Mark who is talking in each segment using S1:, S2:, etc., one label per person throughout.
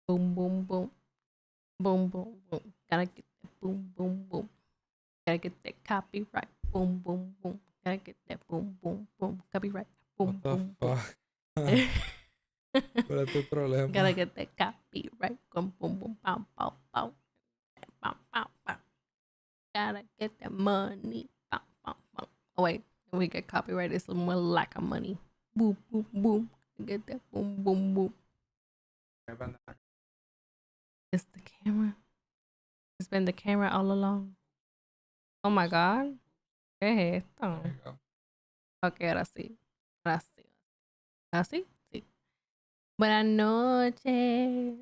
S1: Boom, boom, boom. Boom, boom, boom. Gotta get that boom, boom, boom. Gotta get that copyright. Boom, boom, boom. Gotta get that boom, boom, boom. Copyright. Boom, boom, boom.
S2: ¿Cuál es tu problema?
S1: Gotta get that copyright. Boom, boom, boom. Pow, pow, pow. Pow, pow, pow. Gotta get that money. Pow, pow, pow. Oh, wait. When we get copyright, it's more lack of money. Boom, boom, boom. Get that boom, boom, boom. It's the camera. It's been the camera all along. Oh my God. ¿Qué es esto? Ok, ahora sí. Ahora sí. ¿Ahora sí? Sí. Buenas noches.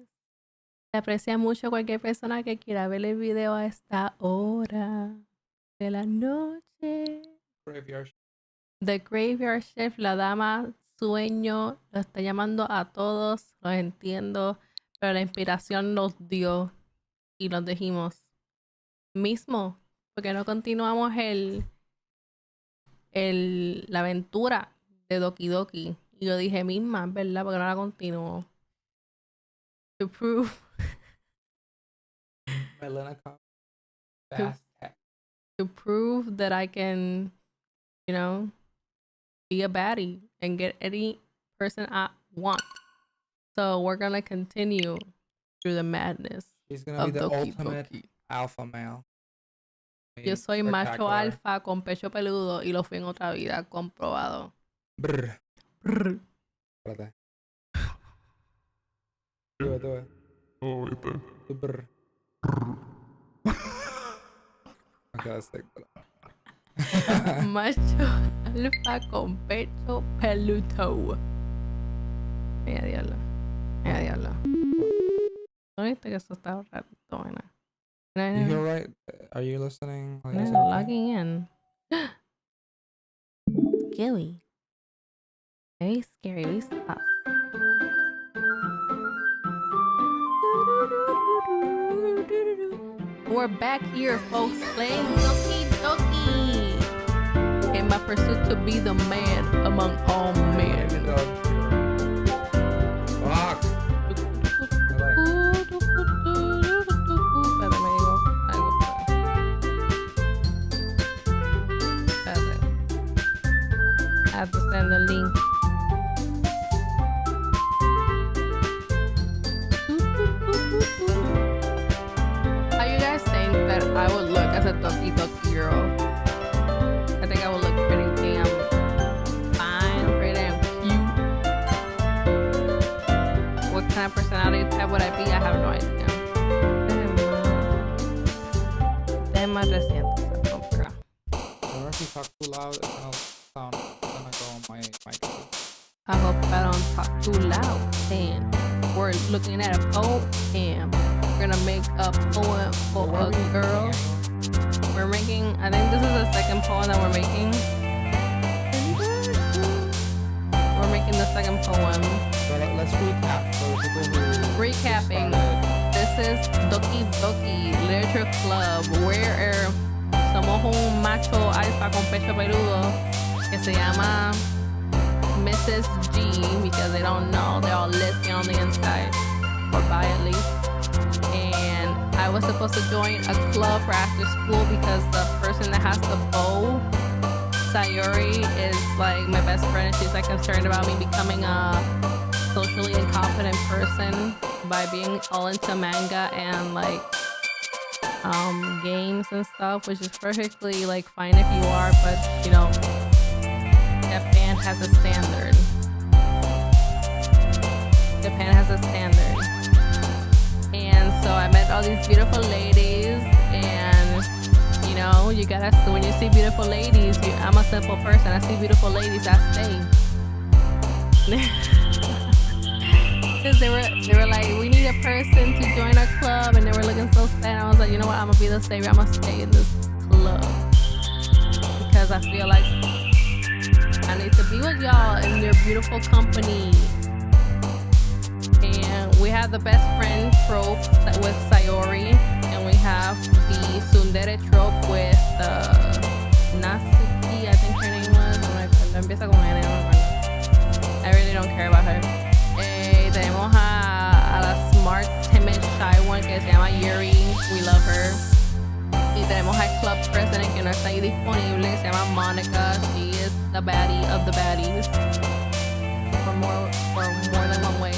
S1: Se aprecia mucho cualquier persona que quiera ver el video a esta hora de la noche.
S2: Graveyard.
S1: The Graveyard Shift, la dama sueño, lo está llamando a todos, los entiendo, pero la inspiración nos dio y nos dijimos, mismo, porque no continuamos la aventura de Dokidoki. Y yo dije, misma, ¿verdad? Porque no la continuó. To prove. To prove that I can, you know, be a baddie and get any person I want. So we're gonna continue through the madness.
S2: He's gonna be the ultimate alpha male.
S1: Yo soy macho alfa con pecho peludo y lo fui en otra vida, comprobado.
S2: Brr.
S1: Brr.
S2: Espérate. Tú.
S3: Oh, ¿viste?
S2: Brr. Okay, let's take that.
S1: Macho alfa con pecho peludo. Mira, diablo. Mira, diablo. ¿No viste que eso está rarito, bueno?
S2: You hear right? Are you listening? Like,
S1: No,
S2: is it okay?
S1: logging in. Scary. Very scary. We stop. We're back here, folks, playing Dokidoki in my pursuit to be the man among all men.
S2: Fuck.
S1: I have to send the link. How you guys think that I would look as a Dokidoki girl? I think I would look pretty damn fine, pretty damn cute. What kind of personality type would I be? I have no idea. Damn, I just can't.
S2: Whenever you talk too loud, it's gonna sound. It's gonna go on my mic.
S1: I hope I don't talk too loud. And we're looking at a poem. We're gonna make a poem for a girl. We're making, I think this is the second poem that we're making. We're making the second poem.
S2: So let's recap for the people who
S1: Recapping. This is Dokidoki Literature Club, where somos un macho alfa con pecho peludo que se llama Mrs. G, because they don't know, they're all lesbian on the inside, or bi at least. And I was supposed to join a club for after school because the person that has the bow, Sayuri, is like my best friend, and she's like concerned about me becoming a socially incompetent person by being all into manga and like games and stuff, which is perfectly like fine if you are, but you know, Japan has a standard. Japan has a standard. And so I met all these beautiful ladies, and you know, you gotta, so when you see beautiful ladies, I'm a simple person, I see beautiful ladies, I stay. Because they were like, we need a person to join our club, and they were looking so sad. I was like, you know what, I'm gonna be the savior, I'm gonna stay in this club because I feel like I need to be with y'all in your beautiful company. And we have the best friend trope with Sayori, and we have the tsundere trope with Natsuki, I think her name was. Empieza con N, I really don't care about her. Tenemos a la smart tenemos al club president que no está ahí disponible. Se llama Monica. She is the baddie of the baddies. For more than one way.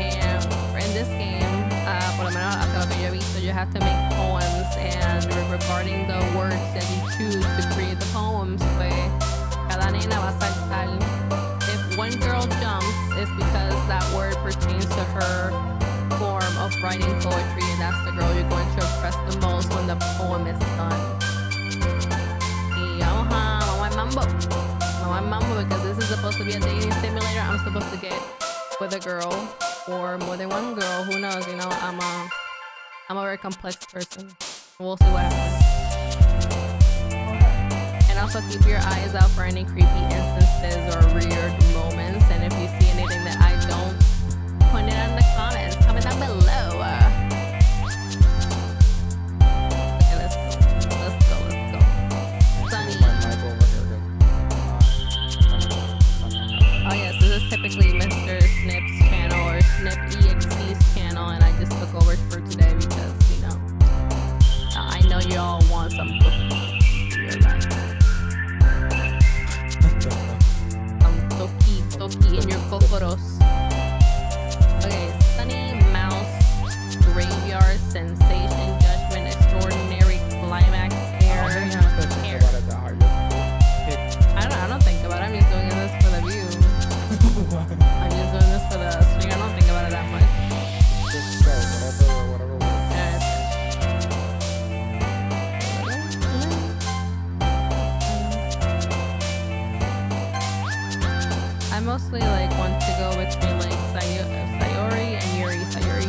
S1: And in this game, por lo menos hasta lo que yo he visto, you have to make poems, and regarding the words that you choose to create the poems, pues cada nena va a saltar. If one girl jumps, it's because that word pertains to her form of writing poetry, and that's the girl you're going to impress the most when the poem is done. Y vamos al mambo, because this is supposed to be a dating simulator. I'm supposed to get with a girl or more than one girl. Who knows? You know, I'm a very complex person. We'll see what happens. And also keep your eyes out for any creepy instances or weird moments. And if you see anything that I don't, put it in the comments. Comment down below. Okay, let's go. Sunny. Oh yes, this is typically Mr. Snip's channel or Snip EXT's channel, and I just took over for today because, you know, I know y'all want some cookies in your life. Some Doki in your cocoros. Okay, Sunny, Mouse, Graveyard, Sensation, Judgment, Extraordinary, Climax, Air. I don't think about it. I'm just doing this for the view. I'm just doing this for the stream. I don't think about it that much.
S2: Just go, whatever works.
S1: I mostly like want to go between like Sayori and Yuri.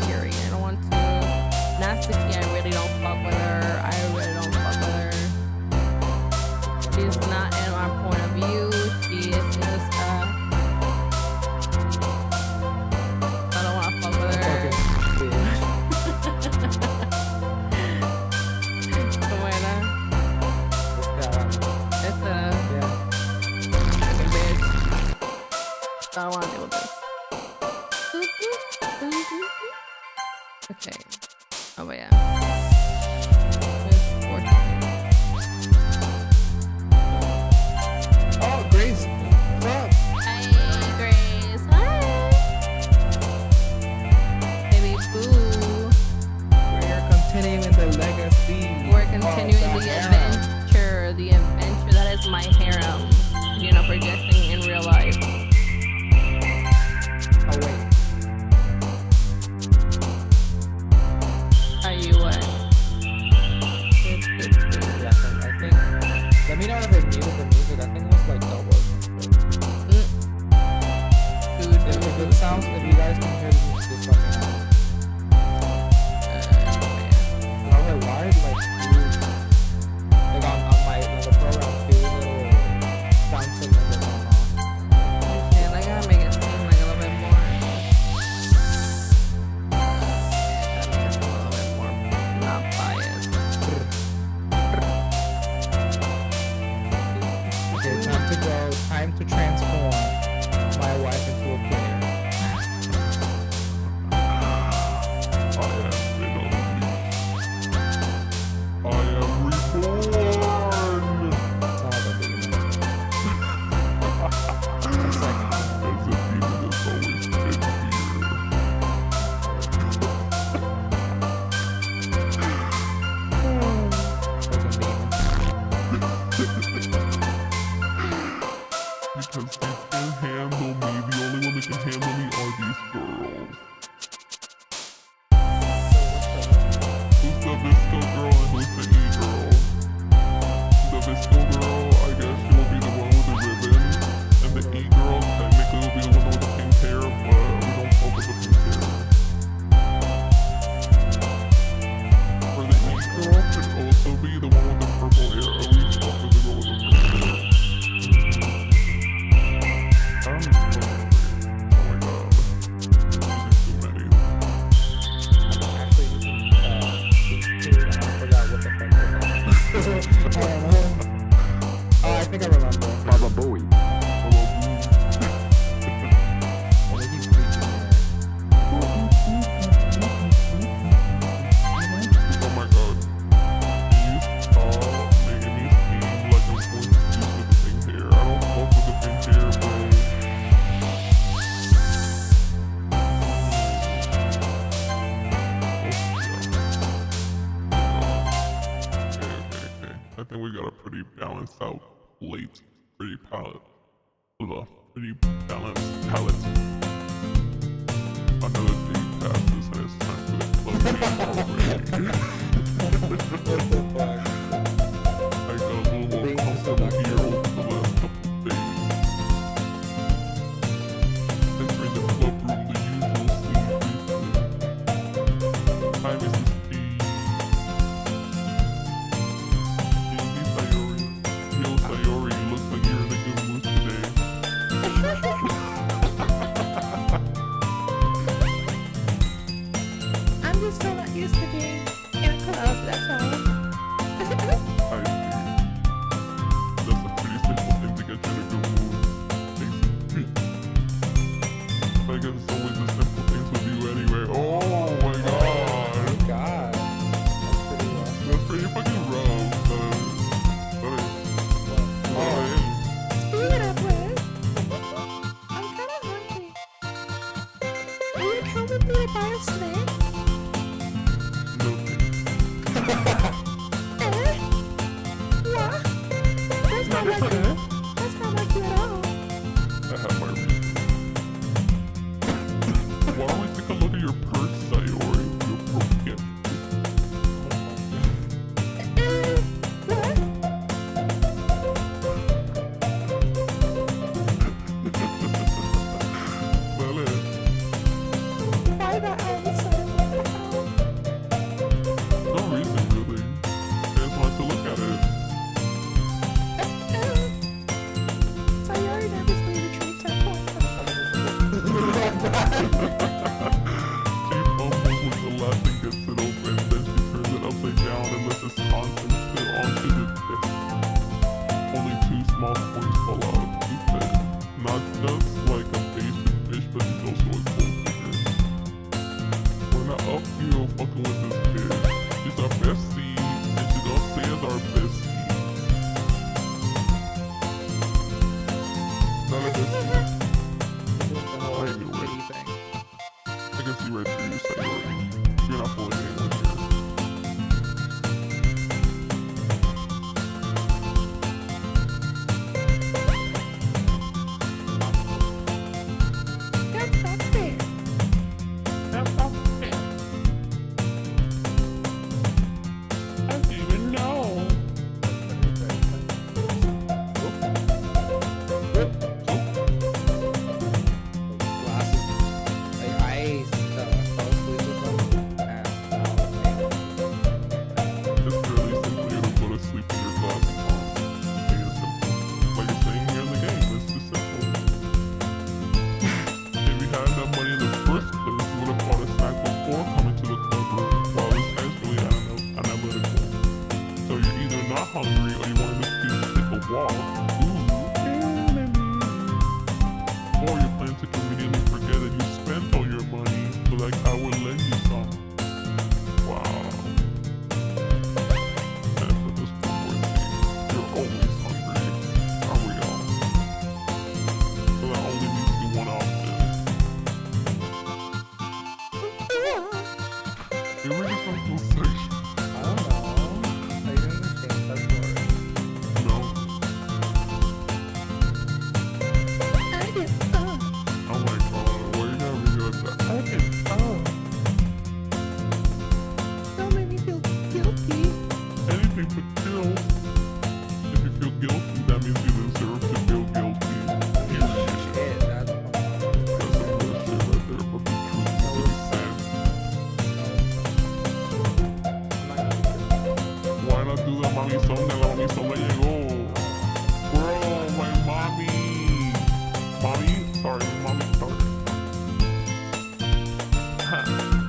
S1: Yuri. I don't want to. Natsuki, I really don't fuck with her. She's not in my point of view. She is just I don't want to fuck with her. Buena. Esta fucking bitch. I don't want to deal with this. Okay. Oh, but yeah.
S2: Oh, Grace. What's up?
S1: Hey, Grace. Hi. Baby boo.
S2: We're continuing the legacy.
S1: We're continuing the adventure. The adventure that is my harem. You know, projecting in real life.
S2: Oh, wait.
S1: Are you what?
S2: Yeah, I think. Let me know if it muted the music. I think it was like double. If it sounds, if you guys can hear the music, just let me know. And I was like, why is like on the program, two little sound signals are going on.
S1: Yeah, I gotta make it seem like a little bit more. Gotta make it seem a little bit more not biased.
S2: Okay, time to go. Time to transform my wife into a player.
S3: we got a pretty balanced out plate, pretty palette, pretty balanced palette. Another day passes and it's time for the club meeting already.
S2: What the fuck?
S3: I got a little more comfortable here over the last couple of days. Entering the club room, the usual scene briefly. Hi, Mrs. P. Sayori. Yo, Sayori, you look like you're in a good mood today.
S4: I'm just so not used to being in a club, that's all.
S3: I see. That's a pretty simple thing to get you in a good mood. Basically. I guess it's always the simple things with you anyway. Oh my god.
S2: God. That's pretty rough.
S3: That's pretty fucking rough.
S2: Oh,
S4: Speaking of which, I'm kind of hungry. Will you come with me to buy a snack?
S3: no thanks.
S4: What? That's not like you. That's not like you at all.
S3: I have my reasons. Why don't we take a look at your purse, Sayori? Your broken.
S4: What?
S3: Well,
S4: Why that all of a sudden? What the hell?
S3: no reason really. I just wanted to look at it.
S4: So you already nervously retrieved her phone.
S3: She fumbles with the latch and gets it open, then she turns it upside down and lets its contents spill onto the tip. Only 2 small coins fall out. She said, not just like a basic fish, but she's also a gold digger. We're not up here fucking with this bitch. She's our bestie, and she don't stay as our bestie. Not a bestie.
S2: the whole
S3: I knew it.
S2: pity thing.
S3: I can see right through you, Sayori. You're not fooling anyone here.
S4: That's not fair.
S3: That's not fair. I didn't even know.
S2: Glasses. Like, I fell asleep with them, and now
S3: It's really simple. You don't go to sleep with your glasses on. Plain and simple. Like it's saying here in the game. It's just simple. If we had enough money in the first place, we would have bought a snack before coming to the club room. While it's actually analytical. So you're either not hungry or you want to take a walk. Ooh. Or you plan to conveniently forget that you spent all your money, so like I would lend you some. Wow. And for this one more thing, you're always hungry, are we all? So that only leaves you one option. Did we just have to say,
S2: I don't know. I didn't understand that story.
S3: no?
S4: I get
S3: Oh my god, why you gotta be like that? I can
S4: Don't make me feel guilty.
S3: anything but guilt. If you feel guilty, that means you deserve to feel guilty. Period.
S2: Shit, that's
S3: That's some bullshit right there, but the truth is to be said. Why not do the mami song? La mami song me llegó. Bro, my mommy. Mommy? Sorry, mommy, sorry.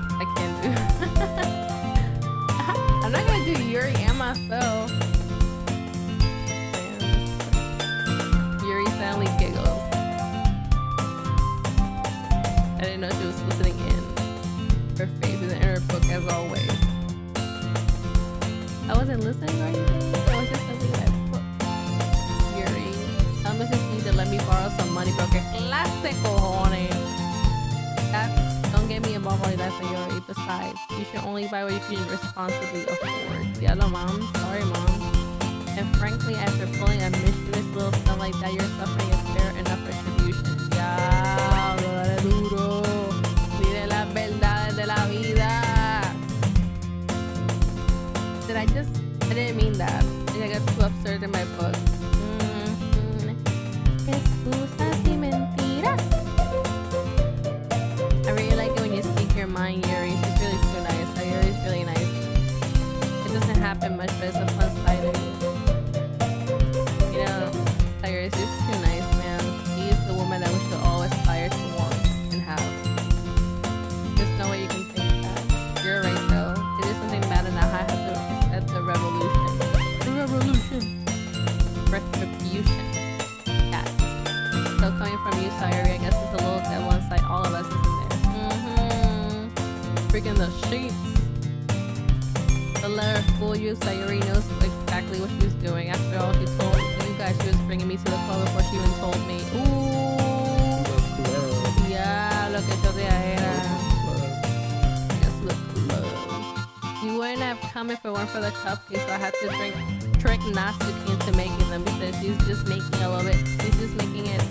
S1: I can't do. I'm not gonna do Yuri and myself. Yuri sadly giggles. I didn't know she was listening in. Her face is in her book as always. I wasn't listening or anything. I was just something that I put. Yuri, I'm just need to let me borrow some money, bro. Que clase cojones. Don't get me involved like that, Sayori. Besides, you should only buy what you can responsibly afford. Diablo, mom. Sorry, mom. And frankly, after pulling a mischievous little stuff like that, your suffering is fair enough retribution. Diablo, dale duro. Mire las verdades de la vida. I didn't mean that. I got too absurd in my book. Excusas y mentiras. I really like it when you speak your mind, Yuri. She's really too nice. Yuri's really nice. It doesn't happen much, but it's a fun side of you. You know, Yuri's just too nice, man. She's the woman that we should all aspire to want and have. There's no way you can think that. You're right, though. It is something bad enough. I have to at the revolution. The revolution. Retribution. Yeah. So coming from you, Sayuri, I guess it's a little devil inside all of us, isn't there? Freaking the sheets. The letter fool you, Sayuri knows exactly what she was doing. After all, she told you guys she was bringing me to the club before she even told me. Ooh. Yeah, lo que yo te era. Yes, the club. You wouldn't have come if it weren't for the cupcakes, so I had to trick Natsuki into making them because she's just making a little bit. She's just making it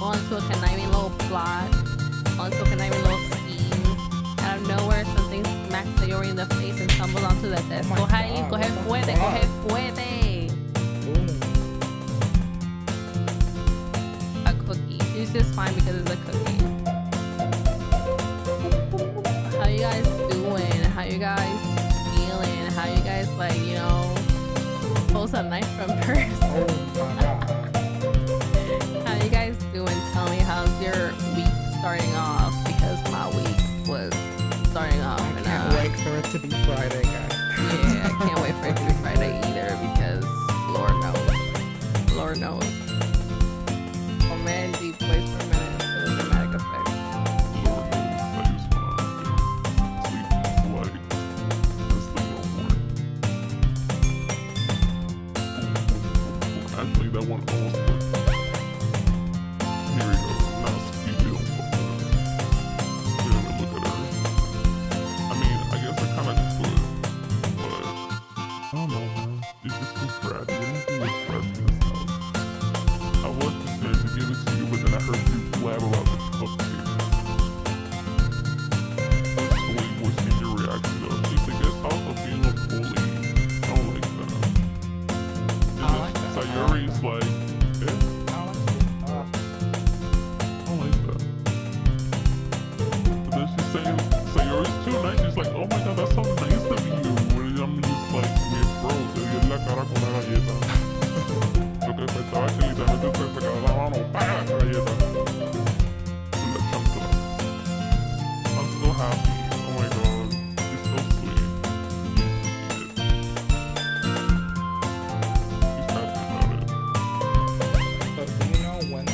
S1: onto a conniving little plot, onto a conniving little scheme. Out of nowhere, something smacks Sayori in the face and tumbles onto the desk.
S2: Oh
S1: Go
S2: my
S1: ahead,
S2: God,
S1: coge
S2: what the
S1: fuerte,
S2: fuck?
S1: coge fuerte.
S2: Boom.
S1: A cookie. She's just fine because it's a cookie. How you guys doing? How you guys feeling? How you guys like, you know, pulls a knife from purse?
S2: Oh my God.
S1: How you guys doing? Tell me, how's your week starting off? Because my week was starting off.
S2: I
S1: And,
S2: can't wait for it to be Friday, guys.
S1: Yeah, I can't wait for it to be Friday either because Lord knows. Lord knows. Oh man, deep voice for a minute for the dramatic effect.
S3: Lord knows, I just wanna sleep like and sleep no more. Actually, that one almost worked. Here we go. Now Stevie don't fuck with her. We don't even look at her. I mean, I guess I kinda could, but I don't know, man. It's just so bratty. What do you do with brats in this house? I was prepared to give it to you, but then I heard you blab about the cupcake. That's the way you voicing your reaction though. She's like, it's also being a bully. I don't like that. And
S2: I like that.
S3: Sayuri's like, eh?
S2: I don't like it.
S3: I don't like that. But then she's saying, Sayuri's too nice. She's like, oh my god, that's so nice of you. And I'm just like, me bro, te di en la cara con la galleta. Lo que faltaba es que literalmente te sacara la mano, ¡pah! La galleta. Con la chancla. I'm so happy. Oh my god. She's so sweet. She's happy about it.
S2: So do you know when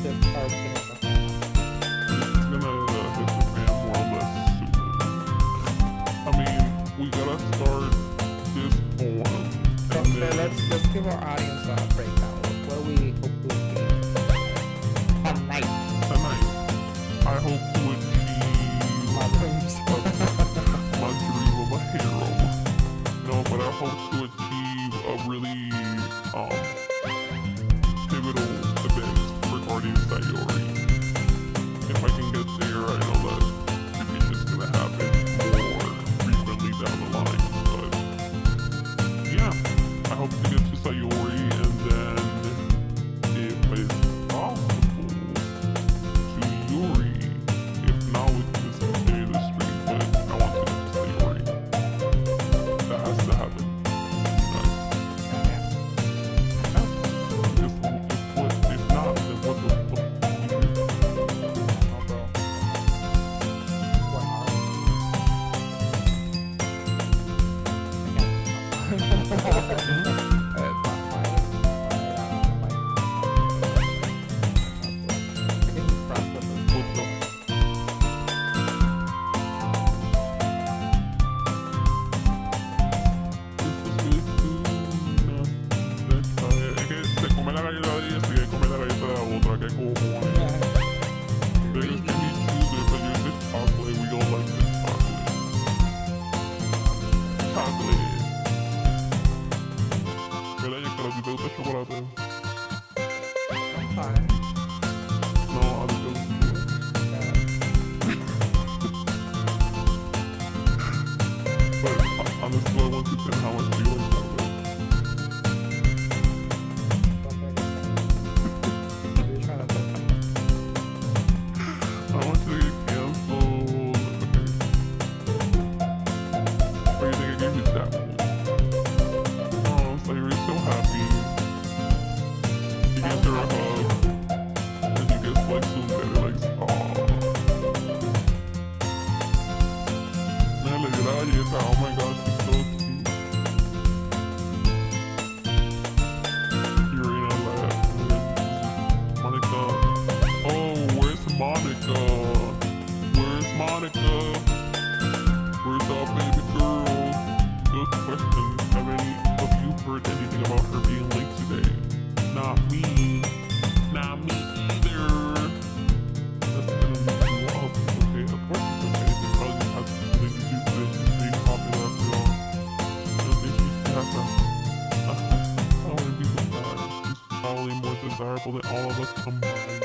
S2: the car's gonna come out?
S3: It's gonna hit the fan more or less soon. I mean, we gotta start this form.
S2: So,
S3: And then
S2: let's give our audience a breakdown. What do we hope to achieve tonight?
S3: tonight, I hope to achieve
S2: My dreams.
S3: my dream of a hero. No, but I hope to achieve a really pivotal event regarding Sayori. If I can get there, I know that maybe it's just gonna happen more frequently down the line. But yeah, I hope to get to Sayori and then if it's possible to Yuri. If not, we can just continue the stream, but I want to get to Sayori. That has to happen. Nice. If not, then what the fuck do we do?
S2: Oh, bro. What are
S3: What the Es que se come la galleta de ella y se come la galleta de la otra. ¿Qué cojones? They just give me choose it, but you're this chocolate. We don't like this chocolate. Chocolate. to get canceled. Okay. Wait, I think I gave you that one. Oh, so you're so happy. You gives her a hug. And she gets like so better, like, oh. Man, le dio la galleta. Oh my gosh, she's so cute. You're in a lab. Monica. Oh, where's Monica? Where's Monica? Where's our baby girl? Good question. Have any of you heard anything about her being late today? Not me. Not me either. That's gonna be too long. Okay, of course it's okay. She probably just has something to do today. She's being popular after all. I don't think she has I want to be surprised. She's probably more desirable than all of us combined.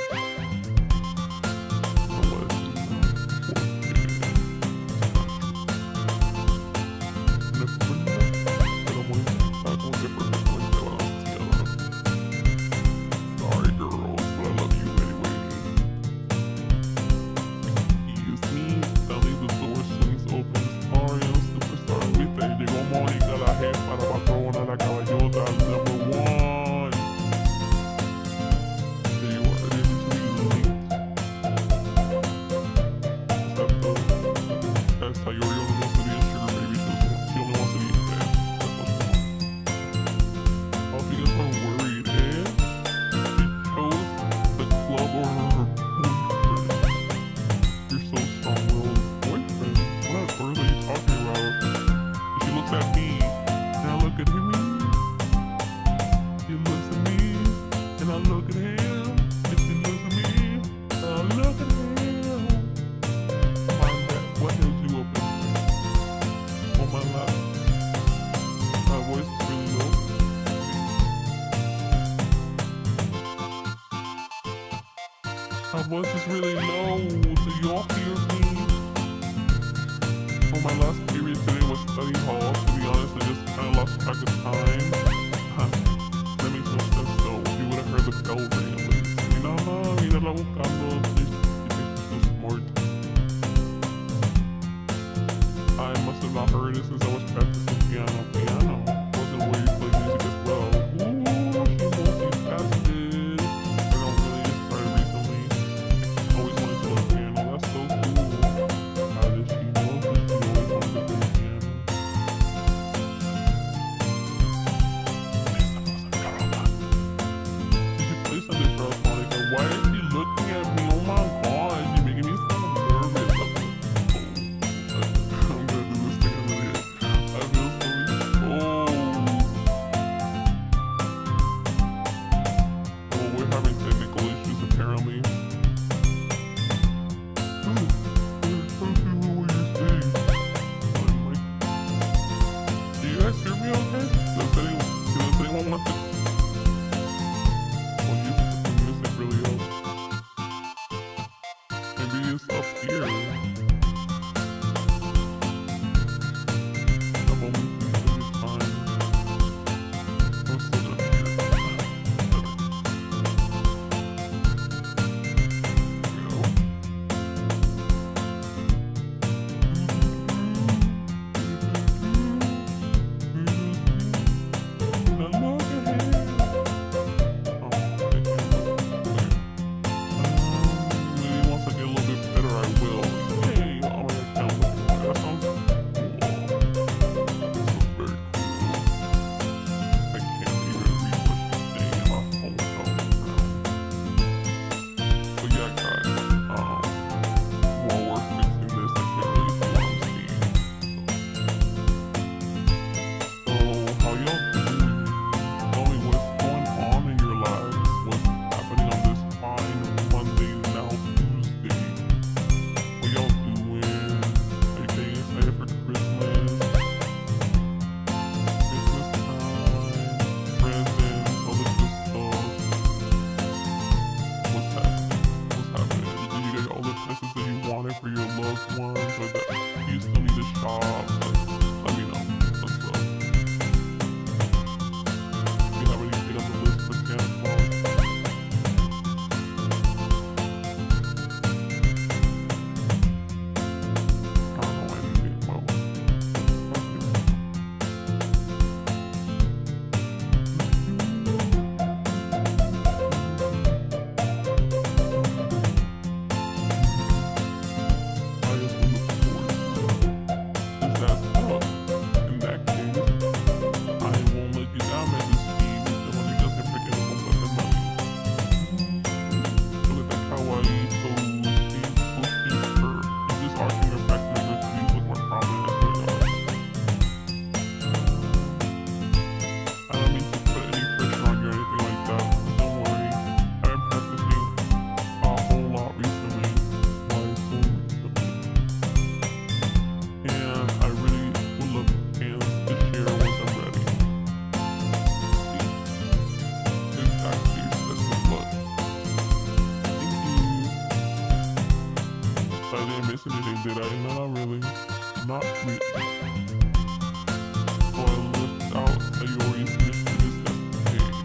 S3: Sorry girls, but I love you anyway. Excuse me, suddenly the door swings open. Sorry, I'm superstar. Viste, llegó Mónica, la jefa, la patrona, la caballota, number one. There you are, it isn't to be late. That's how Yuri only wants to be a sugar baby. She only wants to be a fan. That's what she wants. I hope you guys aren't worried, eh? She chose the club or her boyfriend. You're so strong-willed. Boyfriend? What on earth are you talking about? She looks at me, and I look at him. She looks at me, and I look at him. And she looks at me, and I look at him. My bad. What held you open? On my lap. My voice is really low. My voice is really low. Do y'all hear me? Oh, my last period today was study hall. To be honest, I just kind of lost track of time. That makes no sense though. You would have heard the bell ring at least. Mi mamá, mírala buscando. She's so smart. I must have not heard it since I was practicing piano. Wasn't where you play music as well. Ooh, she multifaceted. I don't really just started recently. Always wanted to learn piano. That's so cool. How did she know that she always wanted to play piano? Did you play something for us, Monica? Why is she looking at me? Oh my god, you're making me so nervous. I'm gonna do this thing over here. I feel so exposed. Oh, we're having technical issues apparently. Do you guys hear me okay? Does anyone want to? Well, you put the music really up. Maybe it's up here. I'm only thinking it's fine. I'm still gonna hear it. There we go. Maybe once I get a little bit better, I will. I didn't miss anything, did I? No, not really. Not really. So I left out Sayori's mischievous escapade.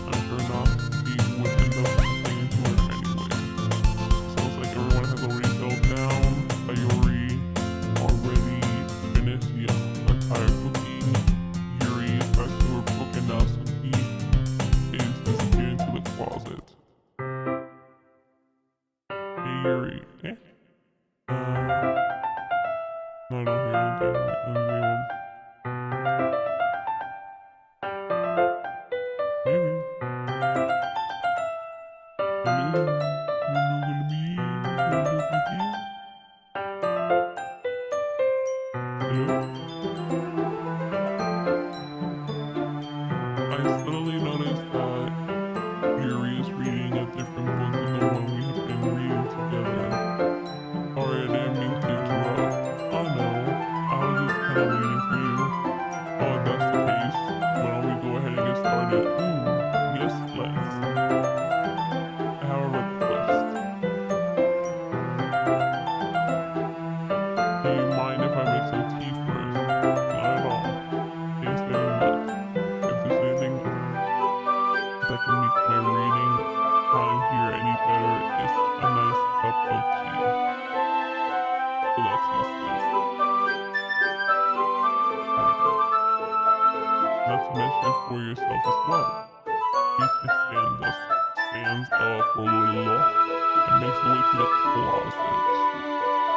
S3: I'm sure not he would end up listening to her anyway. Sounds like everyone has already settled down. Sayori already finished the entire cooking. Yuri is back to her book and now Suki is disappearing to the closet. Hey Yuri, eh? No, I don't hear anything. Maybe. Hello? Hello? I suddenly noticed that Yuri is reading a different book than the one we have been reading together. Sorry, I didn't mean to interrupt. Oh no, I was just kind of waiting for you. Oh, if that's the case, why don't we go ahead and get started? Yes, let's. I have a request. Do you mind if I make some tea first? Not at all. Thanks very much. If there's anything that can make my reading time here any better, it's a nice cup of tea. So that's useless. Not to mention for yourself as well. He stands up for a little and makes the way to the closet.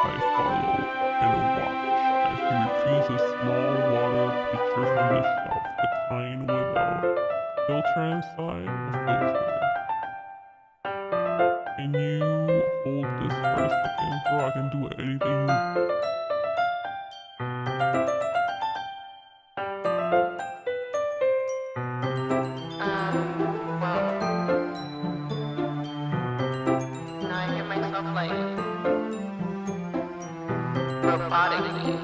S3: I follow and watch as he retrieves a small water pitcher from the shelf, the kind with a filter inside, a filter. Can you hold this for a second, bro? I can do anything.
S1: Now I hear myself like robotically.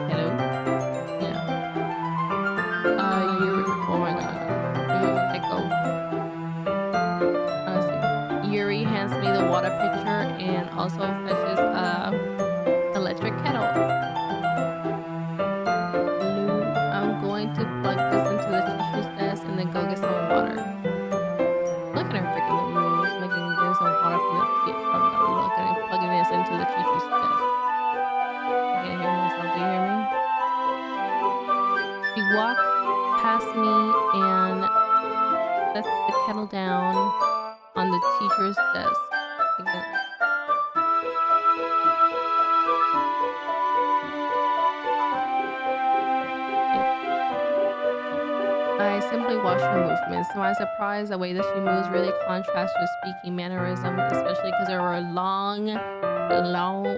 S1: Hello? Yeah. Yuri. Oh my god. Echo. Yuri hands me the water pitcher and also fetches electric kettle. Lou, I'm going to plug this into the teacher's desk and then go get some water. Look at her breaking the rules, making getting some water from the look and plugging this into the teacher's desk. I can't hear myself. Do you hear me? She walks past me and sets the kettle down on the teacher's desk. Again. I simply watch her movements. To my surprise, the way that she moves really contrasts with speaking mannerism, especially because of her long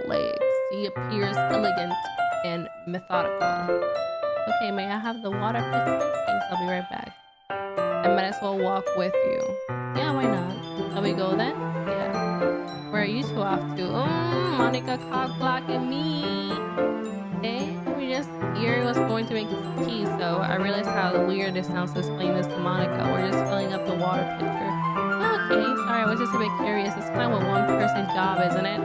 S1: legs. She appears elegant and methodical. Okay, may I have the water pitcher? Thanks, I'll be right back. I might as well walk with you. Yeah, why not? Shall we go then? Yeah. Where are you two off to? Monica cock blocking me. Hey, Yuri was going to make tea, so I realized how weird it sounds to explain this to Monica. We're just filling up the water pitcher. Okay, sorry, I was just a bit curious. It's kind of a one-person job, isn't it?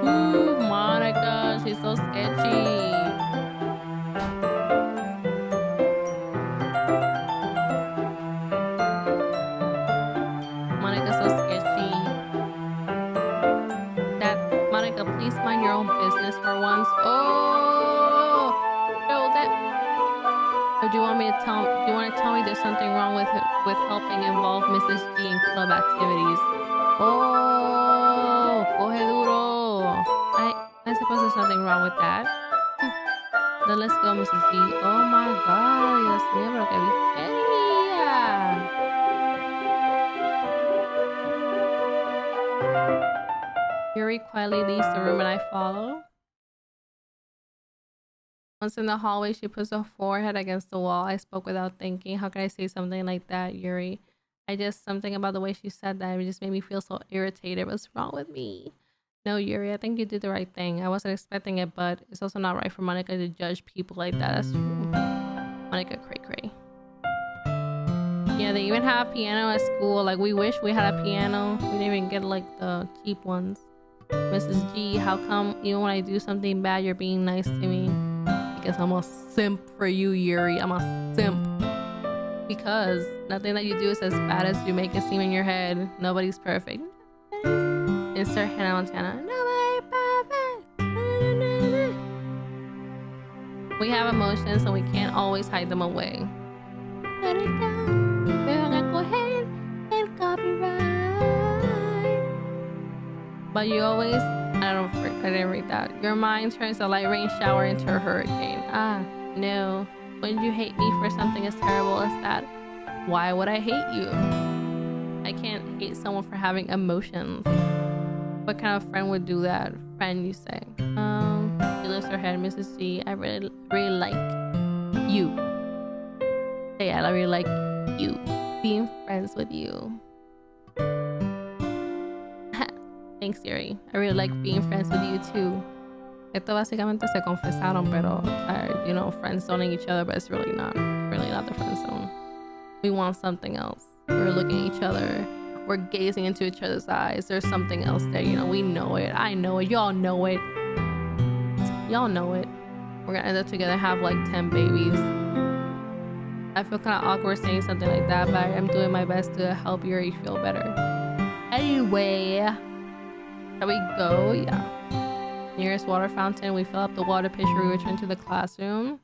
S1: Ooh, Monica, she's so sketchy. Monica's so sketchy. Monica, please mind your own business for once. Do you want to tell me there's something wrong with helping involve Mrs. G in club activities? Oh, coge duro. I suppose there's nothing wrong with that. Then let's go, Mrs. G. Oh my God, Dios mío, pero qué bichería. Yuri quietly leaves the room and I follow. Once in the hallway, she puts her forehead against the wall. I spoke without thinking. How could I say something like that, Yuri? Something about the way she said that, it just made me feel so irritated. What's wrong with me? No, Yuri, I think you did the right thing. I wasn't expecting it, but it's also not right for Monica to judge people like that. That's true. Monica cray cray. Yeah, they even have a piano at school. Like, we wish we had a piano. We didn't even get like the cheap ones. Mrs. G, how come even when I do something bad, you're being nice to me? Because I'm a simp for you, Yuri. I'm a simp. Because nothing that you do is as bad as you make it seem in your head. Nobody's perfect. Insert Hannah Montana. Nobody perfect. We have emotions and we can't always hide them away. Let it go. We're gonna go ahead and copyright. But you always, I didn't read that. Your mind turns a light rain shower into a hurricane. Ah, no. Wouldn't you hate me for something as terrible as that? Why would I hate you? I can't hate someone for having emotions. What kind of friend would do that? Friend, you say. She lifts her head, Mrs. G. I really like you. Hey, I really like you. Being friends with you. Thanks, Yuri. I really like being friends with you too. Esto básicamente se confesaron, pero you know, friend zoning each other, but it's really not the friend zone. We want something else. We're looking at each other. We're gazing into each other's eyes. There's something else there, you know. We know it. I know it. Y'all know it. Y'all know it. We're gonna end up together, have like 10 babies. I feel kind of awkward saying something like that, but I'm doing my best to help Yuri feel better. Anyway, shall we go? Yeah. Nearest water fountain. We fill up the water pitcher. We return to the classroom.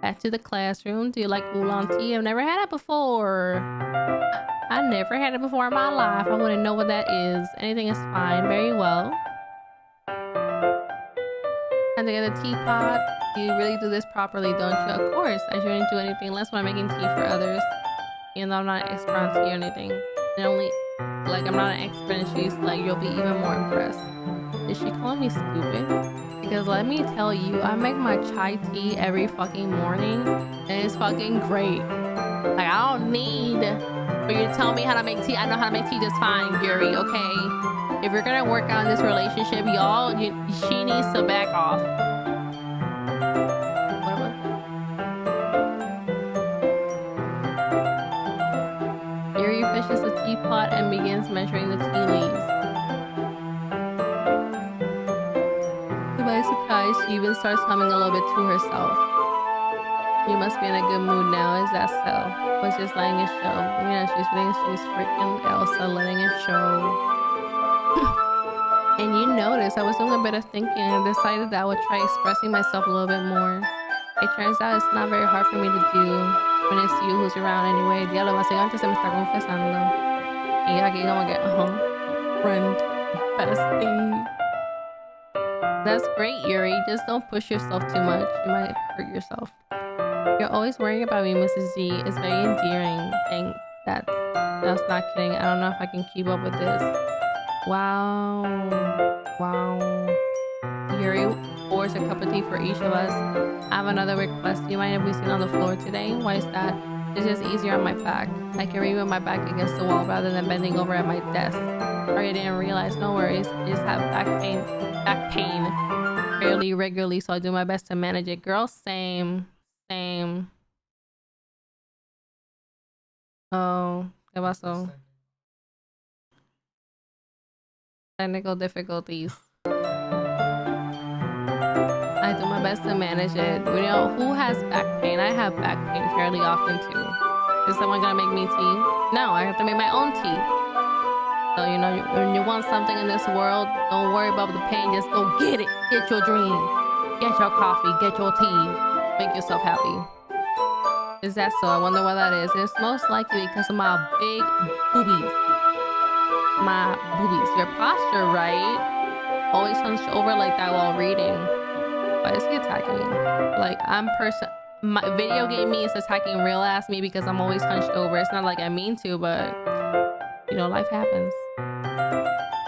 S1: Back to the classroom. Do you like oolong tea? I've never had it before. I never had it before in my life. I wouldn't know what that is. Anything is fine. Very well. And to get a teapot. You really do this properly, don't you? Of course. I shouldn't do anything less when I'm making tea for others. Even though I'm not an expert on tea or anything. And only, like, I'm not an expert and she's like, you'll be even more impressed. Is she calling me stupid? Because let me tell you, I make my chai tea every fucking morning and it's fucking great. Like, I don't need for you to tell me how to make tea. I know how to make tea just fine, Yuri, okay? If you're gonna work on this relationship, y'all, she needs to back off. Yuri fishes the teapot and begins measuring the tea leaves. To my surprise, she even starts humming a little bit to herself. You must be in a good mood now, is that so? Was just letting it show. Yeah, she's freaking Elsa letting it show. And you notice I was doing a bit of thinking and decided that I would try expressing myself a little bit more. It turns out it's not very hard for me to do when it's you who's around anyway. Diablo, básicamente se me está confesando. Y aquí como que, friend, bestie. That's great, Yuri. Just don't push yourself too much. You might hurt yourself. You're always worrying about me, Mrs. G. It's very endearing. And that's not kidding. I don't know if I can keep up with this. Wow. Yuri pours a cup of tea for each of us. I have another request. Do you mind if we sit on the floor today? Why is that? It's just easier on my back. I can read with my back against the wall rather than bending over at my desk. Sorry, I didn't realize. No worries. I just have back pain fairly regularly, so I do my best to manage it. Girl, same. Oh, ¿qué pasó? Technical difficulties. I do my best to manage it. You know, who has back pain? I have back pain fairly often too. Is someone gonna make me tea? No, I have to make my own tea. So, you know, when you want something in this world, don't worry about the pain. Just go get it. Get your dream. Get your coffee. Get your tea. Make yourself happy. Is that so? I wonder why that is. It's most likely because of my big boobies. My boobies. Your posture, right? Always hunched over like that while reading. Why is he attacking me? Like, my video game me is attacking real ass me because I'm always hunched over. It's not like I mean to, but you know, life happens.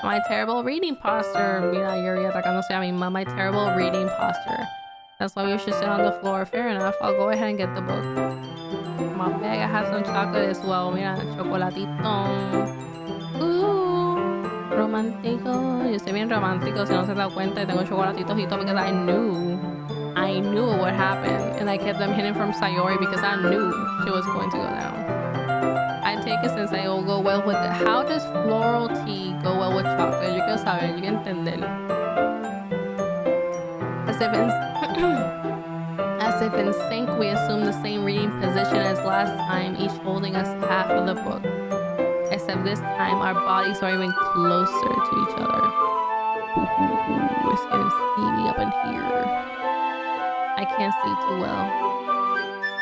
S1: My terrible reading posture. Mira, Yuri atacándose a mi mamá. My terrible reading posture. That's why we should sit on the floor. Fair enough. I'll go ahead and get the book. My bag, I have some chocolate as well. Mira, chocolatito. Romántico. Yo soy bien romántico. Si no se da cuenta, tengo chocolatitos y todo because I knew what would happen. And I kept them hidden from Sayori because I knew she was going to go down. make sense. It will go well with it. How does floral tea go well with chocolate? Yo quiero saber, yo quiero entender. As if in sync, we assume the same reading position as last time, each holding us half of the book. Except this time, our bodies are even closer to each other. Ooh, it's getting steamy up in here. I can't see too well.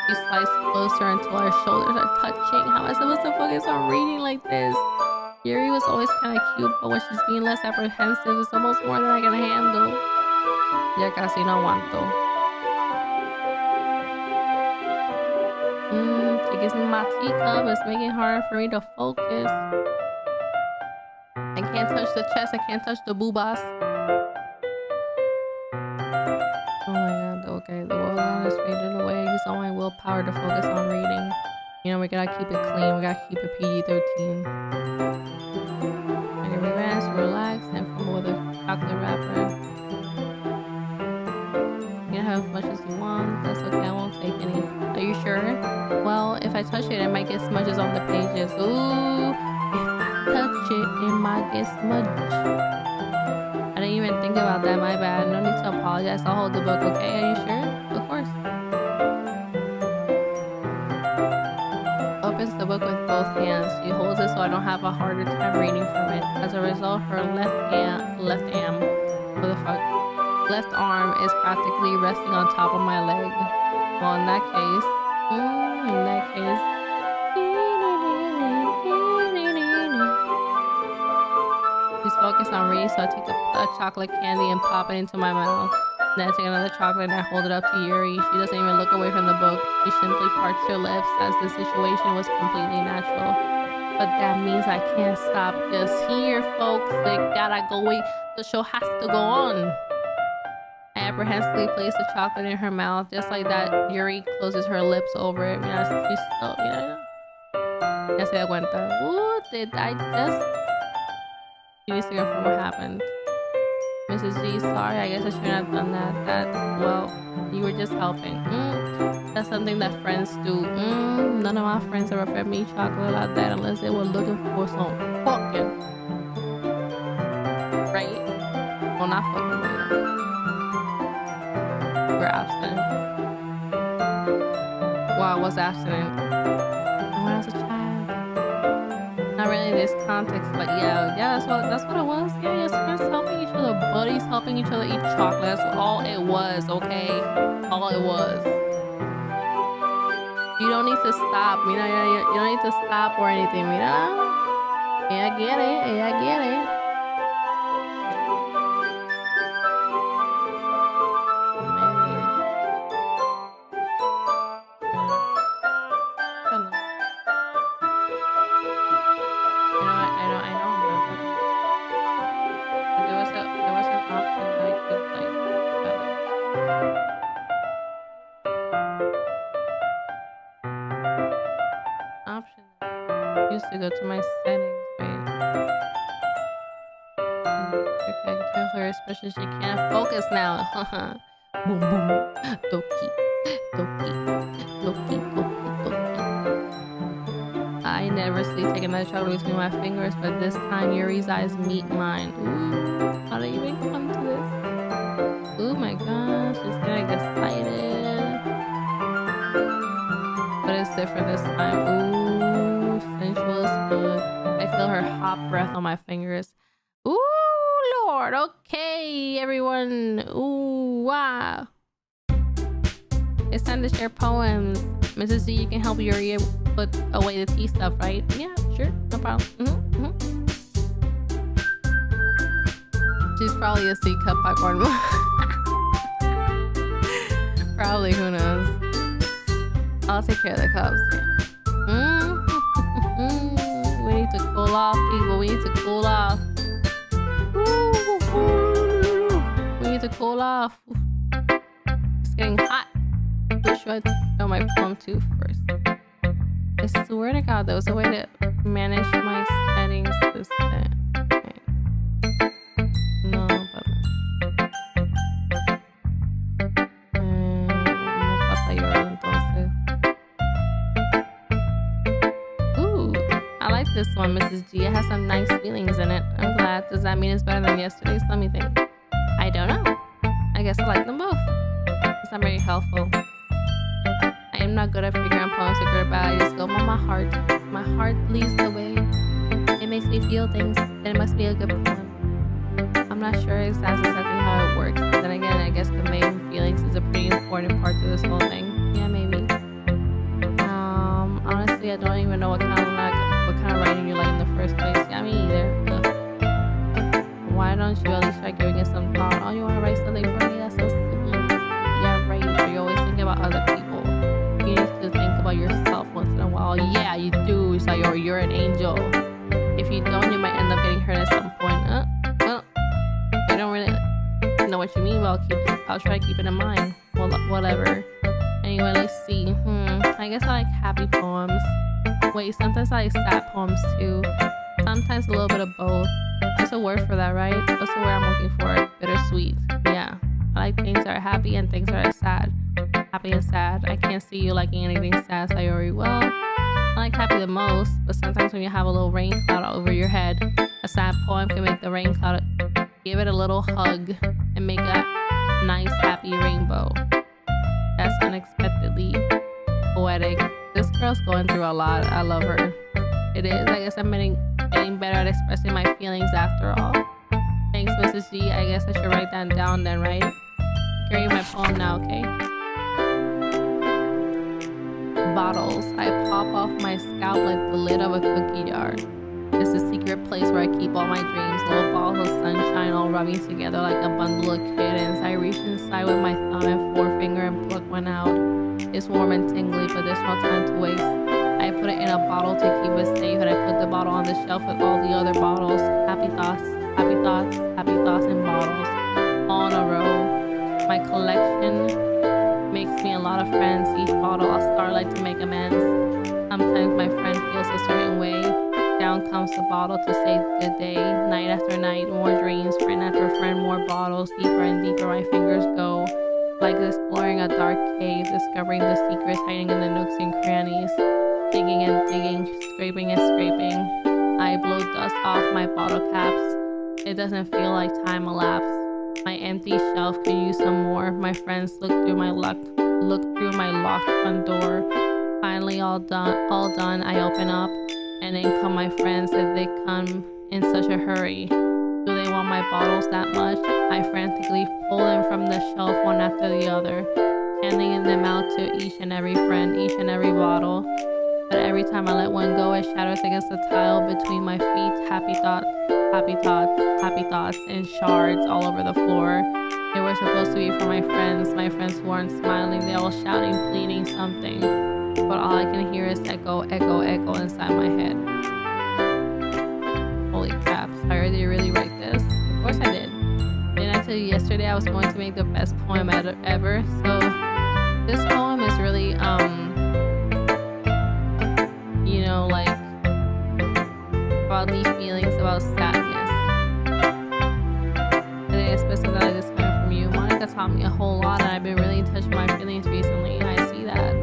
S1: She slides closer until our shoulders are touching. How am I supposed to focus on reading like this? Yuri was always kind of cute, but when she's being less apprehensive, it's almost more than I can handle. Ya casi no aguanto. She gives me my teacup. It's making it harder for me to focus. I can't touch the chest. I can't touch the boobas. Oh my god. Okay, the world on is fading away. I use all my willpower to focus on reading. You know, we gotta keep it clean. We gotta keep it PG-13. I can rest, relax, and fumble with a chocolate wrapper. You can have as much as you want. That's okay. I won't take any. Are you sure? Well, if I touch it, it might get smudges on the pages. Ooh, if I touch it, it might get smudged. I didn't even think about that. My bad. No need to apologize. I'll hold the book. Okay? Are you sure? Of course. Opens the book with both hands. She holds it so I don't have a harder time reading from it. As a result, her left arm is practically resting on top of my leg. Well, in that case, she's focused on reading, so I take a chocolate candy and pop it into my mouth. Then I take another chocolate and I hold it up to Yuri. She doesn't even look away from the book. She simply parts her lips as the situation was completely natural. But that means I can't stop just here, folks. They gotta go wait. The show has to go on. I apprehensively place the chocolate in her mouth. Just like that, Yuri closes her lips over it. Mira, she's so, mira. Ya se da cuenta. What did I just... She needs to confirm what happened. Mrs. G, sorry, I guess I shouldn't have done that. Well, you were just helping. That's something that friends do. None of my friends ever fed me chocolate like that unless they were looking for some fucking. Right? Well, not fucking, but you know. We're abstinent. Wow, I was abstinent. And when I was a child. Not really in this context, but yeah, that's what it was. Yeah, just friends helping each other, buddies helping each other eat chocolate. That's all it was, okay? All it was. You don't need to stop, you know. You don't need to stop or anything, you know. Yeah, I get it. Yeah, I get it. To go to my settings, right? Okay, I can tell her, especially she can't focus now. Boom, boom. Doki, doki, doki, doki, doki. I nervously take another chocolate between my fingers, but this time Yuri's eyes meet mine. Ooh, how did I even come to this? Oh my gosh, she's getting excited. But it's different this time. Ooh. Sensual as good. I feel her hot breath on my fingers. Ooh, Lord. Okay, everyone. Ooh, wow. It's time to share poems. Mrs. Z, you can help Yuri put away the tea stuff, right? Yeah, sure. No problem. She's probably a C cup popcorn. Probably, who knows? I'll take care of the cups. Yeah. We need to cool off, people. We need to cool off. We need to cool off. It's getting hot. Who should I show my poem to first? I swear to God, there was a way to manage my settings this thing. Okay. No, but... ¿Cómo pasa yo entonces? one, Mrs. G. It has some nice feelings in it. I'm glad. Does that mean it's better than yesterday's? Let me think. I don't know. I guess I like them both. It's not very helpful. I am not good at figuring out poems are good or bad. I just go by my heart. My heart leads the way. It makes me feel things. Then it must be a good poem. I'm not sure exactly how it works. But then again, I guess conveying feelings is a pretty important part to this whole thing. Yeah, maybe. Honestly, I don't even know what kind of writing you like in the first place. Yeah, me either. Ugh. Why don't you at least try giving it some thought? Oh, you want to write something for me? That's so sweet. Yeah, right. Or you're always thinking about other people. You need to think about yourself once in a while. Yeah, you do. So you're an angel. If you don't, you might end up getting hurt at some point. I don't really know what you mean, but I'll try to keep it in mind. Well, whatever. Anyway, let's see. I guess I like happy poems. Wait, sometimes I like sad poems too. Sometimes a little bit of both. There's a word for that, right? What's the word I'm looking for? Bittersweet. Yeah. I like things that are happy and things that are sad. Happy and sad. I can't see you liking anything sad, Sayori. Well, I like happy the most, but sometimes when you have a little rain cloud over your head, a sad poem can make the rain cloud give it a little hug and make a nice happy rainbow. That's unexpectedly poetic. This girl's going through a lot. I love her. It is. I guess I'm getting better at expressing my feelings after all. Thanks, Mrs. G. I guess I should write that down then, right? Carry my poem now, okay? Bottles. I pop off my scalp like the lid of a cookie jar. It's a secret place where I keep all my dreams. Little balls of sunshine all rubbing together like a bundle of kittens. I reach inside with my thumb and forefinger and pluck one out. It's warm and tingly, but there's no time to waste. I put it in a bottle to keep it safe, and I put the bottle on the shelf with all the other bottles. Happy thoughts, happy thoughts, happy thoughts in bottles. All in a row. My collection makes me a lot of friends. Each bottle I'll starlight to make amends. Sometimes my friend feels a certain way. Down comes the bottle to say good day. Night after night, more dreams. Friend after friend, more bottles. Deeper and deeper my fingers go. Like exploring a dark cave, discovering the secrets hiding in the nooks and crannies. Digging and digging, scraping and scraping. I blow dust off my bottle caps. It doesn't feel like time elapsed. My empty shelf could use some more. My friends look through my locked front door. Finally, all done. I open up, and in come my friends. If they come in such a hurry, do they want my bottles that much? I frantically pull them from the shelf one after the other, handing them out to each and every friend, each and every bottle. But every time I let one go, it shatters against the tile between my feet. Happy thoughts, happy thoughts, happy thoughts, and shards all over the floor. They were supposed to be for my friends who aren't smiling. They're all shouting, pleading something. But all I can hear is echo, echo, echo inside my head. Holy crap, Tyra, did you really write this? Of course I did. Didn't I tell you yesterday I was going to make the best poem ever? So this poem is really, you know, like about these feelings about sadness. Today, especially that I just heard from you. Monica taught me a whole lot, and I've been really in touch with my feelings recently. I see that.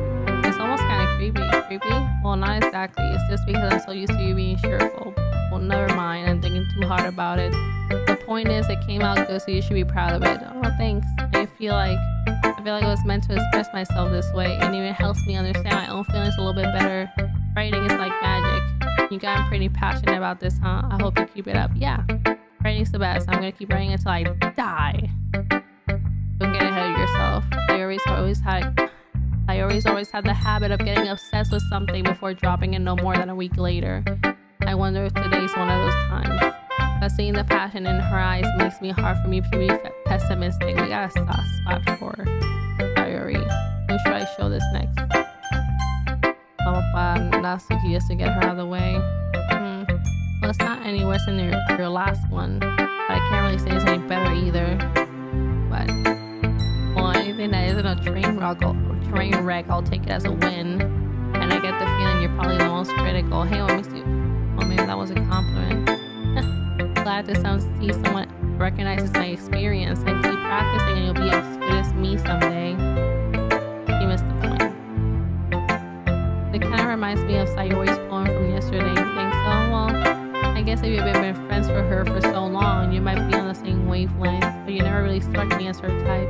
S1: It's almost kind of creepy. Creepy? Well, not exactly. It's just because I'm so used to you being cheerful. Well, never mind. I'm thinking too hard about it. The point is, it came out good, so you should be proud of it. Oh, thanks. I feel like it was meant to express myself this way, and even helps me understand my own feelings a little bit better. Writing is like magic. You got pretty passionate about this, huh? I hope you keep it up. Yeah. Writing's the best. I'm gonna keep writing until I die. Don't get ahead of yourself. I always had the habit of getting obsessed with something before dropping it no more than a week later. I wonder if today's one of those times. But seeing the passion in her eyes makes me hard for me to be pessimistic. We got a soft spot for Diary. Who should I show this next? Natsuki, just to get her out of the way. Well, it's not any worse than your last one, but I can't really say it's any better either. But well, anything that isn't a train wreck, I'll take it as a win. And I get the feeling you're probably the most critical. Hey, let me see. Oh, maybe that was a compliment. Glad to see someone recognizes my experience, and keep practicing, and you'll be as good as me someday. You missed the point. It kind of reminds me of Sayori's poem from yesterday. You think so? Well, I guess if you've been friends with her for so long, you might be on the same wavelength, but you never really struck me as her type.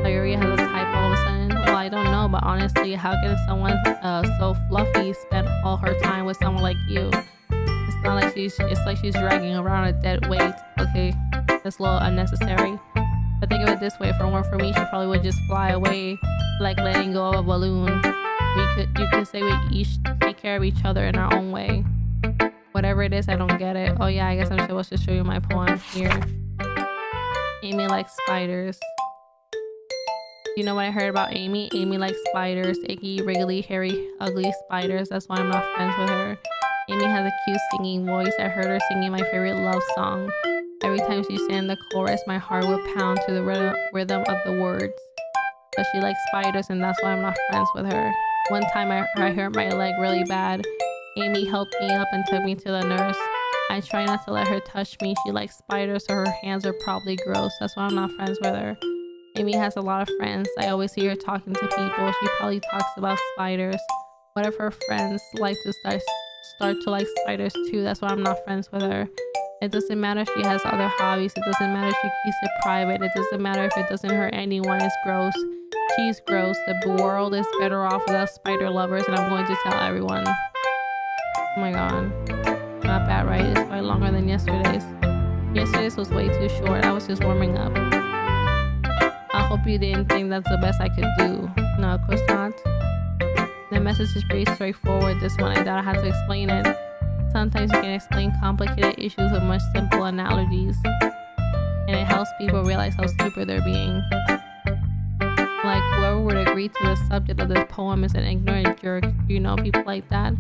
S1: Sayori has a type all of a sudden. Well, I don't know, but honestly, how can someone so fluffy spend all her time with someone like you? It's not like it's like she's dragging around a dead weight. Okay, that's a little unnecessary. But think of it this way, for me, she probably would just fly away, like letting go of a balloon. You could say we each take care of each other in our own way. Whatever it is, I don't get it. Oh yeah, I guess I'm supposed to show you my poem here. Amy likes spiders. You know what I heard about Amy? Amy likes spiders, icky, wriggly, hairy, ugly spiders. That's why I'm not friends with her. Amy has a cute singing voice. I heard her singing my favorite love song. Every time she sang the chorus, my heart would pound to the rhythm of the words. But she likes spiders, and that's why I'm not friends with her. One time I hurt my leg really bad. Amy helped me up and took me to the nurse. I try not to let her touch me. She likes spiders, so her hands are probably gross. That's why I'm not friends with her. Amy has a lot of friends. I always see her talking to people. She probably talks about spiders. What if her friends like to start to like spiders too? That's why I'm not friends with her. It doesn't matter if she has other hobbies. It doesn't matter if she keeps it private. It doesn't matter if it doesn't hurt anyone. It's gross. She's gross. The world is better off without spider lovers, and I'm going to tell everyone. Oh my god. Not bad, right? It's quite longer than yesterday's. Yesterday's was way too short. I was just warming up. I hope you didn't think that's the best I could do. No, of course not. The message is pretty straightforward. This one, I doubt I have to explain it. Sometimes you can explain complicated issues with much simple analogies. And it helps people realize how stupid they're being. Like, whoever would agree to the subject of this poem is an ignorant jerk. You know people like that?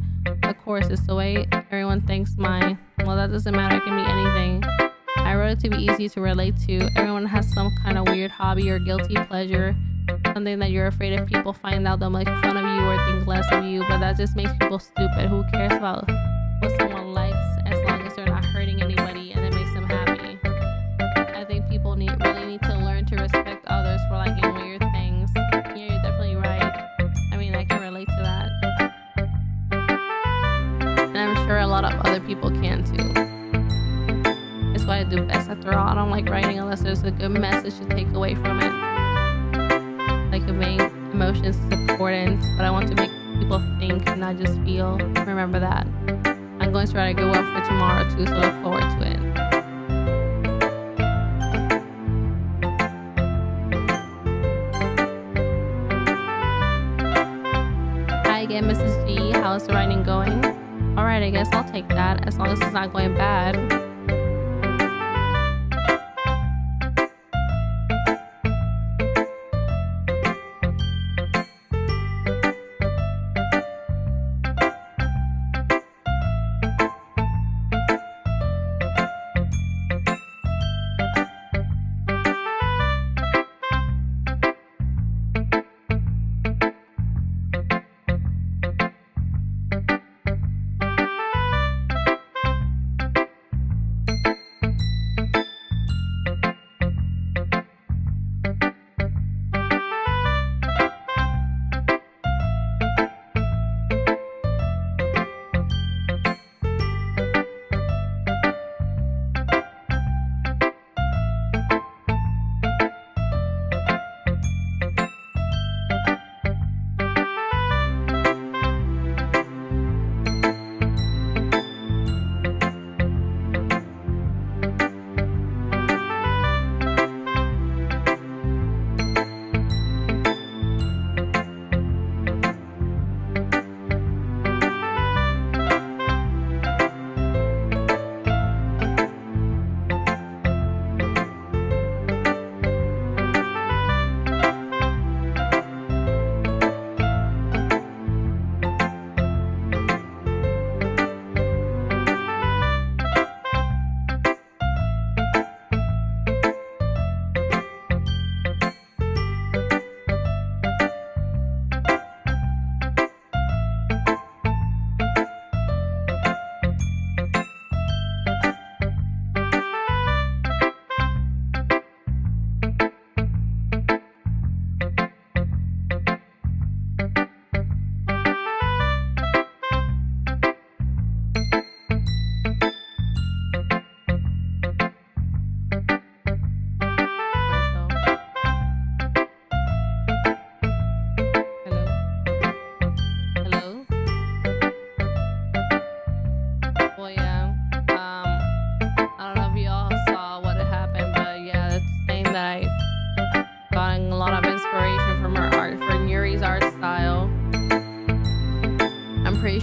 S1: Of course, it's the way everyone thinks mine. Well, that doesn't matter. It can be anything. I wrote it to be easy to relate to. Everyone has some kind of weird hobby or guilty pleasure. Something that you're afraid if people find out they'll make fun of you or think less of you. But that just makes people stupid. Who cares about what someone likes as long as they're not hurting anybody and it makes them happy? I think people really need to learn to respect others for liking weird things. Yeah, you're definitely right. I mean, I can relate to that. And I'm sure a lot of other people can too. It's what I do best after all. I don't like writing unless there's a good message to take away from it. Like conveying emotions is important, but I want to make people think, not just feel. Remember that. I'm going to try to go up for tomorrow too, so look forward to it. Hi again, Mrs. G. How's the writing going? Alright, I guess I'll take that, as long as it's not going bad.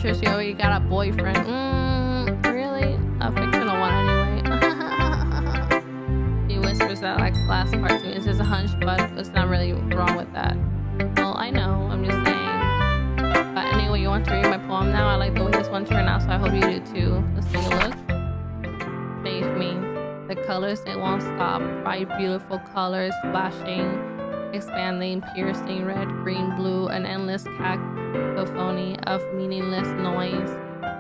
S1: sure she already got a boyfriend. Really? A fictional one anyway. He whispers that like last part to me. It's just a hunch, but it's not really wrong with that. Well, I know. I'm just saying. But anyway, you want to read my poem now? I like the way this one turned out, so I hope you do too. Let's take a look. Save me. The colors, they won't stop. Bright, beautiful colors, flashing, expanding, piercing, red, green, blue, an endless cacophony of meaningless noise.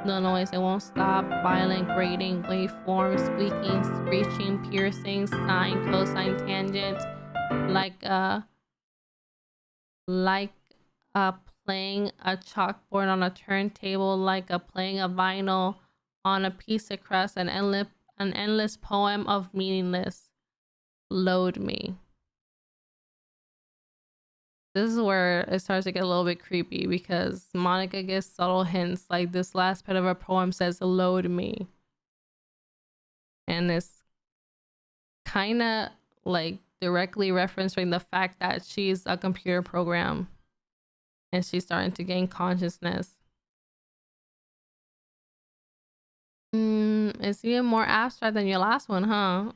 S1: No noise, it won't stop. Violent, grating, waveforms, squeaking, screeching, piercing, sine, cosine, tangent, like playing a chalkboard on a turntable, like playing a vinyl on a piece of crust, an endless poem of meaningless. Load me. This is where it starts to get a little bit creepy because Monica gives subtle hints, like this last bit of her poem says, load me. And it's kind of like directly referencing the fact that she's a computer program and she's starting to gain consciousness. It's even more abstract than your last one, huh?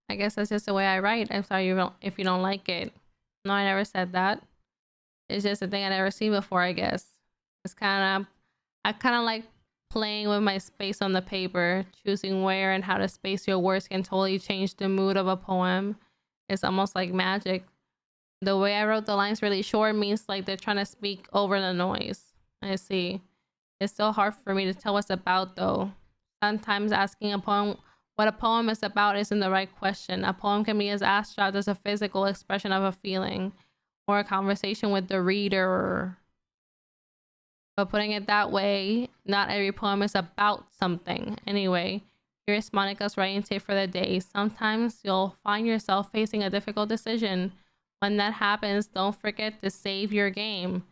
S1: I guess that's just the way I write. I'm sorry if you don't like it. No, I never said that. It's just a thing I never seen before, I guess. It's I kind of like playing with my space on the paper, choosing where and how to space your words can totally change the mood of a poem. It's almost like magic. The way I wrote the lines really short means like they're trying to speak over the noise. I see. It's so hard for me to tell what's about though. Sometimes asking a poem what a poem is about isn't the right question. A poem can be as abstract as a physical expression of a feeling or a conversation with the reader. But putting it that way, not every poem is about something. Anyway, here's Monica's writing tip for the day. Sometimes you'll find yourself facing a difficult decision. When that happens, don't forget to save your game.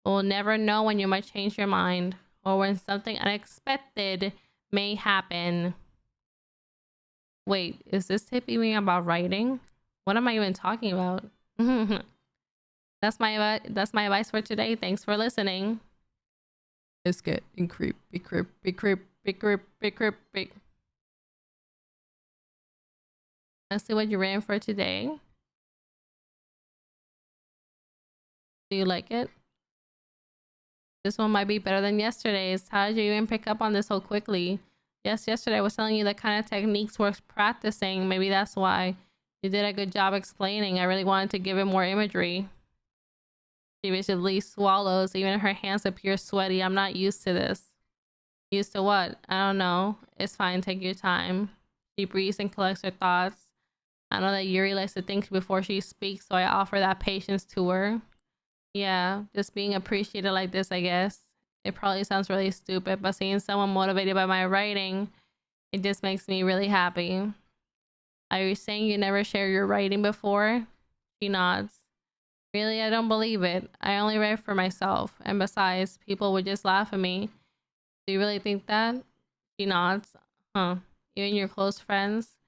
S1: We'll never know when you might change your mind or when something unexpected may happen. Wait, is this tip even about writing? What am I even talking about? That's my advice for today. Thanks for listening. It's getting creepy. Let's see what you ran for today. Do you like it? This one might be better than yesterday's. How did you even pick up on this so quickly? Yes, yesterday I was telling you the kind of techniques worth practicing. Maybe that's why you did a good job explaining. I really wanted to give it more imagery. She visibly swallows. Even her hands appear sweaty. I'm not used to this. Used to what? I don't know. It's fine. Take your time. She breathes and collects her thoughts. I know that Yuri likes to think before she speaks, so I offer that patience to her. Yeah, just being appreciated like this, I guess. It probably sounds really stupid, but seeing someone motivated by my writing, it just makes me really happy. Are you saying you never shared your writing before? She nods. Really, I don't believe it. I only write for myself. And besides, people would just laugh at me. Do you really think that? She nods. Huh. Even your close friends?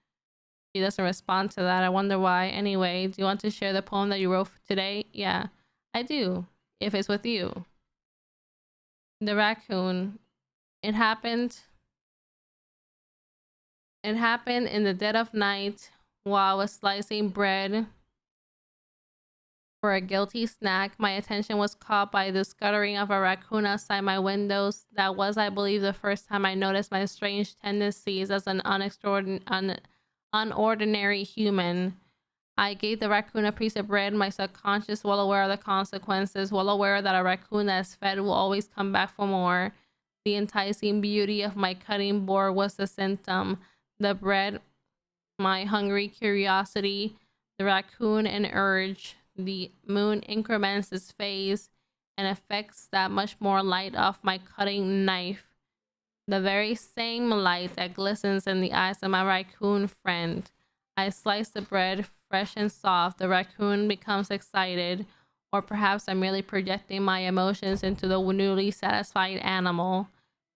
S1: She doesn't respond to that. I wonder why. Anyway, do you want to share the poem that you wrote today? Yeah, I do. If it's with you. The raccoon. It happened in the dead of night while I was slicing bread for a guilty snack. My attention was caught by the scuttering of a raccoon outside my windows. That was, I believe, the first time I noticed my strange tendencies as an unordinary human. I gave the raccoon a piece of bread, my subconscious well aware of the consequences, well aware that a raccoon that's fed will always come back for more. The enticing beauty of my cutting board was the symptom. The bread, my hungry curiosity, the raccoon an urge. The moon increments its phase and affects that much more light off my cutting knife. The very same light that glistens in the eyes of my raccoon friend. I slice the bread fresh and soft. The raccoon becomes excited, or perhaps I'm merely projecting my emotions into the newly satisfied animal.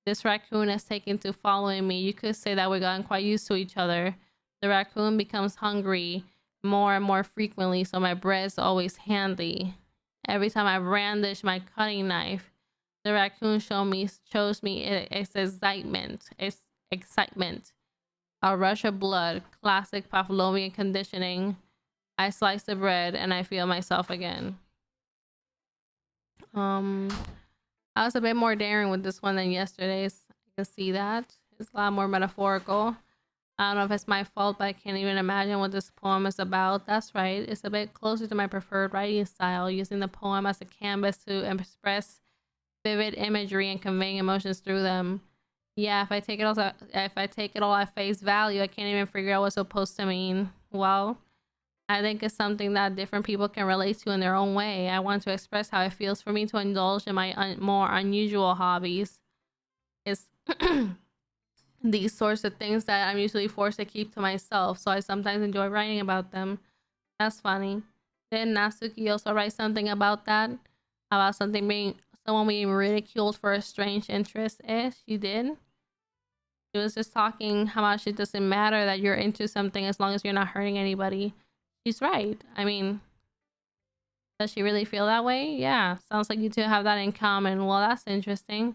S1: This raccoon has taken to following me. You could say that we've gotten quite used to each other. The raccoon becomes hungry more and more frequently, so my bread is always handy. Every time I brandish my cutting knife, The raccoon shows me its excitement. It's excitement. A rush of blood. Classic Pavlovian conditioning. I slice the bread and I feel myself again. I was a bit more daring with this one than yesterday's. I can see that. It's a lot more metaphorical. I don't know if it's my fault, but I can't even imagine what this poem is about. That's right. It's a bit closer to my preferred writing style, using the poem as a canvas to express vivid imagery and conveying emotions through them. Yeah, if I take it all at face value, I can't even figure out what it's supposed to mean. Well, I think it's something that different people can relate to in their own way. I want to express how it feels for me to indulge in my more unusual hobbies. It's these sorts of things that I'm usually forced to keep to myself, so I sometimes enjoy writing about them. That's funny. Didn't Natsuki also write something about that? About someone being ridiculed for a strange interest? She did. She was just talking how much it doesn't matter that you're into something as long as you're not hurting anybody. She's right. I mean, does she really feel that way? Yeah. Sounds like you two have that in common. Well, that's interesting.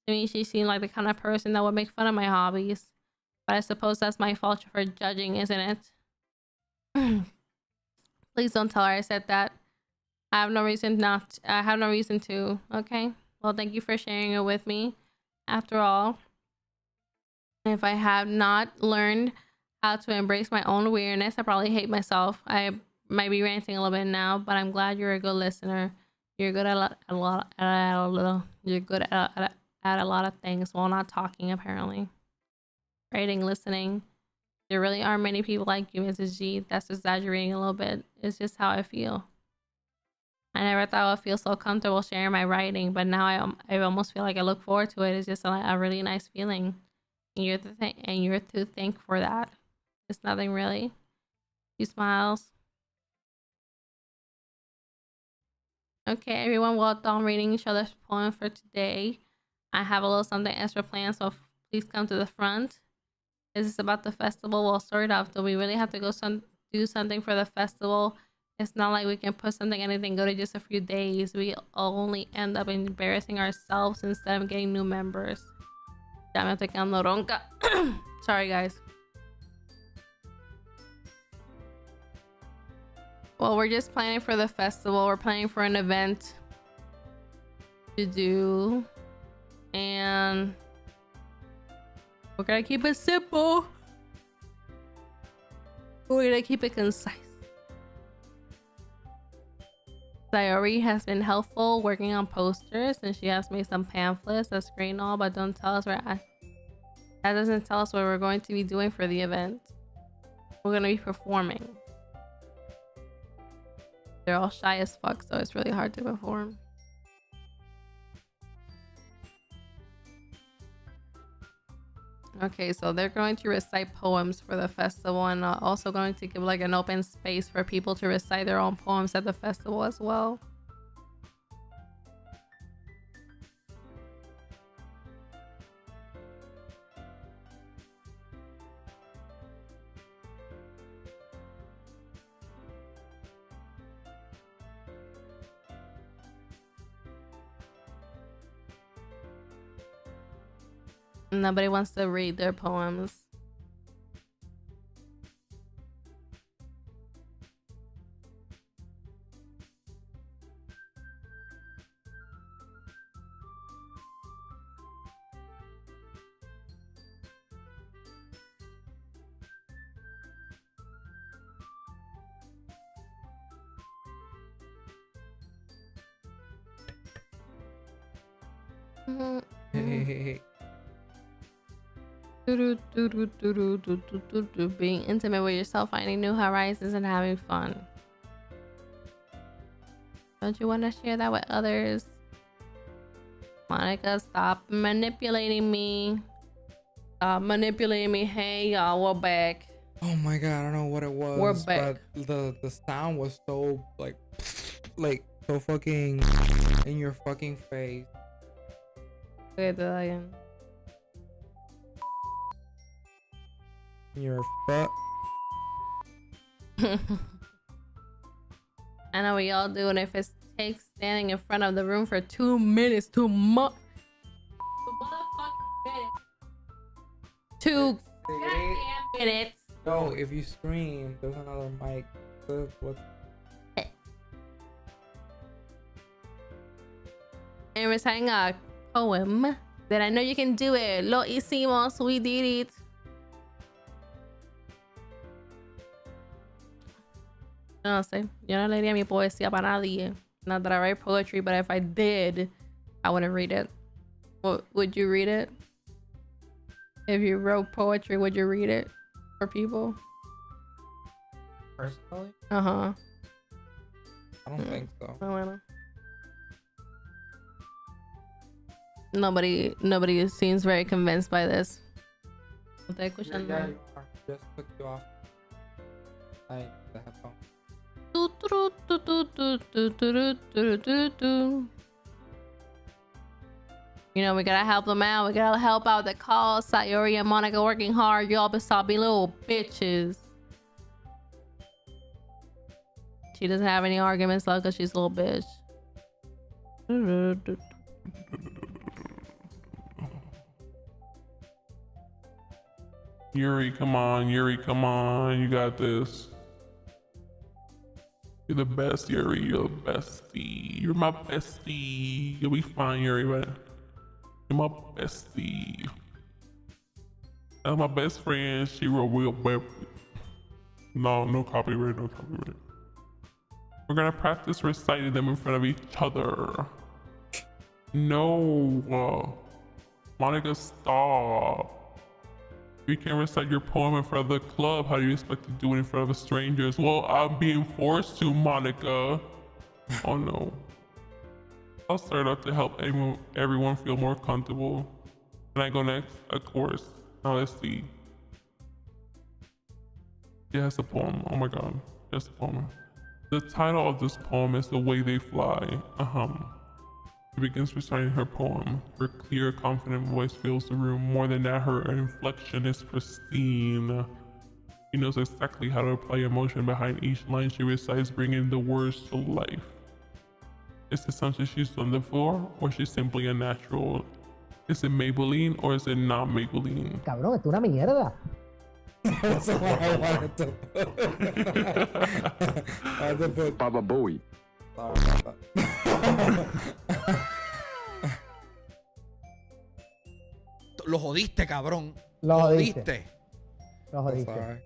S1: To me, she seemed like the kind of person that would make fun of my hobbies. But I suppose that's my fault for judging, isn't it? Please don't tell her I said that. I have no reason to. Okay. Well, thank you for sharing it with me. After all, if I have not learned how to embrace my own weirdness, I probably hate myself. I might be ranting a little bit now, but I'm glad you're a good listener. You're good at a lot of things while not talking, apparently. Writing, listening. There really aren't many people like you, Mrs. G. That's exaggerating a little bit. It's just how I feel. I never thought I would feel so comfortable sharing my writing, but now I almost feel like I look forward to it. It's just a really nice feeling. And you're to thank for that. It's nothing really. She smiles. Okay, everyone, well done reading each other's poem for today. I have a little something extra planned, so please come to the front. This is about the festival. Well, sort of. Do we really have to go do something for the festival? It's not like we can put anything good in just a few days. We only end up embarrassing ourselves instead of getting new members. Ya me estoy quedando ronca. Sorry, guys. Well, we're just planning for the festival. We're planning for an event to do. And we're gonna keep it simple. We're gonna keep it concise. Sayori has been helpful working on posters, and she has made some pamphlets. That's great and all, but don't tell us that doesn't tell us what we're going to be doing for the event. We're gonna be performing. They're all shy as fuck, so it's really hard to perform. Okay, so they're going to recite poems for the festival, and also going to give like an open space for people to recite their own poems at the festival as well. Nobody wants to read their poems.
S2: Hey.
S1: Being intimate with yourself, finding new horizons, and having fun. Don't you want to share that with others? Monica, stop manipulating me. Stop manipulating me. Hey, y'all, we're back.
S2: Oh my god, I don't know what it was.
S1: We're back.
S2: But the sound was so like so fucking in your fucking face.
S1: Okay, do that again.
S2: Your butt.
S1: I know we all do, and if it's take standing in front of the room for 2 minutes. 2 motherfucking minutes. 2 goddamn minutes.
S2: Yo, if you scream, there's another mic. What?
S1: And reciting a poem that I know you can do it. Lo hicimos, we did it. No sé, yo no leería mi poesía para nadie. Not that I write poetry, but if I did, I wouldn't read it. Would you read it? If you wrote poetry, would you read it for people?
S2: Personally?
S1: Uh-huh.
S2: I don't think so.
S1: No, bueno. Nobody seems very convinced by this. ¿Estás escuchando?
S2: Yeah, you are. Just took you off. I the headphone.
S1: You know, we gotta help them out. We gotta help out the cause. Sayori and Monica working hard. Y'all be little bitches. She doesn't have any arguments left because she's a little bitch.
S3: Yuri, come on. Yuri, come on. You got this. You're the best, Yuri. You're the bestie. You're my bestie. You'll be fine, Yuri, but you're my bestie. That's my best friend. She wrote real bad. No copyright, no copyright. We're gonna practice reciting them in front of each other. No. Monica, stop. You can't recite your poem in front of the club. How do you expect to do it in front of strangers? Well, I'm being forced to, Monica. Oh no. I'll start out to help everyone feel more comfortable. Can I go next? Of course. Now let's see. Yes, a poem. Oh my god. Yes, a poem. The title of this poem is The Way They Fly. She begins reciting her poem. Her clear, confident voice fills the room. More than that, her inflection is pristine. She knows exactly how to apply emotion behind each line she recites, bringing the words to life. Is this something she's done before, or she's simply a natural? Is it Maybelline, or is it not Maybelline?
S5: Cabrón, esto es una mierda.
S2: That's what I wanted to put.
S6: Baba Bowie.
S2: Sorry about that.
S7: Lo jodiste, cabrón.
S5: Lo jodiste. Lo
S2: I'm
S5: jodiste.
S2: sorry.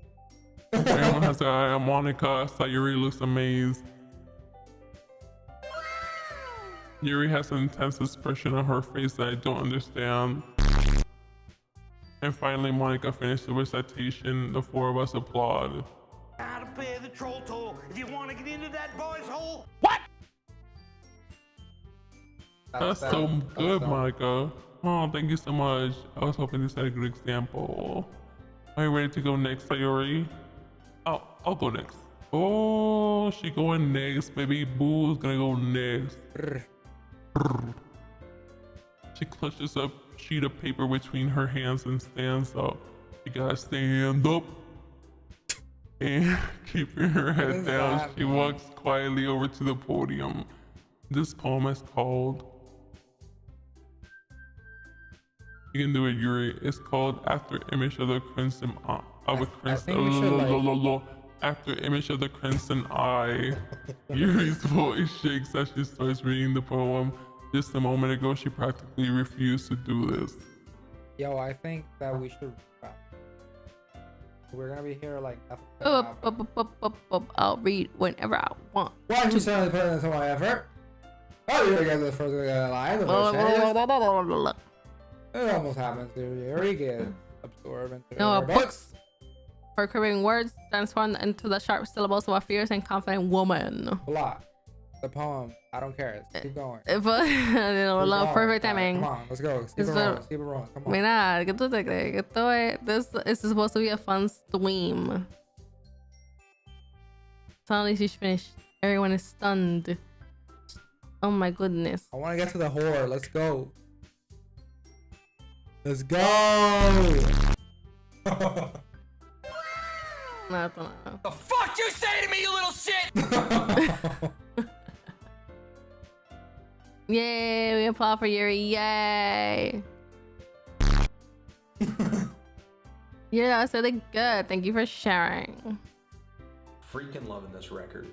S3: Everyone has a Monica. Sayuri looks amazed. Yuri has an intense expression on her face that I don't understand. And finally, Monica finished the recitation. The four of us applaud.
S8: How to pay the troll toll if you want to get into that boy's hole.
S3: That's so good, Monica. Oh, thank you so much. I was hoping this had a good example. Are you ready to go next, Sayuri? I'll go next. Oh, she going next. Baby Boo's gonna go next. She clutches a sheet of paper between her hands and stands up. You gotta stand up. And keeping her head down, she walks quietly over to the podium. This poem is called... You can do it, Yuri. It's called After Image of the Crimson Eye. After Image of the Crimson Eye. Yuri's voice shakes as she starts reading the poem. Just a moment ago, she practically refused to do this.
S2: Yo, I think that we should. We're gonna be here like.
S1: I'll read whenever I want.
S2: Why you certainly put in so much effort? Oh, you're gonna the first line. It almost happens to Yuri get absorbed into her books.
S1: Her curving words transform into the sharp syllables of a fierce and confident woman.
S2: Blah. The poem. I don't care. Let's keep going.
S1: Perfect timing.
S2: Come on, let's go. Let's keep it rolling. Let's keep it rolling. Come on.
S1: Mira, ¿qué tú te crees? This is supposed to be a fun stream. Suddenly she's finished. Everyone is stunned. Oh my goodness.
S2: I want to get to the whore. Let's go. Let's go.
S1: No.
S8: The fuck you say to me, you little shit?
S1: Yay, we applaud for Yuri. Yay. Yeah, that's really good. Thank you for sharing.
S6: Freaking loving this record.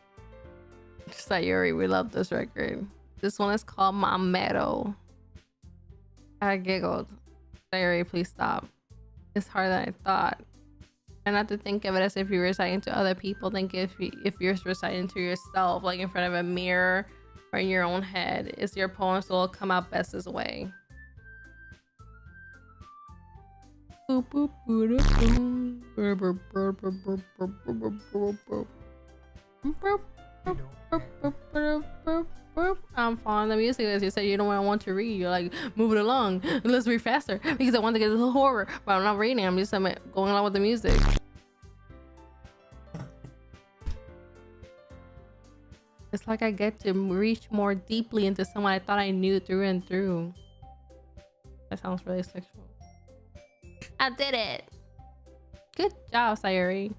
S1: Just like Yuri, we love this record. This one is called Mamero. I giggled. Yuri, please stop. It's harder than I thought. And not to think of it as if you're reciting to other people. Think if you're reciting to yourself, like in front of a mirror or in your own head. It's your poem, so it'll come out best this way. I'm following the music as you said you don't want to read. You're like, move it along. Let's read faster because I want to get to the horror. But I'm not reading. I'm just going along with the music. It's like I get to reach more deeply into someone I thought I knew through and through. That sounds really sexual. I did it. Good job, Sayuri.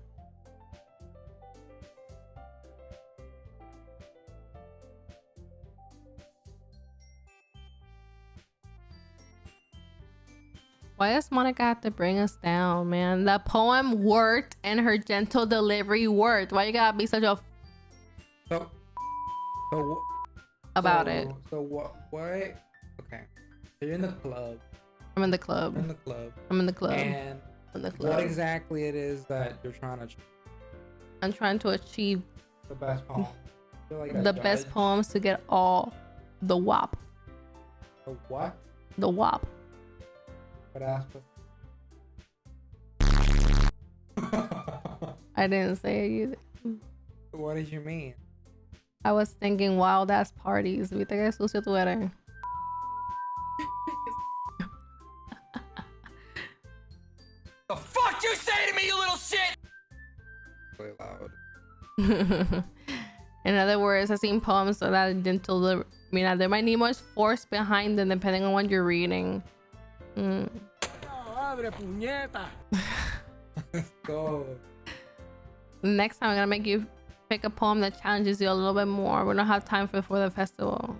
S1: Why does Monica have to bring us down, man? The poem worked and her gentle delivery worked. Why you gotta be such a about it?
S2: So what? Okay. So you're in the club.
S1: I'm in the club.
S2: You're in the club.
S1: I'm in the club.
S2: And
S1: I'm in the club.
S2: what exactly it is that you're trying to?
S1: I'm trying to achieve
S2: The best poem. You're like a
S1: the best
S2: judge.
S1: poems to get all the WAP.
S2: The what?
S1: The WAP.
S2: What aspect?
S1: I didn't say it either.
S2: What did you mean?
S1: I was thinking wild ass parties. Viste que sucio tú eres.
S8: The fuck you say to me, you little shit?
S2: Really loud.
S1: In other words, I've seen poems that are gentle. I mean, there might need more force behind them depending on what you're reading.
S2: Let's go.
S1: Next time, I'm gonna make you pick a poem that challenges you a little bit more. We don't have time for the festival.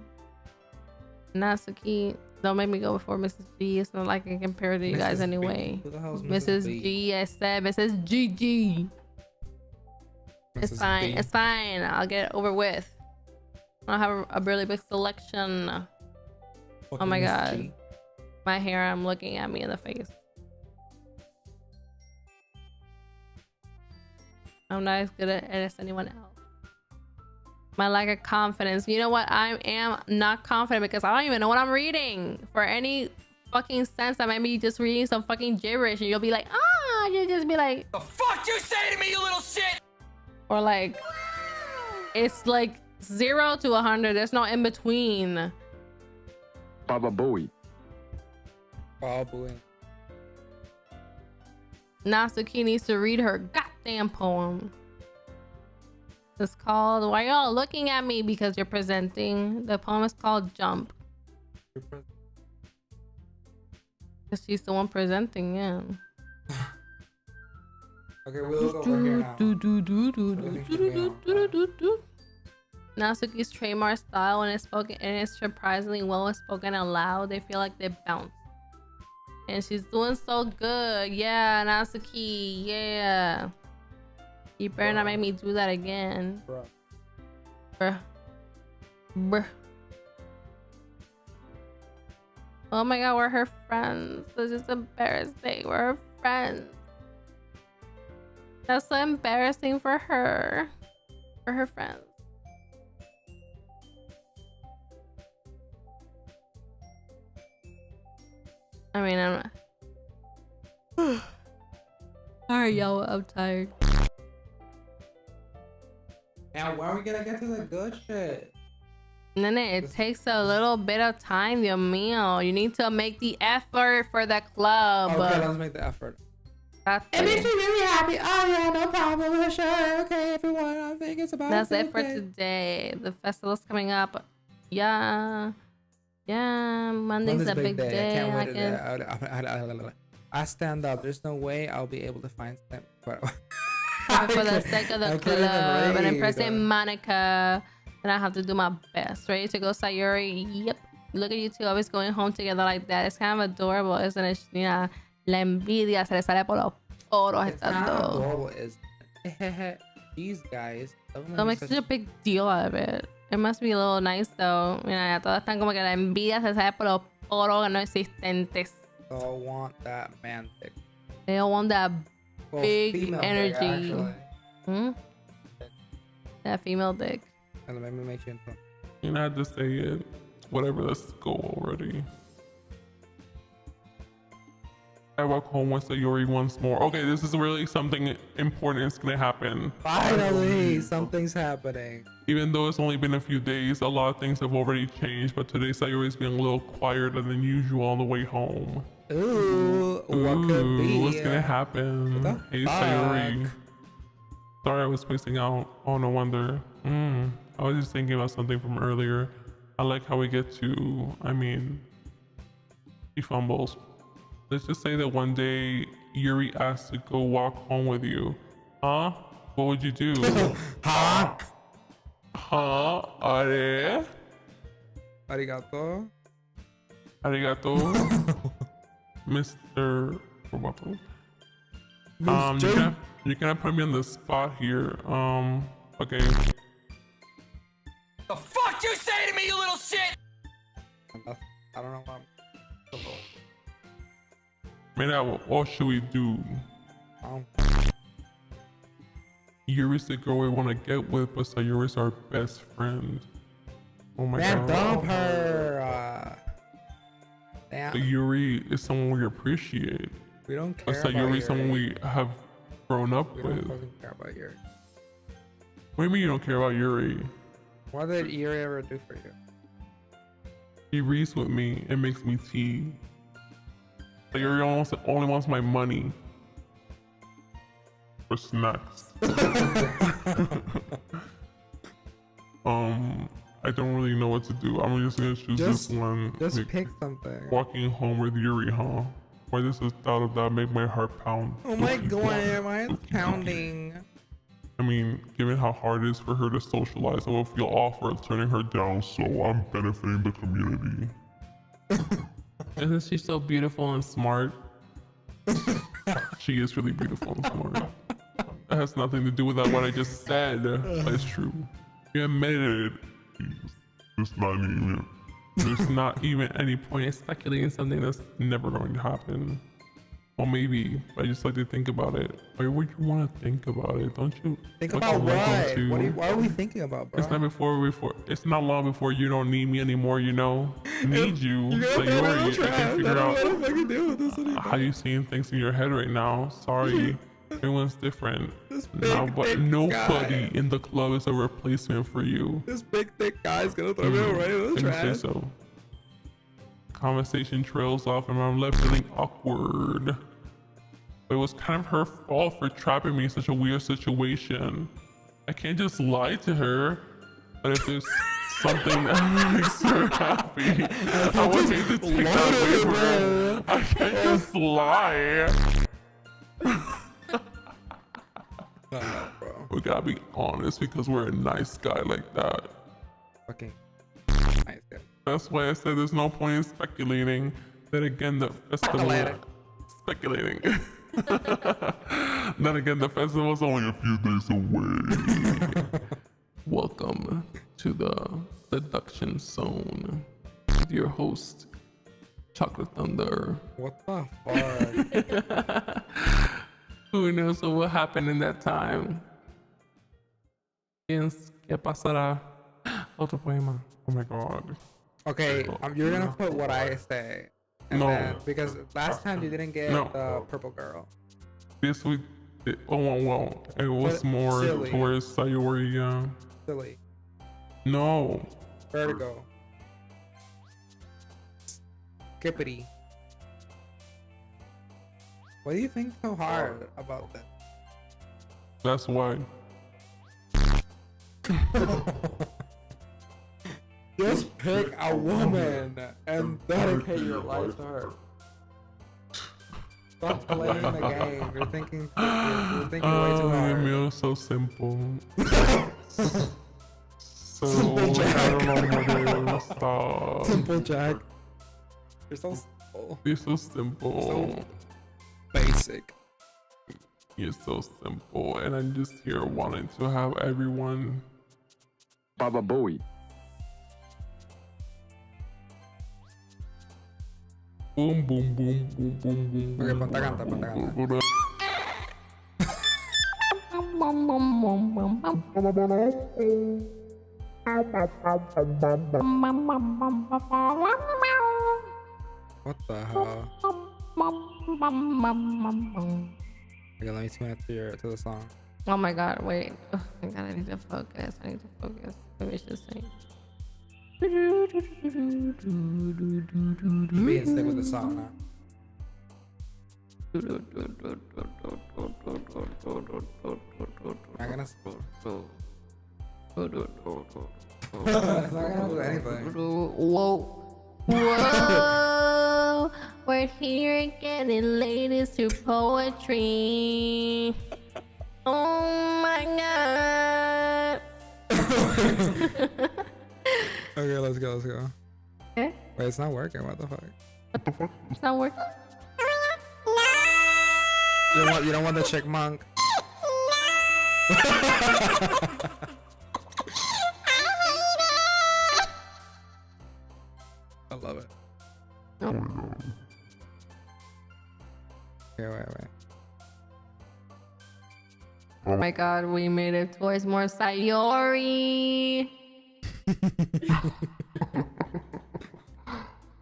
S1: Natsuki, don't make me go before Mrs. G. It's not like I can compare to you guys
S2: Mrs. B.
S1: anyway.
S2: Who the hell's
S1: Mrs.
S2: B?
S1: G, I said Mrs. GG. It's
S2: Mrs.
S1: fine.
S2: B.
S1: It's fine. I'll get it over with. I don't have a really big selection. Oh
S2: Fucking
S1: my
S2: Miss
S1: god.
S2: G.
S1: My hair, I'm looking at me in the face. I'm not as good at it as anyone else. My lack of confidence. You know what? I am not confident because I don't even know what I'm reading. For any fucking sense, I might be just reading some fucking gibberish and you'll be like, ah, you'll just be like,
S8: The fuck you say to me, you little shit?
S1: or like, it's like 0 to 100. There's no in between.
S7: Baba Booey.
S2: Probably.
S1: Natsuki needs to read her goddamn poem. It's called Why Y'all Looking at Me? Because you're presenting. The poem is called Jump. Because she's the one presenting, yeah.
S2: Okay, we'll look over here now.
S1: Natsuki's trademark style when it's spoken and it's surprisingly well spoken out loud. They feel like they bounce. And she's doing so good. Yeah, Natsuki. Yeah. You better not make me do that again.
S2: Bruh.
S1: Bruh. Bruh. Oh my god, we're her friends. This is embarrassing. We're her friends. That's so embarrassing for her. For her friends. I mean, I'm not. Alright, y'all, I'm tired.
S2: Now, when are we gonna get to the good shit?
S1: Nene, it takes a little bit of time, Dios mío. You need to make the effort for the club.
S2: Okay, let's make the effort.
S1: That's
S2: It makes me really happy. Oh yeah, no problem. Sure. Okay, everyone. I think it's about.
S1: That's it for today. The festival's coming up. Yeah. Yeah, Monday's a big day.
S2: I can't wait to I stand up. There's no way I'll be able to find them.
S1: For the sake of the club and impressing Monica, then I have to do my best. Ready to go, Sayuri? Yep. Look at you two always going home together like that. It's kind of adorable, isn't it? Mira, la envidia se le sale por los poros.
S2: It's not adorable, is these guys.
S1: Don't make such a big deal out of it. It must be a little nice though. Mira, ya todas están como que la envidia se sale por los poros no existentes.
S2: They all want that man dick.
S1: They all want that
S2: Well,
S1: big
S2: female dick,
S1: energy.
S2: actually.
S1: That female dick.
S2: And let me make you into.
S3: You know, I had to say it. Whatever, let's go already. I walk home with Sayuri once more. Okay, this is really something important is gonna happen.
S2: Finally, something's happening.
S3: Even though it's only been a few days, a lot of things have already changed, but today Sayuri's being a little quieter than usual on the way home.
S2: Ooh, what could be?
S3: What's gonna happen?
S2: What the
S3: Hey
S2: fuck?
S3: Sayuri. Sorry I was spacing out. Oh, no wonder. I was just thinking about something from earlier. I like how we get to, he fumbles. Let's just say that one day Yuri asked to go walk home with you. Huh? What would you do?
S2: Huh?
S3: Huh? Are?
S2: Arigato.
S3: Arigato. Mr. Roboto. You can put me on the spot here. Okay.
S8: The fuck you say to me, you little shit?
S2: I don't know what I'm.
S3: Mira, what should we do? Yuri's the girl we want to get with, but Sayuri's our best friend. Oh my
S2: Man,
S3: god.
S2: dump her. Damn.
S3: But Yuri is someone we appreciate.
S2: We don't
S3: But
S2: care about
S3: Sayuri
S2: Yuri.
S3: is someone we have grown up
S2: We
S3: with.
S2: don't fucking care about Yuri.
S3: What do you mean you don't care about Yuri?
S2: What did Yuri ever do for you?
S3: He reads with me and makes me tea. Sayuri only wants my money. For snacks. I don't really know what to do. I'm just gonna choose this one.
S2: Just
S3: Like,
S2: pick something.
S3: walking home with Yuri, huh? Why does the thought of that make my heart pound?
S2: Oh my
S3: Dookie,
S2: god,
S3: dookie,
S2: mine's
S3: dookie,
S2: pounding.
S3: I mean, given how hard it is for her to socialize, I will feel awful for turning her down, so I'm benefiting the community. Isn't she so beautiful and smart? She is really beautiful and smart. That has nothing to do with what I just said, but it's true. You admitted it. It's not even. There's not even any point in speculating something that's never going to happen. Well, maybe, but I just like to think about it. Why would you want to think about it? Don't you?
S2: Think
S3: don't
S2: about
S3: you want to?
S2: what? What are we thinking about, bro?
S3: It's not before. It's not long before you don't need me anymore. You know, need you. Sayuri, I can't figure out how you seeing things in your head right now. Sorry, everyone's different. Now, but nobody in the club is a replacement for you.
S2: This big thick guy's gonna throw me right in the
S3: Didn't
S2: trash.
S3: say so. Conversation trails off, and I'm left feeling awkward. But it was kind of her fault for trapping me in such a weird situation. I can't just lie to her. But if there's something that makes her happy, I would hate to take that away from her. I can't just lie.
S2: Bro.
S3: We gotta be honest because we're a nice guy like that.
S2: Fucking nice guy.
S3: That's why I said there's no point in speculating. Then again, the festival. Speculating. Then again, the festival's only a few days away. Welcome to the seduction zone with your host, Chocolate Thunder.
S2: What the fuck?
S3: Who knows what will happen in that time? ¿Qué pasará? Otro poema. Oh my god.
S2: Okay, you're gonna put what I say. And
S3: No.
S2: then, because last time you didn't get
S3: No.
S2: the purple girl.
S3: This week, it was
S2: But
S3: more
S2: silly.
S3: towards Sayuri.
S2: Silly.
S3: No.
S2: Vertigo. Skippity. What do you think so hard about this?
S3: That's why.
S2: Just pick a woman and dedicate your life to her. Stop playing the game. You're thinking way too hard.
S3: Emil, so simple. So
S2: Simple Jack.
S3: I don't know what it is. Stop.
S2: Simple Jack. You're so simple.
S3: You're so simple.
S2: So basic.
S3: You're so simple, and I'm just here wanting to have everyone.
S7: Baba Booey.
S3: Boom, boom, boom, boom, boom, boom.
S2: Ok, ponte a cantar, ponte a cantar. What the hell? Okay, let me tune it to the song.
S1: Oh my god, wait. Oh my god, I need to focus. Let me just sing.
S2: Being stick with the song now. Not gonna. It's not gonna do anything.
S1: Whoa. Whoa. We're here again in latest to poetry. Oh my god.
S2: Okay, let's go.
S1: Okay.
S2: Wait, it's not working. What the fuck?
S1: It's not working.
S2: You don't want the chickmunk? I love it.
S1: No.
S2: Okay, wait.
S1: Oh my god, we made it towards more Sayori.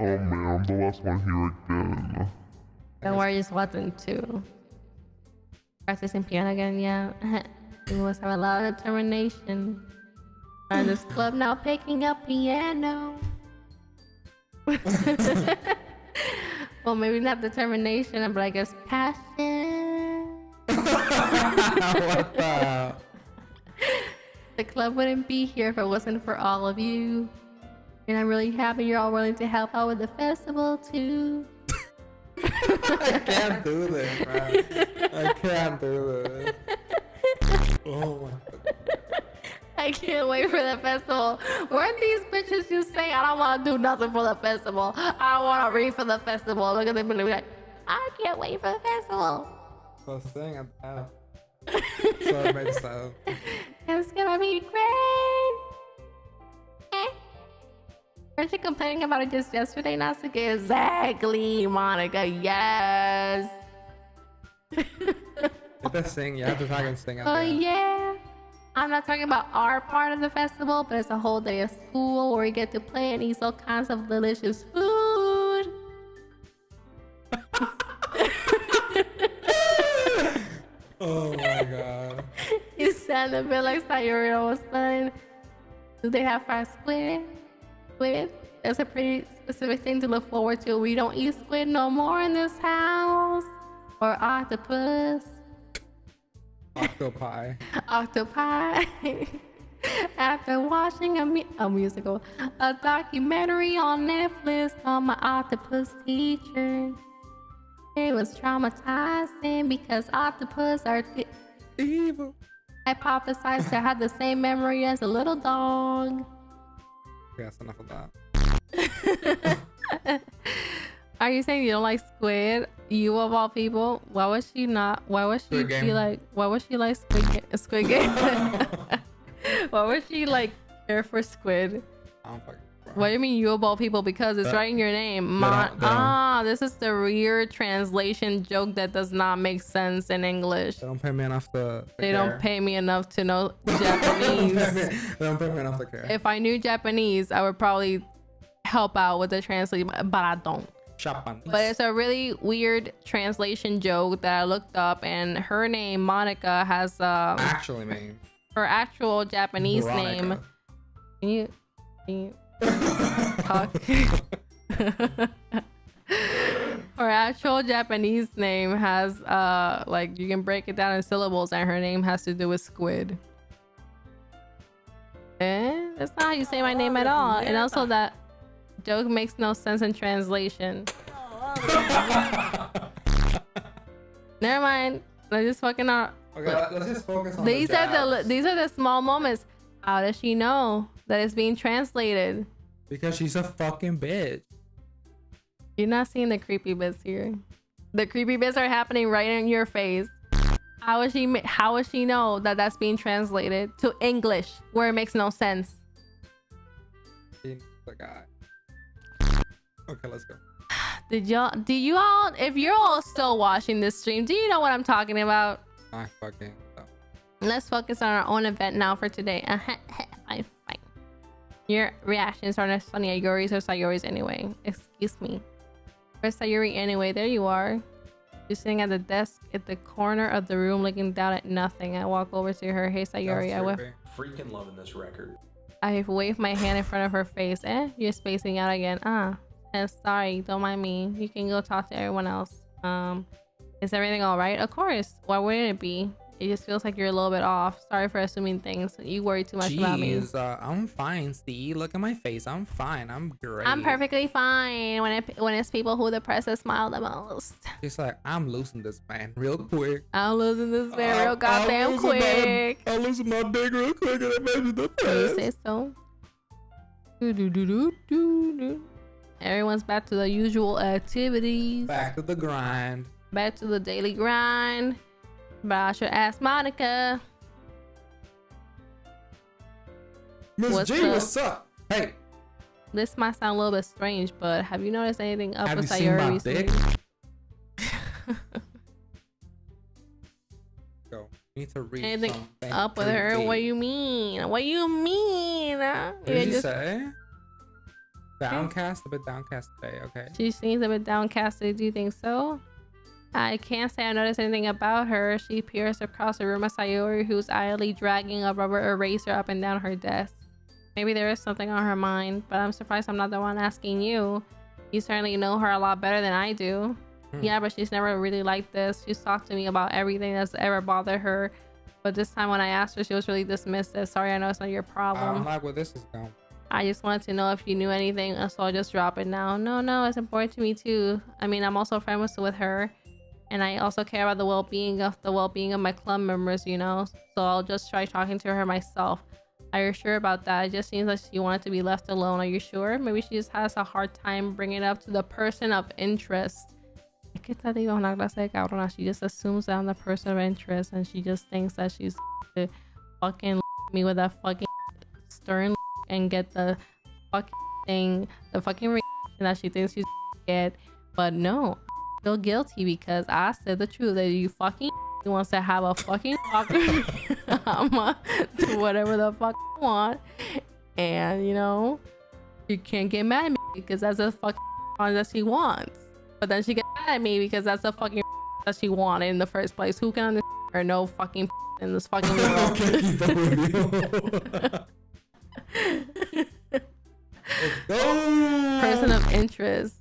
S3: Oh man, I'm the last one here again.
S1: Don't worry, just watching too. Practicing piano again, yeah. You must have a lot of determination. Are in this club now picking up piano. Well, maybe not determination, but I guess passion.
S2: What the?
S1: The club wouldn't be here if it wasn't for all of you. And I'm really happy you're all willing to help out with the festival too.
S2: I can't do this, man. I can't do this. Oh my god.
S1: I can't wait for the festival. Weren't these bitches just saying, I don't want to do nothing for the festival. I don't want to read for the festival. Look at them and be like, I can't wait for the festival.
S2: So sing it out. So it makes sense.
S1: It's gonna be great. Weren't you complaining about it just yesterday, Natsuki? Exactly, Monica. Yes.
S2: You have to sing. You have to fucking sing it.
S1: Oh yeah. I'm not talking about our part of the festival, but it's a whole day of school where we get to play and eat all kinds of delicious food.
S2: Oh my god.
S1: You sound a bit like Sayuri all of a sudden. Do they have fried squid? Squid? That's a pretty specific thing to look forward to. We don't eat squid no more in this house. Or octopus.
S2: Octopi.
S1: Octopi. After watching a documentary on Netflix on my octopus teacher. It was traumatizing because octopus are
S2: Evil.
S1: hypothesized to have the same memory as a little dog.
S2: Okay, that's enough of that.
S1: Are you saying you don't like squid? You of all people? Why would she not? Why would she
S2: Squid
S1: be
S2: Game.
S1: like? Why would she like Squid Game? Why would she like care for squid?
S2: I don't fucking.
S1: What do you mean you of all people? Because it's right in your name. This is the weird translation joke that does not make sense in English.
S2: They don't pay me enough to.
S1: They don't pay me enough to know
S2: They
S1: Japanese.
S2: don't pay me enough to care.
S1: If I knew Japanese, I would probably help out with the translation, but I don't.
S2: Japan.
S1: But it's a really weird translation joke that I looked up, and her name Monica has
S2: Actually, mean.
S1: her actual Japanese
S2: Veronica.
S1: name. Can you talk? Her actual Japanese name has like you can break it down in syllables, and her name has to do with squid. That's not how you say my name at all. And also that joke makes no sense in translation. Never mind. Let's just fucking not.
S2: Okay, let's just focus on
S1: These
S2: the
S1: are
S2: jabs.
S1: these are the small moments. How does she know? that is being translated.
S2: Because she's a fucking bitch.
S1: You're not seeing the creepy bits here. The creepy bits are happening right in your face. How would she know that that's being translated to English where it makes no sense?
S2: She's the guy. Okay, let's go.
S1: Do you all, if you're all still watching this stream, do you know what I'm talking about?
S2: I fucking know.
S1: Let's focus on our own event now for today. Fine. Your reactions aren't as funny as Yuri's or Sayori's anyway. Excuse me. Where's Sayori anyway? There you are. You're sitting at the desk at the corner of the room looking down at nothing. I walk over to her. Hey Sayori,
S6: Freaking loving this record.
S1: I wave my hand in front of her face. You're spacing out again. Sorry, don't mind me. You can go talk to everyone else. Is everything all right? Of course. Why wouldn't it be? It just feels like you're a little bit off. Sorry for assuming things. You worry too much about me.
S2: I'm fine, Steve. Look at my face. I'm fine. I'm great.
S1: I'm perfectly fine when it's people who the press smile the most.
S2: It's like, I'm losing this man real quick.
S1: I'm losing this man real goddamn quick.
S2: I'm losing my dick real quick and I mentioned the press.
S1: You say so? Everyone's back to the usual activities.
S2: Back to the grind.
S1: Back to the daily grind. But I should ask Monica.
S2: Miss G, what's up? Hey.
S1: This might sound a little bit strange, but have you noticed anything up with Sayori recently?
S2: Go. Need to read
S1: anything
S2: something
S1: up with her?
S2: deep.
S1: What do you mean? What do you mean?
S2: What did you say? Downcast? A bit downcast today, okay.
S1: She seems a bit downcast. Do you think so? I can't say I noticed anything about her. She peers across the room at Sayori, who's idly dragging a rubber eraser up and down her desk. Maybe there is something on her mind, but I'm surprised I'm not the one asking you. You certainly know her a lot better than I do. Yeah, but she's never really like this. She's talked to me about everything that's ever bothered her, but this time when I asked her, she was really dismissive. Sorry, I know it's not your problem.
S2: I don't like where this is going.
S1: I just wanted to know if you knew anything, so I'll just drop it now. No, it's important to me too. I mean, I'm also friends with her. And I also care about the well-being of my club members, you know. So I'll just try talking to her myself. Are you sure about that? It just seems like she wanted to be left alone. Are you sure? Maybe she just has a hard time bringing it up to the person of interest. She just assumes that I'm the person of interest, and she just thinks that she's to fucking me with that fucking stern and get the fucking thing, the fucking reaction that she thinks she's get. But no. Feel guilty because I said the truth that you fucking wants to have a fucking do whatever the fuck you want, and you know you can't get mad at me because that's the fucking that she wants, but then she gets mad at me because that's the fucking that she wanted in the first place. Who can understand her? No fucking in this fucking world. Person of interest.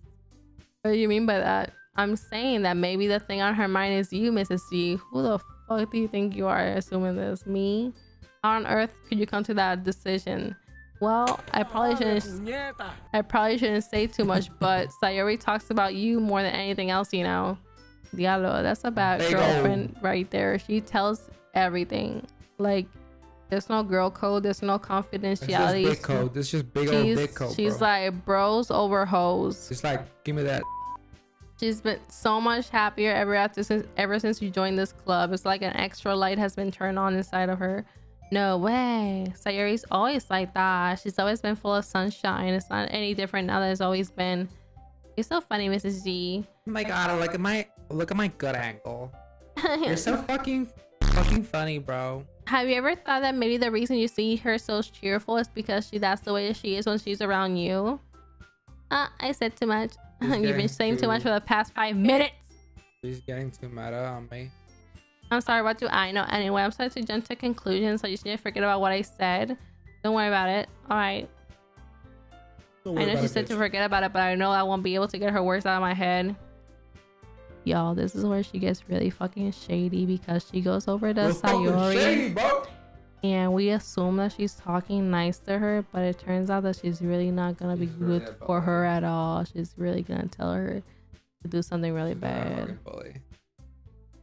S1: What do you mean by that? I'm saying that maybe the thing on her mind is you, Mrs. G. Who the fuck do you think you are assuming this? Me? How on earth could you come to that decision? Well, I probably shouldn't say too much, but Sayori talks about you more than anything else, you know. Diablo, that's a bad girlfriend right there. She tells everything. Like, there's no girl code, there's no confidentiality.
S2: It's just big code. It's just big old big code,
S1: she's
S2: bro.
S1: like bros over hoes.
S2: It's like, give me that.
S1: She's been so much happier ever since you joined this club. It's like an extra light has been turned on inside of her. No way. Sayori's always like that. She's always been full of sunshine. It's not any different now that it's always been. You're so funny, Mrs. G.
S2: Oh my god, look at my gut angle. You're so fucking funny, bro.
S1: Have you ever thought that maybe the reason you see her so cheerful is because that's the way she is when she's around you? I said too much. You've been saying too much for the past 5 minutes.
S2: She's getting too meta on me.
S1: I'm sorry, what do I know? Anyway, I'm starting to jump to conclusions, so you shouldn't forget about what I said. Don't worry about it. Alright. I know she said to forget about it, but I know I won't be able to get her words out of my head. Y'all, this is where she gets really fucking shady because she goes over to Sayori. And we assume that she's talking nice to her, but it turns out that she's really not gonna be good for her at all. She's really gonna tell her to do something really bad.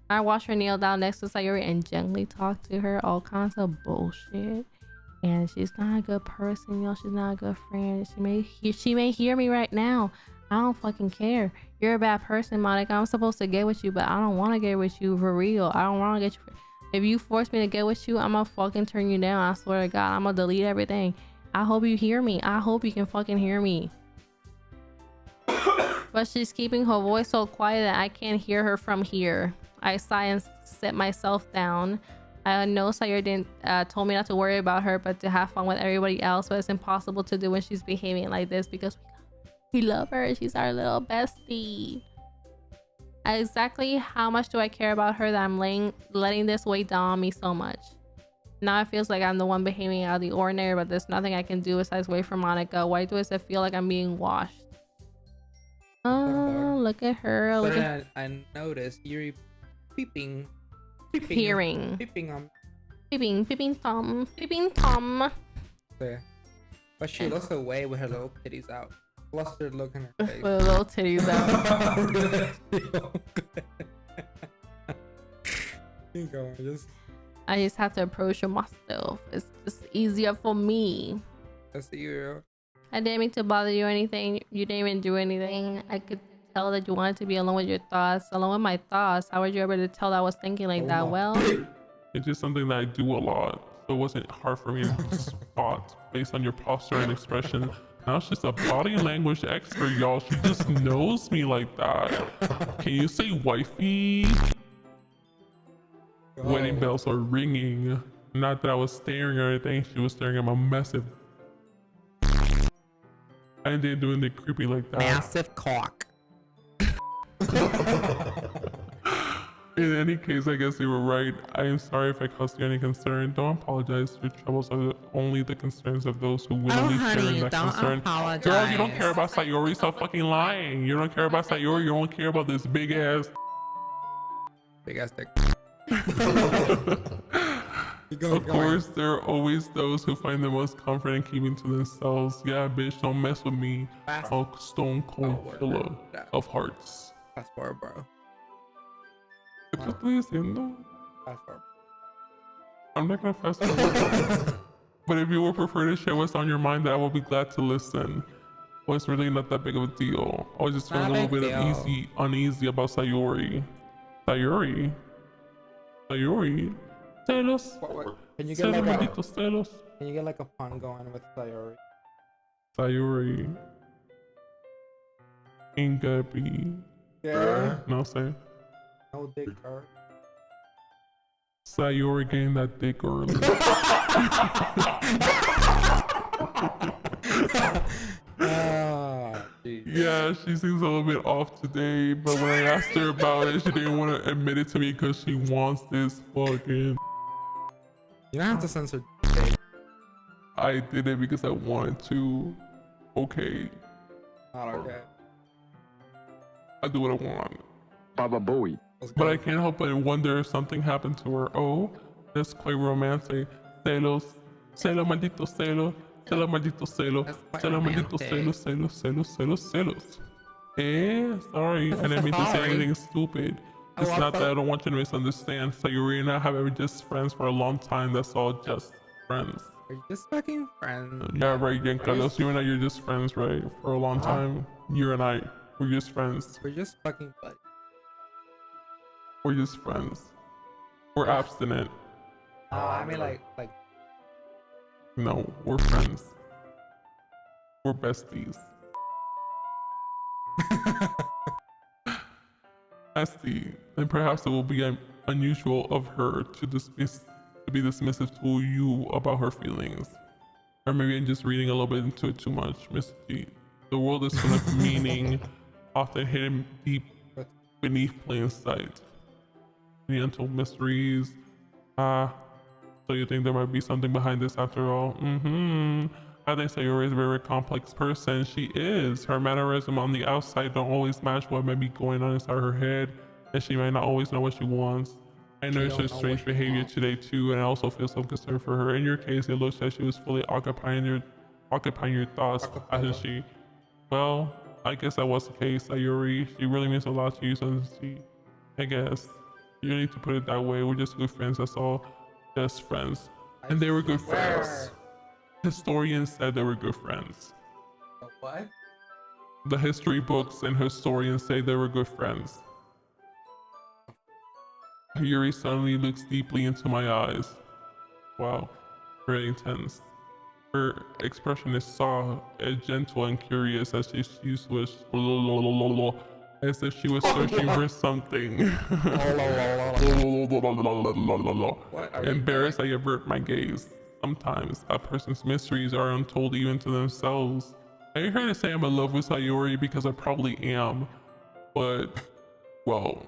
S1: I watch her kneel down next to Sayori and gently talk to her all kinds of bullshit. and she's not a good person. You know, she's not a good friend. She may hear me right now. I don't fucking care. You're a bad person, Monica. I'm supposed to get with you, but I don't want to get with you for real. I don't want to get you. If you force me to get with you, I'm gonna fucking turn you down. I swear to God, I'm gonna delete everything. I hope you hear me. I hope you can fucking hear me. But she's keeping her voice so quiet that I can't hear her from here. I sigh and sit myself down. I know Sayuri didn't told me not to worry about her, but to have fun with everybody else. But it's impossible to do when she's behaving like this because we love her. She's our little bestie. Exactly how much do I care about her that I'm letting this weigh down on me so much? Now it feels like I'm the one behaving out of the ordinary, but there's nothing I can do besides wait for Monica. Why does it feel like I'm being washed? Oh, look at her.
S2: So
S1: Look at
S2: then I noticed you're peeping
S1: hearing.
S2: peeping
S1: Tom.
S2: there. But she looks away with her little titties out. Flustered look in her
S1: With
S2: face.
S1: the little titties out.
S2: Keep going, just
S1: I just have to approach her myself. It's just easier for me.
S2: see you.
S1: I didn't mean to bother you or anything. You didn't even do anything. I could tell that you wanted to be alone with your thoughts. Alone with my thoughts. How were you able to tell that I was thinking like that? Well,
S3: It's just something that I do a lot, so it wasn't hard for me to spot based on your posture and expression. Now she's a body language expert, y'all. She just knows me like that. Can you say wifey? Wedding bells are ringing. Not that I was staring or anything. She was staring at my massive. I didn't do anything creepy like that.
S2: Massive cock.
S3: In any case, I guess you were right. I am sorry if I caused you any concern. Don't apologize. Your troubles are only the concerns of those who willingly share in that concern. Girl, you don't care about Sayuri. Stop fucking lying. You don't care about Sayuri. You don't care about this big ass.
S2: Big ass dick.
S3: Of course, there are always those who find the most comfort in keeping to themselves. Yeah, bitch, don't mess with me. Oh, stone cold killer of hearts.
S2: Fast forward, bro.
S3: ¿Qué te estoy diciendo?
S2: Fast forward.
S3: I'm not gonna fast forward. But if you would prefer to share what's on your mind, I will be glad to listen. Well, it's really not that big of a deal. I was just feeling a little bit uneasy about Sayuri. Sayuri? Celos?
S2: Can you get
S3: Celos,
S2: like a,
S3: malditos celos.
S2: can you get like a pun going with Sayuri?
S3: Sayuri. Ingabi.
S2: Yeah.
S3: No sé.
S2: No dick card.
S3: Sayuri getting that dick early. Yeah, she seems a little bit off today, but when I asked her about it, she didn't want to admit it to me because she wants this fucking.
S2: You don't have to censor.
S3: I did it because I wanted to. Okay,
S2: Not okay.
S3: I do what I want.
S7: Baba Booey.
S3: But I can't help but wonder if something happened to her. Oh, that's quite romantic. Celos, celos, maldito celos, celos, maldito celos, celos, maldito celos, celos, celos, celos, celos. Sorry, I didn't mean to say anything stupid. It's not that I don't want you to misunderstand. Sayuri and I have been just friends for a long time. That's all, just friends.
S2: We're just fucking friends.
S3: Yeah, right, Giancarlos. You and I, you're just friends, right? For a long time. You and I, we're just friends.
S2: We're just fucking buddies.
S3: We're just friends. We're abstinent.
S2: I mean like
S3: No, we're friends. We're besties. I see. And perhaps it will be unusual of her to be dismissive to you about her feelings. Or maybe I'm just reading a little bit into it too much, Miss G. The world is full of meaning, often hidden deep beneath plain sight. The untold mysteries. So you think there might be something behind this after all? I think Sayuri is a very complex person. She is. Her mannerism on the outside don't always match what might be going on inside her head, and she might not always know what she wants. I noticed her strange behavior today too, and I also feel some concern for her. In your case, it looks like she was fully occupying your thoughts, hasn't she? Well, I guess that was the case, Sayuri. She really means a lot to you, so I guess. You need to put it that way. We're just good friends, that's all. Just friends. And they were good friends. Historians said they were good friends.
S2: What?
S3: The history books and historians say they were good friends. Yuri suddenly looks deeply into my eyes. Wow, very intense. Her expression is soft, gentle, and curious as if she was as if she was searching for something. Embarrassed, I avert my gaze. Sometimes a person's mysteries are untold even to themselves. I ain't heard to say I'm in love with Sayori because I probably am, but well,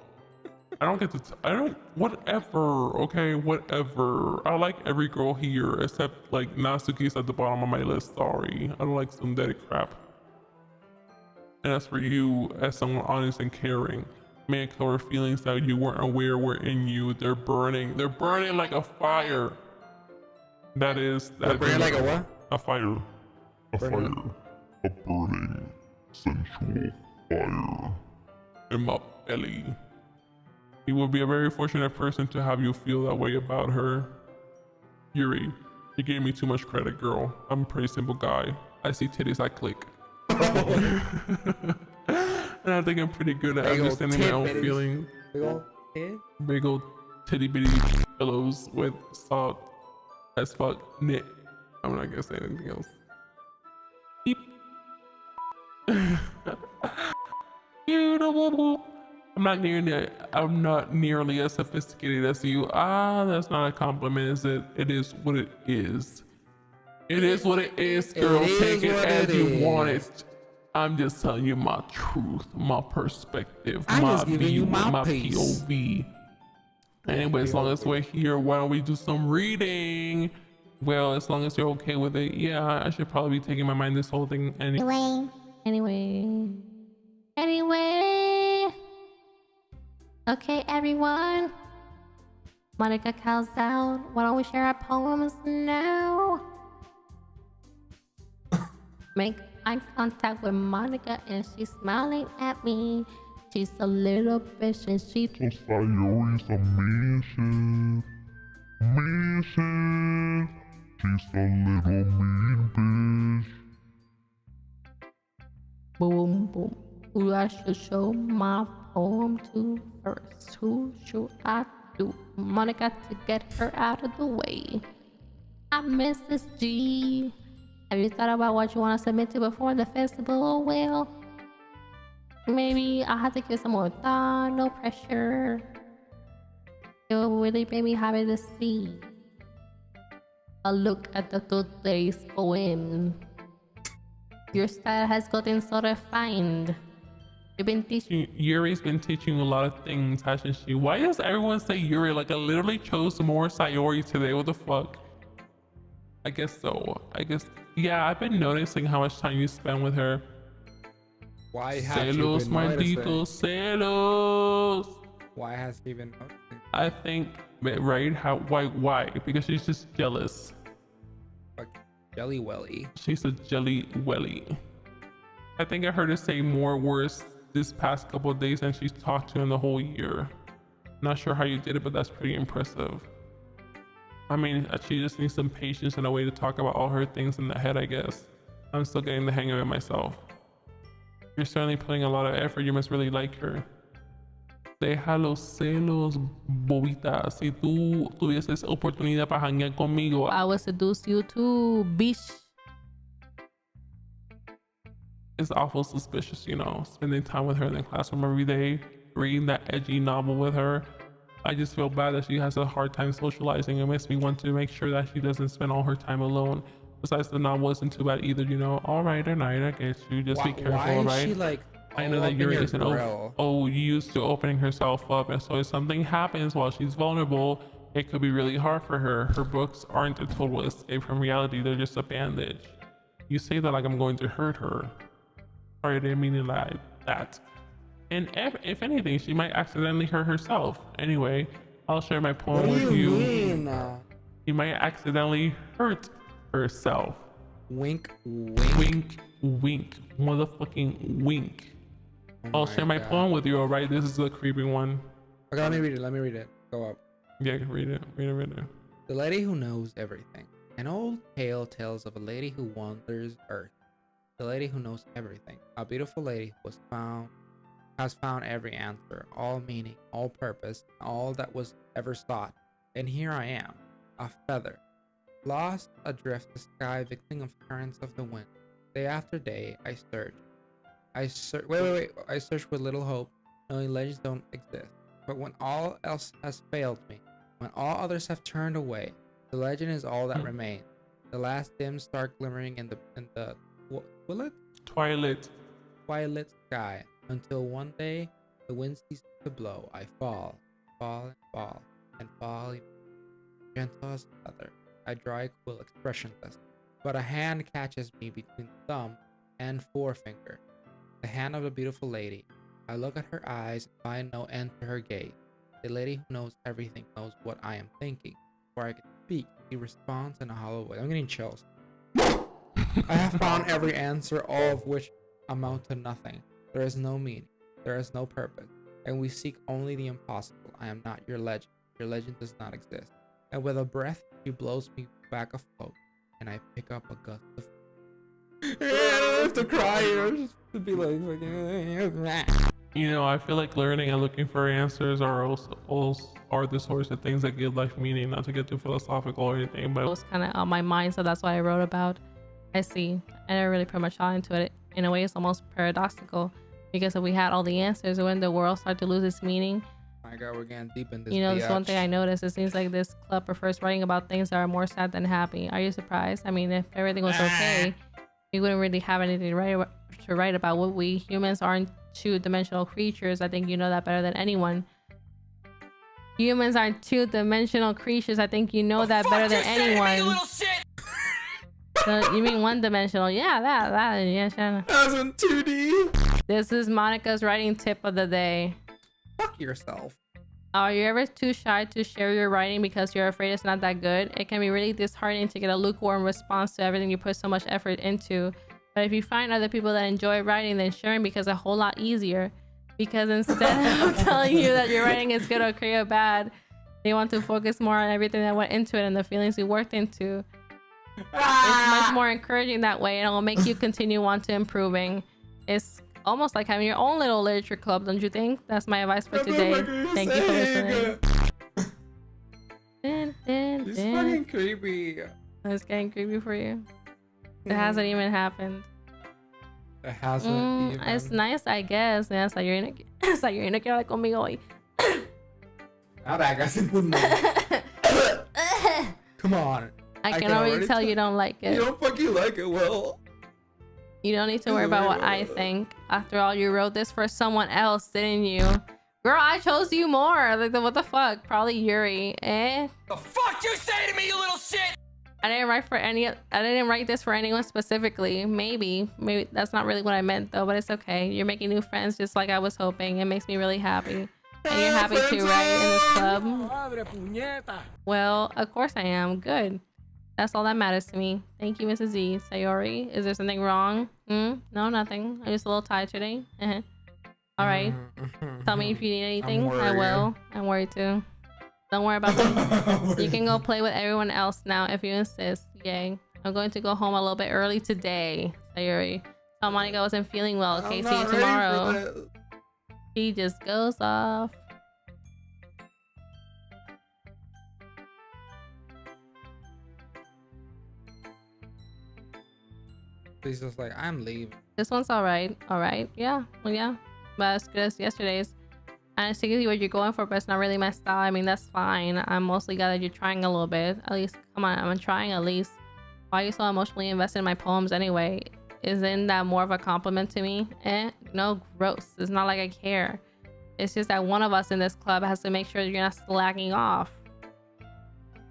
S3: whatever, okay, whatever. I like every girl here except like Natsuki's at the bottom of my list, sorry. I don't like some dead crap. And as for you, as someone honest and caring, may uncover feelings that you weren't aware were in you. They're burning like a fire.
S2: They're burning like a what?
S3: A fire.
S2: A fire.
S3: A burning, sensual fire in my belly. He would be a very fortunate person to have you feel that way about her. Yuri, you gave me too much credit, girl. I'm a pretty simple guy. I see titties, I click. And I think I'm pretty good at understanding my own feelings. Big old titty bitty pillows with soft as fuck knit. I'm not gonna say anything else. Beep. Beautiful. I'm not nearly as sophisticated as you. That's not a compliment, is it? It is what it is. It is what it is, girl. Take it as you want it. I'm just telling you my truth, my perspective, my view, my POV. Anyway, as long as we're here, why don't we do some reading? Well, as long as you're okay with it, yeah, I should probably be taking my mind this whole thing anyway.
S1: Anyway. Okay, everyone. Monica calls out. Why don't we share our poems now? Make eye contact with Monica and she's smiling at me. She's a little bitch and she...
S3: So Sayori's amazing. Amazing. She's a little mean bitch.
S1: Boom, boom. Who I should show my poem to first? Who should I do? Monica to get her out of the way. I miss this G. Have you thought about what you want to submit to before the festival? Well, maybe I'll have to give some more thought, no pressure. It will really make me happy to see a look at the today's poem. Your style has gotten so refined. You've been teaching.
S3: Yuri's been teaching you a lot of things, hasn't she? Why does everyone say Yuri? Like I literally chose more Sayori today. What the fuck? I guess so. Yeah, I've been noticing how much time you spend with her.
S2: Why have
S3: Celos,
S2: you been
S3: malditos, celos.
S2: Why has he been noticing?
S3: I think, right? Why? Because she's just jealous.
S2: Like Jelly Welly.
S3: She's a jelly welly. I think I heard her say more words this past couple of days than she's talked to in the whole year. Not sure how you did it, but that's pretty impressive. I mean, she just needs some patience and a way to talk about all her things in the head, I guess. I'm still getting the hang of it myself. You're certainly putting a lot of effort. You must really like her. Deja los celos, bobita. Si tú tuvieses oportunidad para janguear conmigo,
S1: I would seduce you too, bitch.
S3: It's awful suspicious, you know, spending time with her in the classroom every day, reading that edgy novel with her. I just feel bad that she has a hard time socializing. It makes me want to make sure that she doesn't spend all her time alone. Besides, the novel isn't too bad either, you know. All right, I get you. Just be careful, all right?
S2: She like?
S3: I know that Yuri isn't used to opening herself up, and so if something happens while she's vulnerable, it could be really hard for her. Her books aren't a total escape from reality. They're just a bandage. You say that like I'm going to hurt her. Sorry, I didn't mean it like that. And if anything, she might accidentally hurt herself. Anyway, I'll share my poem with you.
S2: What do you mean?
S3: She might accidentally hurt herself.
S2: Wink, wink.
S3: Wink, wink. Motherfucking wink. I'll share my poem with you, alright? This is a creepy one.
S2: Okay, let me read it. Go up.
S3: Yeah, read it.
S2: The lady who knows everything. An old tale tells of a lady who wanders Earth. The lady who knows everything. A beautiful lady who has found every answer, all meaning, all purpose, all that was ever sought. And here I am, a feather, lost adrift the sky, victim of currents of the wind. Day after day, I search. I search with little hope, knowing legends don't exist. But when all else has failed me, when all others have turned away, the legend is all that remains. The last dim star glimmering in the
S3: Twilight.
S2: twilight sky, until one day the wind ceases to blow. I fall, and fall, and fall, gentle as a feather. I dry, cool, expressionless. But a hand catches me between thumb and forefinger. The hand of a beautiful lady. I look at her eyes and find no end to her gaze. The lady who knows everything knows what I am thinking. Before I can speak, she responds in a hollow voice. I'm getting chills. I have found every answer, all of which amount to nothing. There is no meaning. There is no purpose. And we seek only the impossible. I am not your legend. Your legend does not exist. And with a breath, she blows me back afloat. And I pick up a gust of... I have to cry here. Just to be like...
S3: You know, I feel like learning and looking for answers are the source of things that give life meaning, not to get too philosophical or anything, but
S1: It was kind of on my mind, so that's why I wrote about. I see. I never really put much thought into it. In a way, it's almost paradoxical, because if we had all the answers, when the world started to lose its meaning.
S2: My God, we're getting deep in this.
S1: You know, this one thing I noticed. It seems like this club prefers writing about things that are more sad than happy. Are you surprised? I mean, if everything was okay, we wouldn't really have anything to write about. What we humans aren't two-dimensional creatures. I think you know that better than anyone. Humans aren't two-dimensional creatures. I think you know that better than anyone. So you mean one-dimensional? Yeah, that. Yeah, Shanna.
S2: That was in 2D.
S1: This is Monica's writing tip of the day.
S2: Fuck yourself.
S1: Are you ever too shy to share your writing because you're afraid it's not that good? It can be really disheartening to get a lukewarm response to everything you put so much effort into. But if you find other people that enjoy writing, then sharing becomes a whole lot easier. Because instead of telling you that your writing is good, okay, or bad, they want to focus more on everything that went into it and the feelings you worked into. It's much more encouraging that way, and it will make you continue on to improving. It's almost like having your own little literature club, don't you think? That's my advice for today. Thank you for listening.
S2: It's fucking creepy.
S1: It's getting creepy for you. It hasn't even happened.
S2: It hasn't even.
S1: It's nice, I guess. Yeah, hasta yo no quiero hablar conmigo hoy.
S2: Ahora, casi mundo. Come on.
S1: I can already tell you don't like it.
S2: You don't fucking like it, well.
S1: You don't need to worry about what I think. After all, you wrote this for someone else, didn't you? Girl, I chose you more. Like, what the fuck? Probably Yuri. Eh?
S8: The fuck you say to me, you little shit?
S1: I didn't write this for anyone specifically. Maybe that's not really what I meant though, but it's okay. You're making new friends just like I was hoping. It makes me really happy. And you're happy to write in this club? Well, of course I am. Good. That's all that matters to me. Thank you, Mrs. Z. Sayori, is there something wrong? No, nothing. I'm just a little tired today. All right. Tell me if you need anything. I will. I'm worried too. Don't worry about me. You can go play with everyone else now if you insist. Yay. I'm going to go home a little bit early today. Sayori. Tell Monica I wasn't feeling well. Okay, see you tomorrow. He just goes off.
S2: He's just like, I'm leaving.
S1: This one's alright. Alright. Yeah. Well, yeah. But as good as yesterday's. I see what you're going for, but it's not really my style. I mean, that's fine. I'm mostly glad that you're trying a little bit. At least, come on, I'm trying at least. Why are you so emotionally invested in my poems anyway? Isn't that more of a compliment to me? No, gross. It's not like I care. It's just that one of us in this club has to make sure you're not slacking off.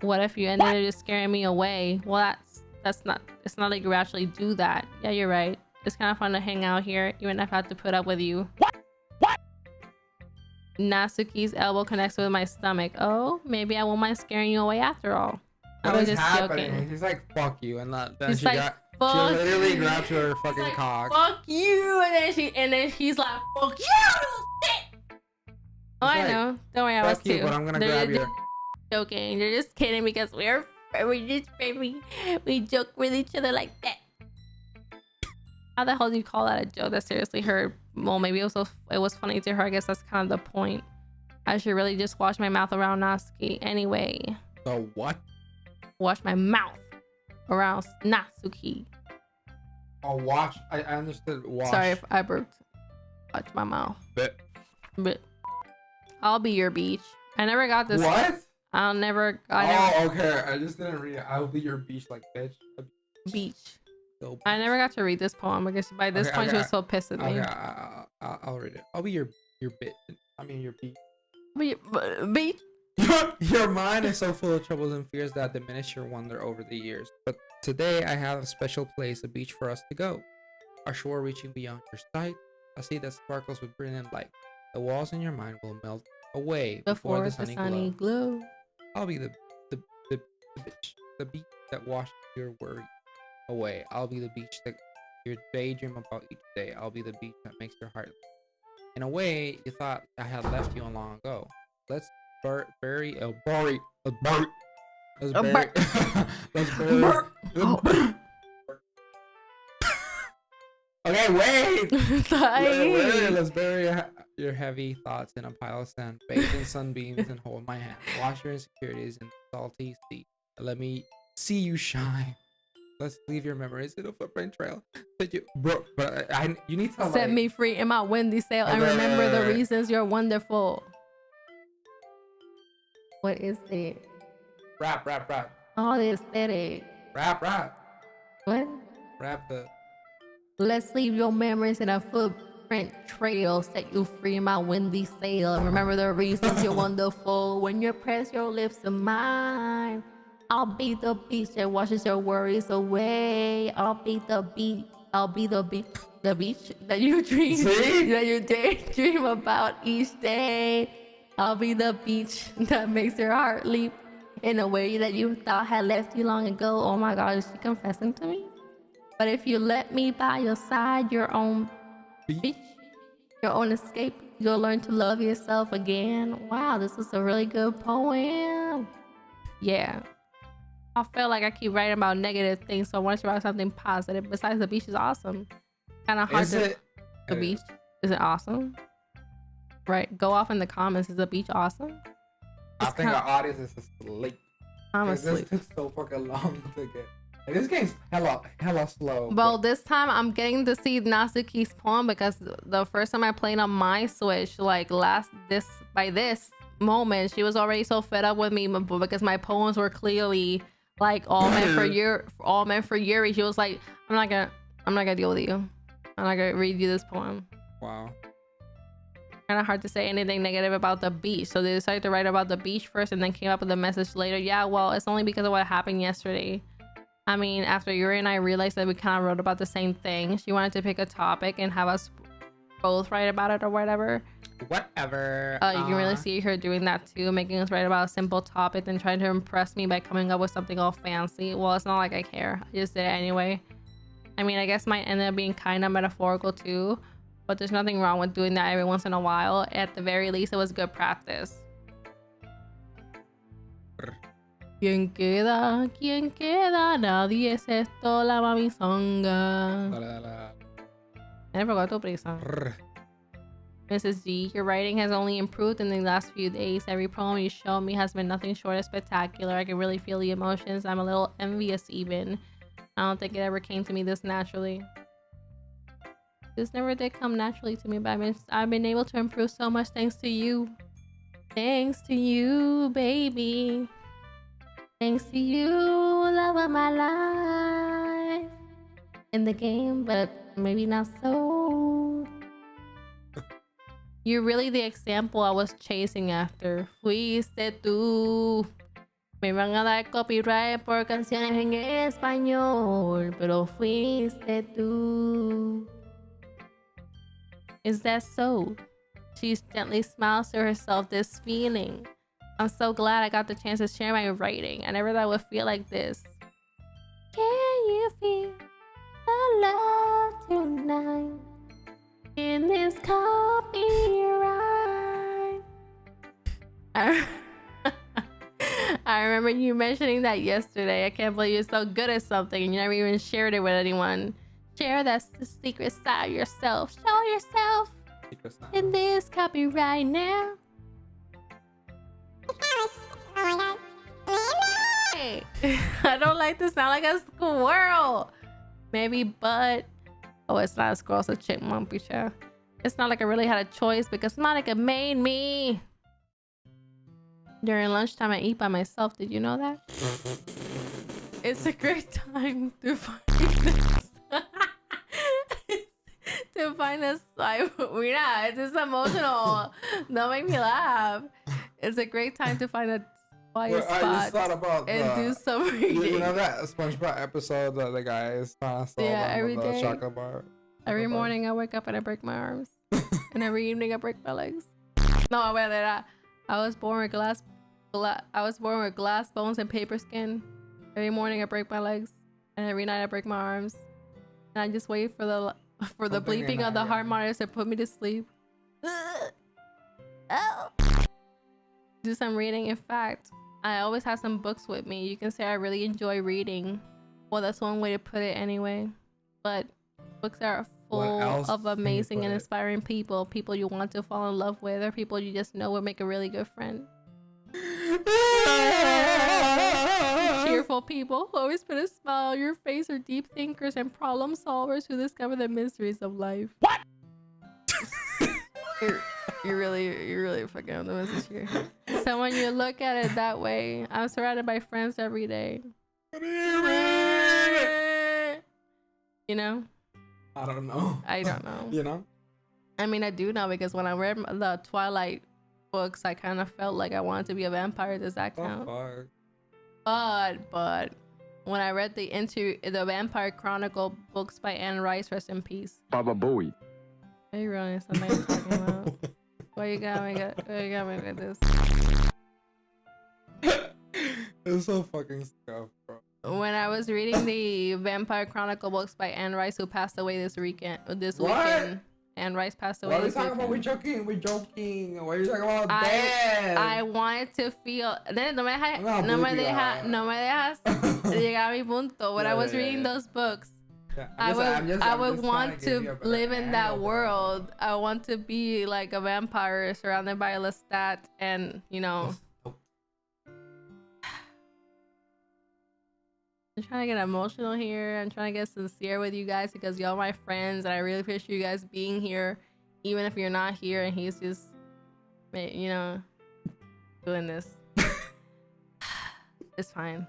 S1: What if you ended up just scaring me away? Well, it's not like you actually do that. Yeah, you're right. It's kind of fun to hang out here, even if I have to put up with you. What? Natsuki's elbow connects with my stomach. Oh, maybe I won't mind scaring you away after all. I was just joking.
S2: She's like, fuck you, and then she
S1: literally
S2: grabs her fucking cock.
S1: Fuck you, and then she's like, fuck you, shit. Oh, I know. Don't worry, I was too.
S2: But I'm gonna grab you.
S1: Joking. You're just kidding because we're We just baby. We joke with each other like that. How the hell do you call that a joke that seriously hurt? Well, maybe it was funny to her. I guess that's kind of the point. I should really just wash my mouth around Natsuki. Anyway.
S2: The what?
S1: Wash my mouth around Natsuki.
S2: Oh, wash. I understood wash.
S1: Sorry if I burped. Watch my mouth.
S2: But
S1: I'll be your beach. I never got this.
S2: what?
S1: I never.
S2: Okay. I just didn't read it. I'll be your beach, like bitch.
S1: Beach.
S2: So
S1: I never got to read this poem because by this point she was so pissed at me.
S2: Okay, I'll read it. I'll be your bit. I mean your beach.
S1: Beach.
S2: Your mind is so full of troubles and fears that diminish your wonder over the years. But today I have a special place, a beach for us to go. A shore reaching beyond your sight, a sea that sparkles with brilliant light. The walls in your mind will melt away before the sunny glow. I'll be the beach, the beach that washes your worry away. I'll be the beach that you daydream about each day. I'll be the beach that makes your heart. In a way, you thought I had left you long ago. Let's bury. Let's bury. Okay, wait. Let's bury your heavy thoughts in a pile of sand. Bathe in sunbeams and hold my hand. Wash your insecurities in the salty sea. Let me see you shine. Let's leave your memories in a footprint trail. But you need to
S1: set me free in my windy sail and remember the reasons you're wonderful. What is it?
S2: Rap.
S1: Oh, the aesthetic.
S2: Rap.
S1: What?
S2: Rap the.
S1: Let's leave your memories in a footprint trail. Set you free in my windy sail. And remember the reasons you're wonderful. When you press your lips to mine, I'll be the beach that washes your worries away. I'll be the beach that you dream, that you daydream about each day. I'll be the beach that makes your heart leap in a way that you thought had left you long ago. Oh my God, is she confessing to me? But if you let me by your side, your own beach, your own escape, you'll learn to love yourself again. Wow, this is a really good poem. Yeah. I feel like I keep writing about negative things, so I want to write something positive. Besides, the beach is awesome. Kind of hard to. The beach is it awesome? Right. Go off in the comments. Is the beach awesome?
S2: I think our audience is asleep.
S1: I'm asleep.
S2: This took so fucking long to get. And this game's hella slow.
S1: Well, this time I'm getting to see Natsuki's poem because the first time I played on my Switch, like by this moment, she was already so fed up with me because my poems were clearly like all meant for Yuri. She was like, I'm not gonna deal with you. I'm not gonna read you this poem.
S2: Wow.
S1: Kind of hard to say anything negative about the beach, so they decided to write about the beach first and then came up with a message later. Yeah, well, it's only because of what happened yesterday. I mean, after Yuri and I realized that we kind of wrote about the same thing, she wanted to pick a topic and have us both write about it or whatever.
S2: Whatever.
S1: You can really see her doing that too, making us write about a simple topic and trying to impress me by coming up with something all fancy. Well, it's not like I care. I just did it anyway. I mean, I guess mine ended up being kind of metaphorical too, but there's nothing wrong with doing that every once in a while. At the very least, it was good practice. ¿Quién queda? ¿Quién queda? Nadie es esto, la mamizonga. I never got to prisa. Mrs. G, your writing has only improved in the last few days. Every poem you showed me has been nothing short of spectacular. I can really feel the emotions. I'm a little envious even. I don't think it ever came to me this naturally. This never did come naturally to me, but I've been able to improve so much thanks to you. Thanks to you, baby. Thanks to you, love of my life. In the game, but maybe not so. You're really the example I was chasing after. Fuiste tú. Me van a dar copyright por canciones en español, pero fuiste tú. Is that so? She gently smiles to herself, this feeling. I'm so glad I got the chance to share my writing. I never thought I would feel like this. Can you feel the love tonight? In this copyright. I I remember you mentioning that yesterday. I can't believe you're so good at something and you never even shared it with anyone. Share that's the secret side of yourself. Show yourself in this copy right now. Hey, I don't like to sound like a squirrel. Maybe, but oh, it's not a squirrel, it's a chipmunk, picha. It's not like I really had a choice because Monica made me. During lunchtime, I eat by myself. Did you know that? It's a great time to find to find a side. Mira, it's just emotional. Don't make me laugh. It's a great time to find a quiet
S2: I just thought
S1: spot
S2: about
S1: and do some reading.
S2: you know that SpongeBob episode that the guy is trying to solve
S1: every
S2: the
S1: day.
S2: chocolate bar?
S1: Every morning I wake up and I break my arms, and every evening I break my legs. No, wait, I was born with I was born with glass bones and paper skin. Every morning I break my legs, and every night I break my arms. And I just wait for the bleeping of the heart monitors to put me to sleep. Do some reading. In fact, I always have some books with me. You can say I really enjoy reading. Well, that's one way to put it anyway. But books are full of amazing and inspiring people. People you want to fall in love with, or people you just know would make a really good friend. Cheerful people who always put a smile on your face are deep thinkers and problem solvers who discover the mysteries of life. What? You're really fucking on the message here. So when you look at it that way, I'm surrounded by friends every day. You know?
S2: I don't know.
S1: I don't know.
S2: You know?
S1: I mean, I do know because when I read the Twilight books, I kind of felt like I wanted to be a vampire. Does that count? But when I read the Vampire Chronicle books by Anne Rice, rest in peace.
S7: Baba Booey.
S1: Are you really somebody I'm talking about? Why you got me with this?
S2: It's so fucking stuff, bro.
S1: When I was reading the Vampire Chronicle books by Anne Rice, who passed away this weekend. Anne Rice passed away.
S2: What are you talking about? We're joking. What are you talking about?
S1: I wanted to feel. No me dejas llegar a mi punto. When I was reading those books, I would want to live in that world. I want to be like a vampire surrounded by Lestat, and you know. I'm trying to get emotional here. I'm trying to get sincere with you guys because y'all my friends, and I really appreciate you guys being here, even if you're not here. And he's just, you know, doing this. It's fine.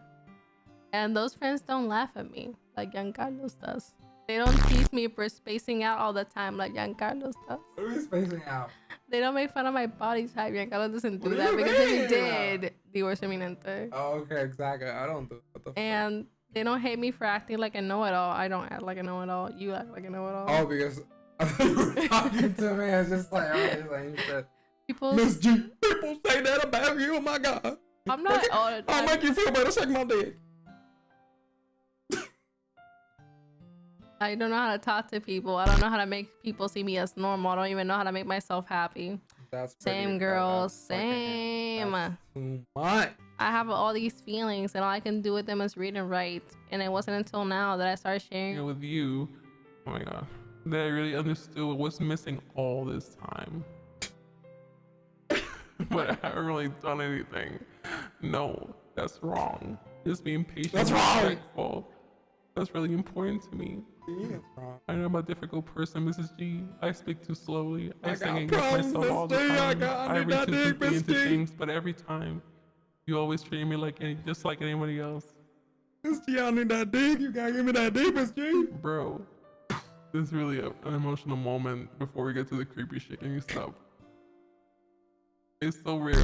S1: And those friends don't laugh at me like Giancarlo does. They don't tease me for spacing out all the time like Giancarlo does.
S2: What are we spacing out?
S1: They don't make fun of my body type. Giancarlo doesn't do that because if he did, divorcio eminente.
S2: Oh, okay, exactly. I don't do what the fuck.
S1: And they don't hate me for acting like a know-it-all. I don't act like a know-it-all. You act like a know-it-all.
S2: Oh, because I thought you were talking to me. I was just like, oh, he's like, shit.
S1: Miss
S2: G, people say that about you. Oh my god.
S1: I'm not all the time.
S2: I'll make you feel better. Suck my dick.
S1: I don't know how to talk to people. I don't know how to make people see me as normal. I don't even know how to make myself happy.
S2: That's
S1: same, girl. Same.
S2: That's too much.
S1: I have all these feelings, and all I can do with them is read and write. And it wasn't until now that I started sharing
S3: with you. Oh my god. That I really understood what's missing all this time. But I haven't really done anything. No, that's wrong. Just being patient and respectful. That's really important to me. I know I'm a difficult person, Mrs. G. I speak too slowly. I second against myself all the time. I read too deeply into things, but every time, you always treat me like just like anybody else.
S2: Miss G, I need that dick. You gotta give me that dick, Miss G.
S3: Bro, this is really an emotional moment before we get to the creepy shit. Can you stop? It's so rare.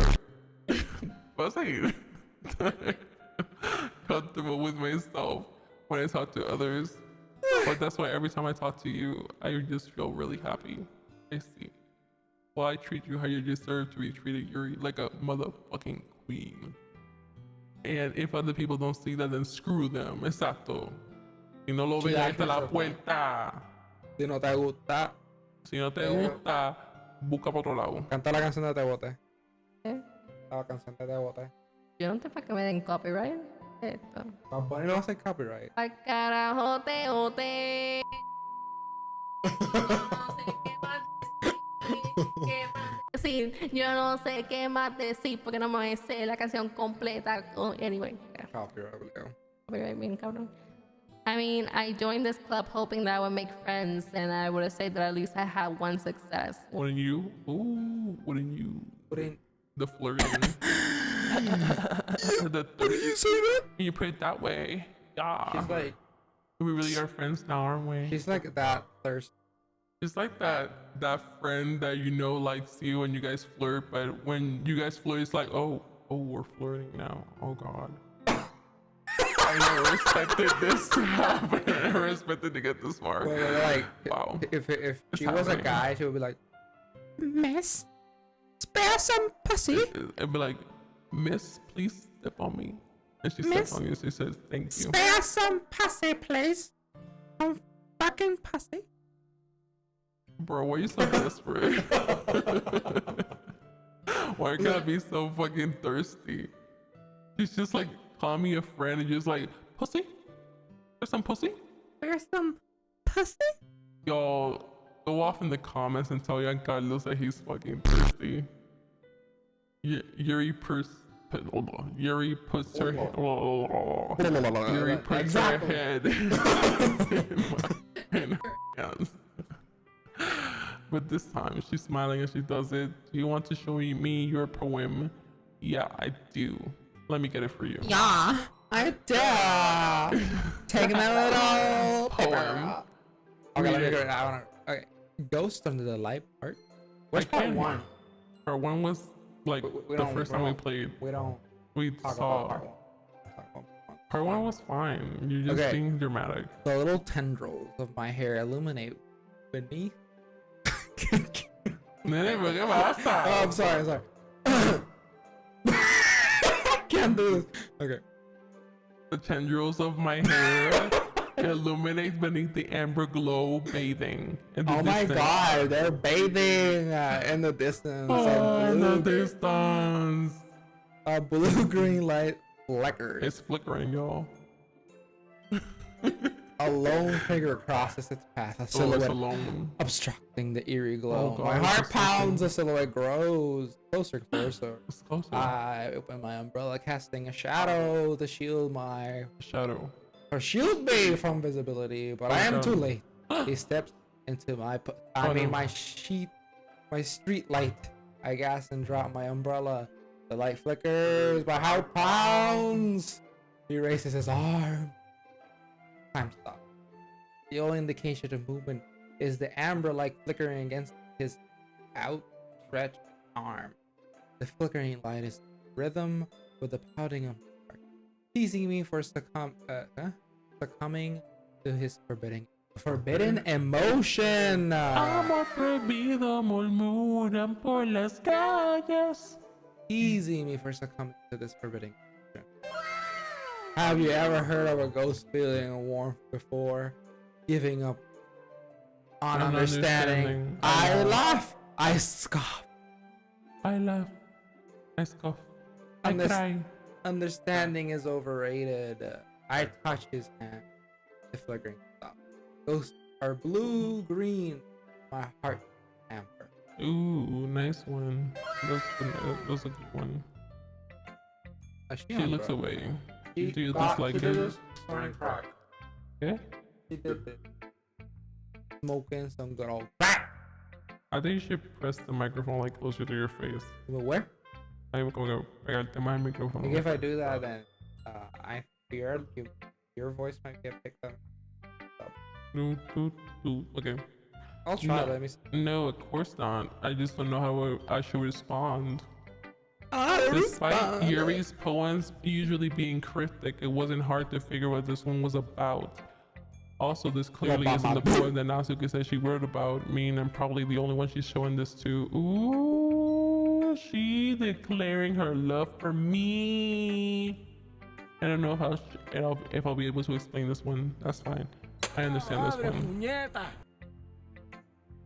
S3: But I comfortable with myself when I talk to others. But that's why every time I talk to you, I just feel really happy. I see. Well, I treat you how you deserve to be treated. You're like a motherfucking queen. And if other people don't see that, then screw them. Exacto. Si no lo ves, ahí la puerta.
S2: Si no te gusta.
S3: Si no te gusta, busca por otro lado.
S2: Canta la canción de Te Bote.
S1: ¿Eh?
S2: La canción de Te Bote.
S1: Yo no sé para qué me den copyright. Esto.
S2: Bad Bunny no hace copyright.
S1: Al carajo te ote. Sí, yo no sé qué más decir porque no me sé la canción completa. Oh, anyway, yeah.
S2: Copyright, bro.
S1: Copyright bien cabrón. I mean, I joined this club hoping that I would make friends and I would have said that at least I had one success.
S3: Wouldn't you? Ooh, wouldn't you?
S2: Wouldn't
S3: The flirting. What did you say that? You put it that way. Yeah.
S2: she's like
S3: We really are friends now, aren't we?
S2: she's like that thirsty.
S3: It's like that friend that you know likes you and you guys flirt, but when you guys flirt, it's like, oh, we're flirting now. Oh God. I never expected this to happen. I never expected to get this far.
S2: Like
S3: Wow.
S2: if
S3: It's
S2: she was a
S3: happening.
S2: guy, she would be like,
S4: Miss, spare some pussy.
S3: It'd be like, Miss, please step on me. And she
S4: Miss?
S3: steps on you. She says, thank you.
S4: Spare some pussy, please. Some fucking pussy.
S3: Bro, why are you so desperate? Why you gotta be so fucking thirsty? She's just like, call me a friend and just like, pussy? There's some pussy?
S4: Spare some pussy.
S3: Y'all, go off in the comments and tell young Carlos that he's fucking thirsty. Yuri puts her Yuri puts her head in her hands. But this time she's smiling and she does it. Do you want to show me your poem? Yeah, I do. Let me get it for you.
S4: Yeah, I do. Taking my little
S3: Poem.
S2: okay, let me
S3: Read
S2: go.
S3: it.
S2: I wanna. Okay, Ghost Under the Light part. What's
S3: I
S2: part
S3: can.
S2: one?
S3: Part one was like
S2: We
S3: the
S2: don't-
S3: first
S2: we
S3: time we
S2: don't-
S3: played.
S2: We don't
S3: We
S2: talk
S3: saw
S2: about part one. Talk about part one.
S3: part one was fine. You're just
S2: Okay.
S3: being dramatic.
S2: The little tendrils of my hair illuminate beneath.
S3: Nene, ¿pero qué pasa?
S2: Oh, I'm sorry. Can't do this. Okay.
S3: The tendrils of my hair illuminate beneath the amber glow, bathing. In the
S2: Oh my
S3: distance.
S2: God, they're bathing in the distance.
S3: Oh, in the
S2: blue,
S3: distance.
S2: a blue-green light flickers.
S3: It's flickering, y'all.
S2: A lone figure crosses its path, a
S3: Oh, it's
S2: silhouette
S3: alone.
S2: obstructing the eerie glow.
S3: Oh God,
S2: my
S3: it's
S2: heart
S3: just
S2: pounds,
S3: something.
S2: the silhouette grows closer, closer.
S3: It's closer.
S2: I open my umbrella, casting a shadow to shield
S3: Shadow.
S2: or shield me from visibility, but I am
S3: God.
S2: too late. He steps into my
S3: Oh, no.
S2: my street light. I gasp and drop my umbrella. The light flickers, my heart pounds. He raises his arm. Time stop. The only indication of movement is the amber light flickering against his outstretched arm. The flickering light is rhythm with the pounding of my heart, teasing me for succumbing to his forbidden emotion.
S3: Amor prohibido murmuran por las calles.
S2: Teasing me for succumbing to this forbidding emotion. Have you ever heard of a ghost feeling warmth before? Giving up on understanding. I laugh. I scoff.
S3: I laugh. I scoff. I
S2: Unders-
S3: cry.
S2: Understanding is overrated. I touch his hand. The flickering stops. Ghosts are blue green. My heart amber.
S3: Ooh, nice one. That's a good one. She looks away. Do you dislike it? Yeah?
S2: She did this. Smoking some good old crack.
S3: I think you should press the microphone like closer to your face.
S2: Where?
S3: Ahí como que pegarte más el micrófono.
S2: Like if I do that, then I fear your voice might get picked up.
S3: Okay.
S2: I'll try.
S3: No.
S2: Let me see.
S3: No, of course not. I just don't know how I should respond.
S2: I
S3: Despite Yuri's poems usually being cryptic, it wasn't hard to figure what this one was about. Also, this clearly isn't the poem that Natsuki said she wrote about. Mean I'm probably the only one she's showing this to. Ooh, she declaring her love for me. I don't know how if I'll be able to explain this one. That's fine. I understand this one.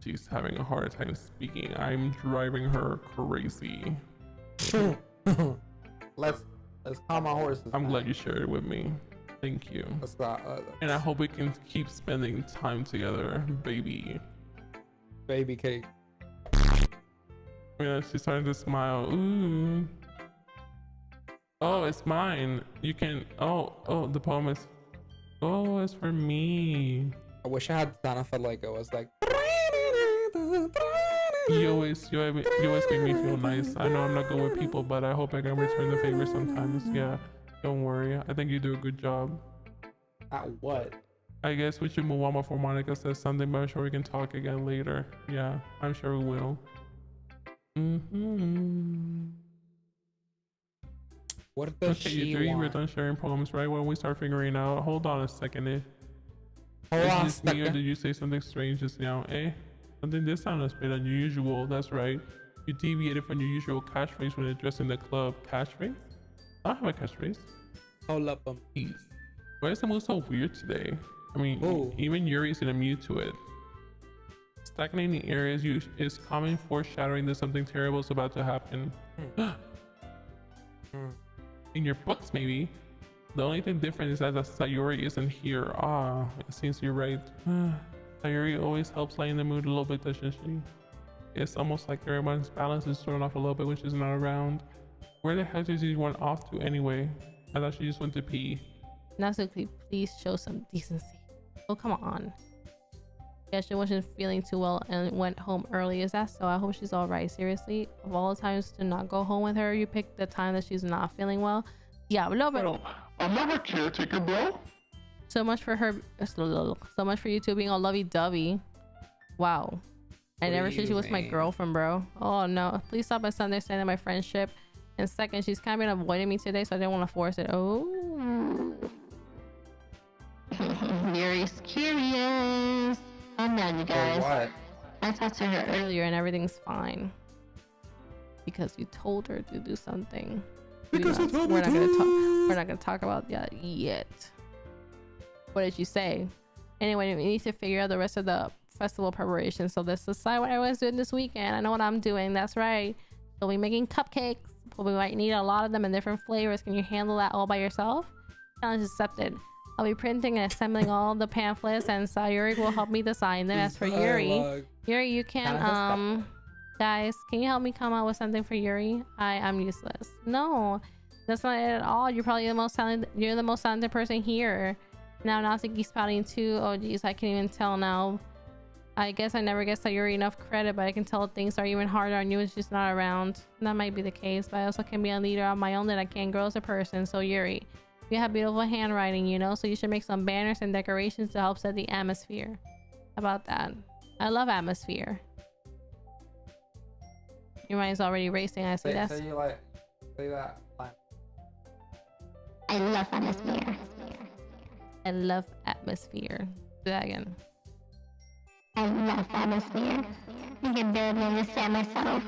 S3: She's having a hard time speaking. I'm driving her crazy.
S2: let's Let's calm my horses.
S3: I'm glad you shared it with me. Thank you.
S2: Let's not,
S3: And I hope we can keep spending time together, baby.
S2: baby cake.
S3: Yeah, she's starting to smile. Ooh. Oh, it's mine. You can. Oh, the poem is. Oh, it's for me.
S2: I wish I had Santa for like it was like.
S3: You always make me feel nice. I know I'm not good with people, but I hope I can return the favor sometimes. Yeah, don't worry. I think you do a good job.
S2: At what?
S3: I guess we should move on before Monica says something, but I'm sure we can talk again later. Yeah, I'm sure we will.
S2: What does
S3: Okay,
S2: she
S3: you three, we're
S2: want?
S3: done sharing poems, right? When we start figuring out. Hold on a second.
S2: Hold
S3: Is
S2: on a
S3: this me or
S2: second.
S3: did you say something strange just now? Something this sounded a bit unusual. That's right. You deviated from your usual catchphrase when addressing the club. Catchphrase? I don't have a catchphrase.
S2: Hold up,
S3: Please. Why is the mood so weird today? I mean,
S2: Ooh.
S3: even Yuri's immune to it. Stagnating areas is common foreshadowing that something terrible is about to happen. In your books, maybe. The only thing different is that Sayuri isn't here. Ah, it seems you're right. Sayuri always helps lighten the mood a little bit, doesn't she? It's almost like everyone's balance is thrown off a little bit when she's not around. Where the heck did she run off to anyway? I thought she just went to pee.
S1: Natsuki, please show some decency. Oh, come on. Yeah, she wasn't feeling too well and went home early. Is that so? I hope she's all right. Seriously, of all the times to not go home with her, you picked the time that she's not feeling well. Diablo, but
S3: I'm not a caretaker, bro.
S1: so much for her. So much for you two being all lovey-dovey. Wow. I
S2: What
S1: never
S2: do
S1: said she
S2: you
S1: was my
S2: mean?
S1: girlfriend, bro. Oh no. Please stop misunderstanding my friendship. And second, she's kind of been avoiding me today, so I didn't want to force it. Oh.
S9: Yuri's curious. Calm down, you guys.
S2: what?
S9: I talked to her earlier.
S1: Earlier and everything's fine. Because you told her to do something.
S2: Because I told
S1: We're
S2: her
S1: not gonna
S2: to.
S1: talk. We're not gonna talk about that yet. What did you say? Anyway, we need to figure out the rest of the festival preparation. So let's decide what everyone's doing this weekend. I know what I'm doing. That's right. So we're making cupcakes. But we might need a lot of them in different flavors. Can you handle that all by yourself? Challenge accepted. I'll be printing and assembling all the pamphlets, and Sayuri will help me design them. As for Yuri, you can guys, can you help me come up with something for Yuri? I'm useless. No, that's not it at all. You're probably the most talented. You're the most talented person here. Now Natsuki's pouting too. Oh geez, I can't even tell now. I guess I never get Sayuri enough credit, but I can tell things are even harder on you when she's not around. That might be the case, but I also can be a leader on my own that I can't grow as a person. So Yuri, you have beautiful handwriting, you know, so you should make some banners and decorations to help set the atmosphere. How about that? I love atmosphere. Your mind's already racing. I see that.
S2: Say you like, say that line.
S9: I love atmosphere.
S1: I love atmosphere. Do that again.
S9: I love atmosphere. I can barely understand myself.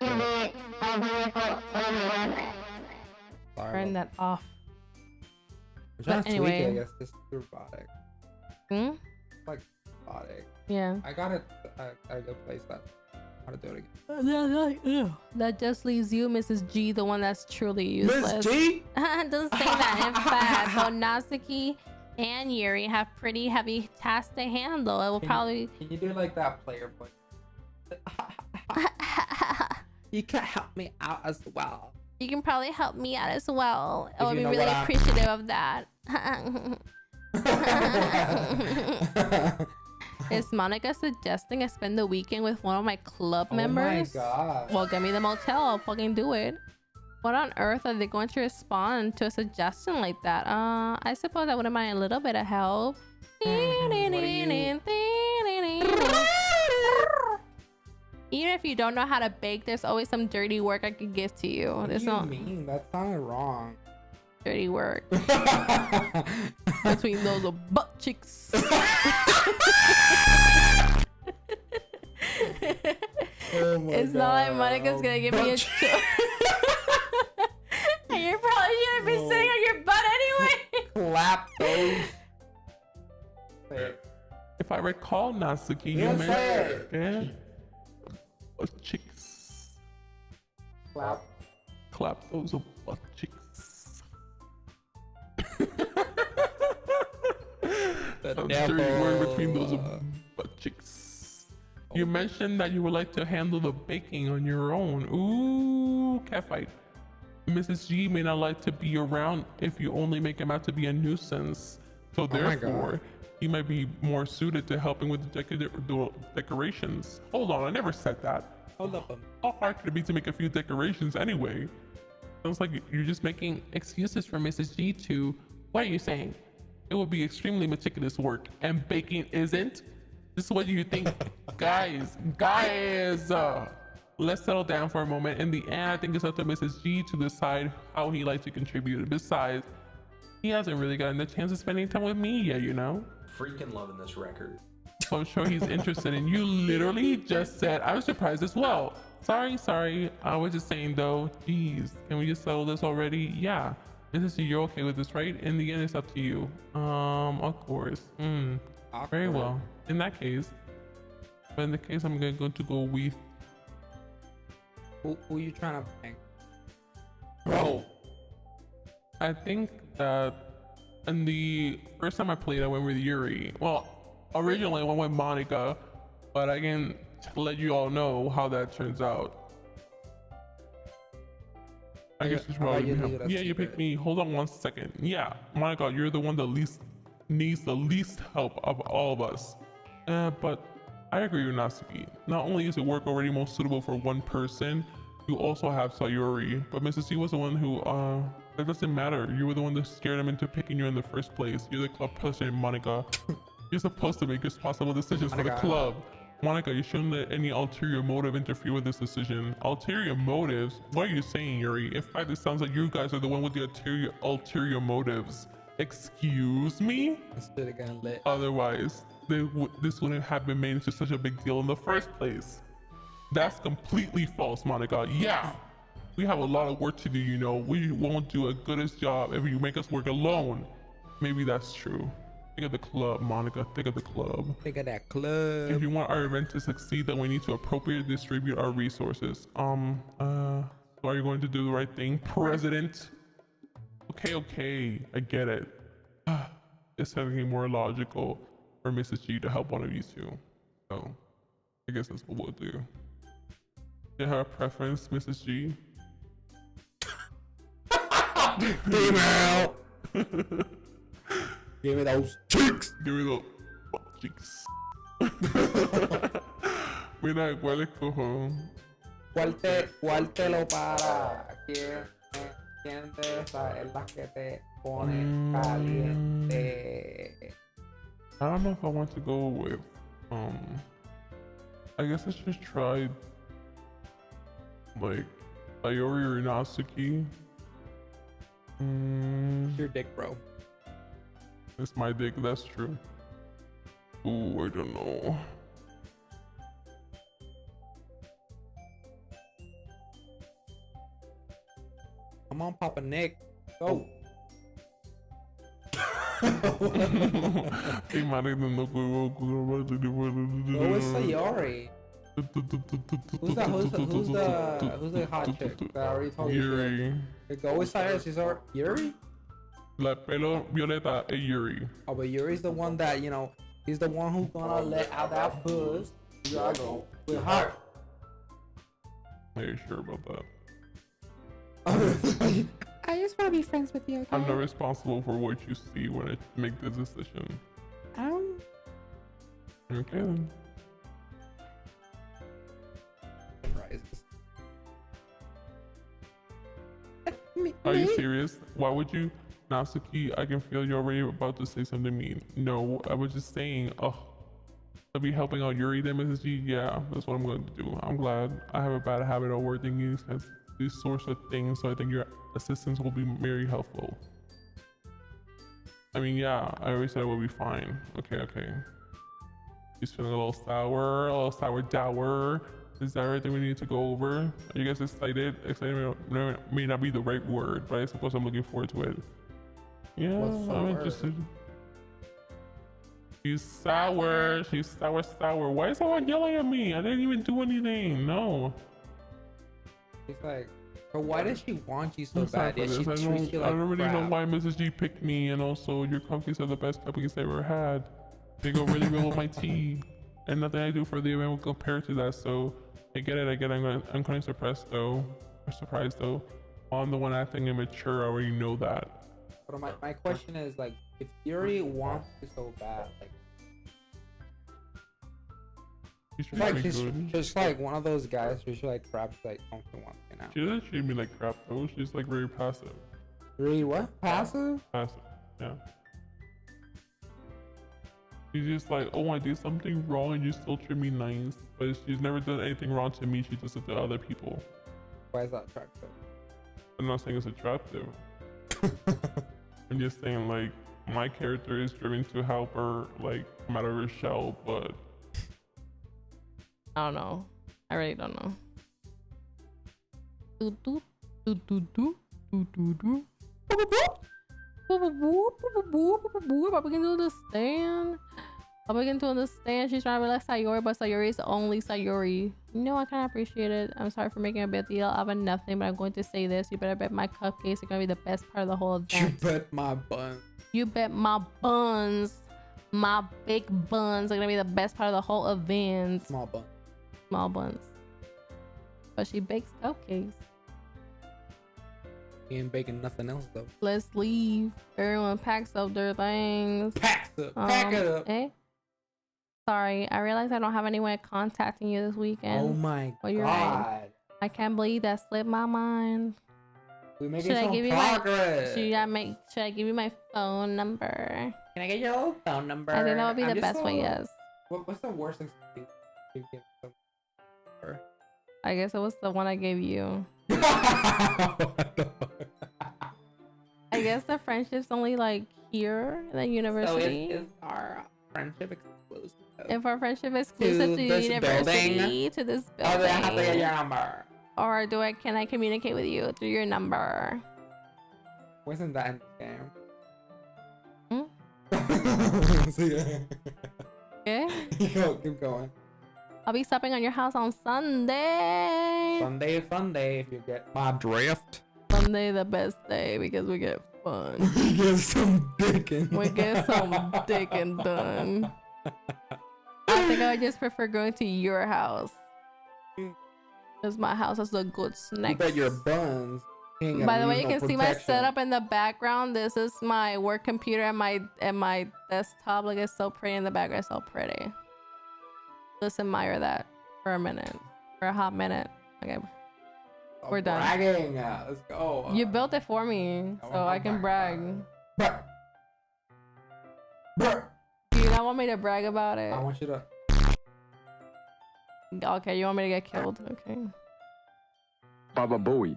S9: Yuri, I'll be here for everyone.
S2: Sorry.
S1: Turn that off.
S2: We're trying
S1: but
S2: to tweak it,
S1: anyway.
S2: I guess this is robotic.
S1: Hmm?
S2: It's like robotic.
S1: Yeah.
S2: I gotta go place that. How to do it again.
S1: That just leaves you, Mrs. G, the one that's truly useless.
S2: Miss G?
S1: Don't say that. In fact, both Natsuki and Yuri have pretty heavy tasks to handle. It will probably.
S2: Can you do like that player voice? You can help me out as well.
S1: You can probably help me out as well. I
S2: If
S1: would
S2: you
S1: be
S2: know
S1: really
S2: what I-
S1: appreciative of that. Is Monica suggesting I spend the weekend with one of my club members?
S2: Oh my god.
S1: Well, get me the motel. I'll fucking do it. What on earth are they going to respond to a suggestion like that? I suppose I wouldn't mind a little bit of help. Even if you don't know how to bake, there's always some dirty work I could give to you.
S2: What
S1: There's
S2: do you
S1: no
S2: mean? That sounded wrong.
S1: dirty work between those butt cheeks.
S2: Oh my
S1: It's not like
S2: God.
S1: Monica's gonna give me a choice. And you probably shouldn't be sitting on your butt anyway.
S2: Clap those.
S3: If I recall, Natsuki, you
S2: Yes, sir.
S3: mentioned chicks.
S2: Clap.
S3: clap those butt cheeks. I'm sure you were between those butt cheeks. You mentioned that you would like to handle the baking on your own. Ooh, catfight. Mrs. G may not like to be around if you only make him out to be a nuisance. So therefore, he might be more suited to helping with the decorations. Hold on, I never said that.
S2: Hold up.
S3: How hard could it be to make a few decorations anyway? Sounds like you're just making excuses for Mrs. G to... What are you saying? It would be extremely meticulous work, and baking isn't? This is what you think? guys, let's settle down for a moment. In the end, I think it's up to Mrs. G to decide how he likes to contribute. Besides, he hasn't really gotten the chance to spend any time with me yet, you know?
S6: Freaking loving this record.
S3: So I'm sure he's interested in you. Literally just said, I was surprised as well. Sorry. I was just saying though, geez, can we just settle this already? Yeah. Mrs. G, you're okay with this, right? In the end, it's up to you. Of course. Very well. In that case, I'm going to go with...
S2: Who you trying to bang?
S3: Bro, I think that in the first time I played, I went with Yuri. Well, originally I went with Monica, but I can let you all know how that turns out. I guess you should probably you picked me. Hold on 1 second. Yeah, Monica, you're the one that needs the least help of all of us. But I agree with Natsuki. Not only is the work already most suitable for one person, you also have Sayuri. But Mrs. C was the one who, that doesn't matter. You were the one that scared him into picking you in the first place. You're the club president, Monica. You're supposed to make responsible decisions for the club. Monica, you shouldn't let any ulterior motive interfere with this decision. Ulterior motives? What are you saying, Yuri? In fact, it sounds like you guys are the one with the ulterior motives. Excuse me? Otherwise, this wouldn't have been made into such a big deal in the first place. That's completely false, Monica. Yeah, we have a lot of work to do, you know. We won't do a goodest job if you make us work alone. Maybe that's true. Think of the club, Monica. Think of the club.
S2: Think of that club.
S3: If you want our event to succeed, then we need to appropriately distribute our resources. So are you going to do the right thing, President? Okay, I get it. It's something more logical for Mrs. G to help one of you two. So I guess that's what we'll do. Do you have a preference, Mrs. G?
S2: Female. Give me those cheeks.
S3: Give me those cheeks. Mira, ¿cuál escojo?
S2: ¿Cuál te lo para? ¿Quién de esas es la que te pone caliente?
S3: I don't know if I want to go with, I guess I should try, like, Sayori or Natsuki.
S2: Your dick, bro.
S3: It's my dick, that's true. Ooh, I don't know.
S2: Come on, Papa Nick. Go.
S3: Go
S2: with Sayori. Who's the hot chick that I already told you?
S3: Yuri.
S2: Go with Sayori. She's our Yuri?
S3: La pelo violeta es Yuri.
S2: Oh, but Yuri's the one that, you know, he's the one who's gonna let out that buzz. You gotta go with her.
S3: Are you sure about that?
S4: I just want to be friends with you, okay?
S3: I'm not responsible for what you see when I make this decision. Okay then. Are you serious? Why would you? Natsuki, I can feel you're already about to say something mean. No, I was just saying, I'll be helping out Yuri then, Mrs. G. Yeah, that's what I'm going to do. I'm glad. I have a bad habit of overthinking these sorts of things, so I think your assistance will be very helpful. I mean, yeah, I already said it will be fine. Okay. He's feeling a little sour dour. Is that everything we need to go over? Are you guys excited? Excited may not be the right word, but I suppose I'm looking forward to it. Yeah, I'm interested. She's sour. She's sour. Why is someone yelling at me? I didn't even do anything. No.
S2: He's like, But why does she want you so
S3: I'm sorry
S2: bad?
S3: for
S2: Yet she
S3: this.
S2: treats you like
S3: I don't really know
S2: crap.
S3: why Mrs. G picked me, and also your cupcakes are the best cupcakes I ever had. They go really well with my tea, and nothing I do for the event will compare to that. So I get it. I'm kind of surprised though. Or surprised though. I'm the one acting immature. I already know that.
S2: But my question is like, if Yuri wants you so bad, like,
S3: She's
S2: it's like
S3: really
S2: she's
S3: good.
S2: just like one of those guys who's like crap, like something once, you know.
S3: She doesn't treat me like crap though. She's like very passive.
S2: Really, what? Passive?
S3: Passive. Yeah. She's just like, oh, I did something wrong and you still treat me nice. But she's never done anything wrong to me. She does it to other people.
S2: Why is that attractive?
S3: I'm not saying it's attractive. I'm just saying like my character is driven to help her like come out of her shell, but
S1: I don't know. I really don't know. I begin to understand. I begin to understand. She's trying to be like Sayori, but Sayori is only Sayori. No, I kind of appreciate it. I'm sorry for making a big deal out of nothing, but I'm going to say this. You better bet my cupcakes are going to be the best part of the whole
S2: You
S1: event.
S2: bet my bun.
S1: You bet my buns, my big buns are going to be the best part of the whole event.
S2: Small bun.
S1: Small buns. But she bakes cupcakes.
S2: He ain't baking nothing else though.
S1: Let's leave. Everyone packs up their things.
S2: Pack it up. Pack it up.
S1: Eh? Sorry, I realized I don't have any way of contacting you this weekend.
S2: Oh my
S1: Well, you're
S2: god.
S1: right. I can't believe that slipped my mind.
S2: We making
S1: Should I
S2: some
S1: give you
S2: progress.
S1: Should I give you my phone number?
S2: Can I get your old phone number?
S1: I think that would be
S2: I'm
S1: the
S2: just
S1: best way,
S2: so-
S1: yes.
S2: What's the worst thing you give some-
S1: I guess it was the one I gave you. I guess the friendship's only like here in the university.
S2: So is our friendship exclusive?
S1: If our friendship is exclusive to
S2: this
S1: university,
S2: building?
S1: to this
S2: Oh, then I have to get
S1: building,
S2: your number.
S1: or can I communicate with you through your number?
S2: Wasn't that in the game?
S1: Hmm?
S2: So, yeah.
S1: Okay.
S2: Keep going.
S1: I'll be stopping on your house on Sunday.
S2: Sunday, fun day if you get my drift.
S1: Sunday, the best day because we get fun.
S2: We get some dickin'.
S1: We get some dickin' done. I think I would just prefer going to your house. Because my house has a good
S2: You
S1: snack.
S2: bet your buns. Ain't
S1: By
S2: gonna
S1: the way,
S2: use
S1: you
S2: no
S1: can see my
S2: protection.
S1: setup in the background. This is my work computer and my desktop. Look, it's so pretty in the background. It's so pretty. Let's admire that for a minute, for a hot minute. Okay, we're done.
S2: Bragging. Let's go.
S1: You built it for me, so I can brag.
S2: Brr. Brr.
S1: Do you not want me to brag about it?
S2: I want you to.
S1: Okay, you want me to get killed? Okay.
S7: Baba Booey.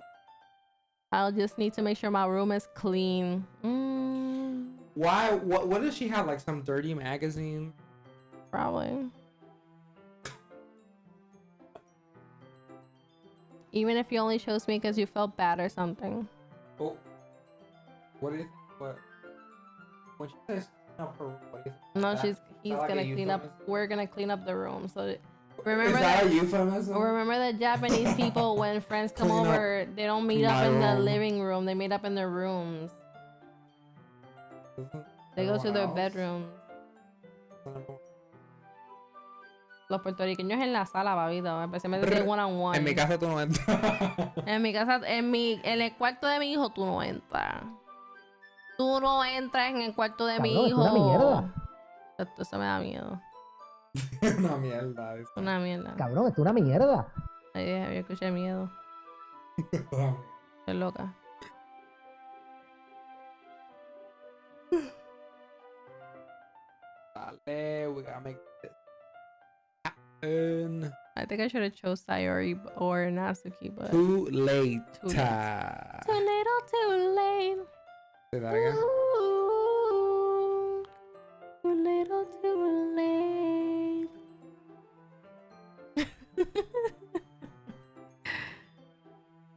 S1: I'll just need to make sure my room is clean.
S2: Why? What does she have? Like some dirty magazine?
S1: Probably. Even if you only chose me because you felt bad or something.
S2: Oh. What do you think? What? When she says clean up her room, what do you think?
S1: No,
S2: That-
S1: he's
S2: that like
S1: gonna
S2: a
S1: clean up.
S2: euphemism?
S1: We're gonna clean up the room. So
S2: Is
S1: remember
S2: that
S1: that.
S2: a euphemism?
S1: Remember the Japanese people when friends come
S2: Clean up
S1: over, they don't meet up
S2: my
S1: in the
S2: room.
S1: living room. They meet up in their rooms. They go to their bedrooms. Los puertorriqueños en la sala, babito, especialmente de one on one.
S2: En mi casa tú no entras.
S1: En mi casa, en el cuarto de mi hijo, tú no entras. Tú no entras en el cuarto de mi
S5: Cabrón, es
S1: hijo.
S5: una mierda.
S1: Eso me da miedo.
S2: Una mierda. Eso.
S1: Una mierda.
S5: Cabrón, esto es una mierda.
S1: Ay, yo escuché miedo. Estoy loca.
S2: Dale, we gotta make this happen.
S1: I think I should have chose Sayori or Natsuki, but
S2: Too late.
S1: Too late.
S2: Ta.
S1: too little, too late.
S2: Say that again.
S1: Ooh, too little, too late.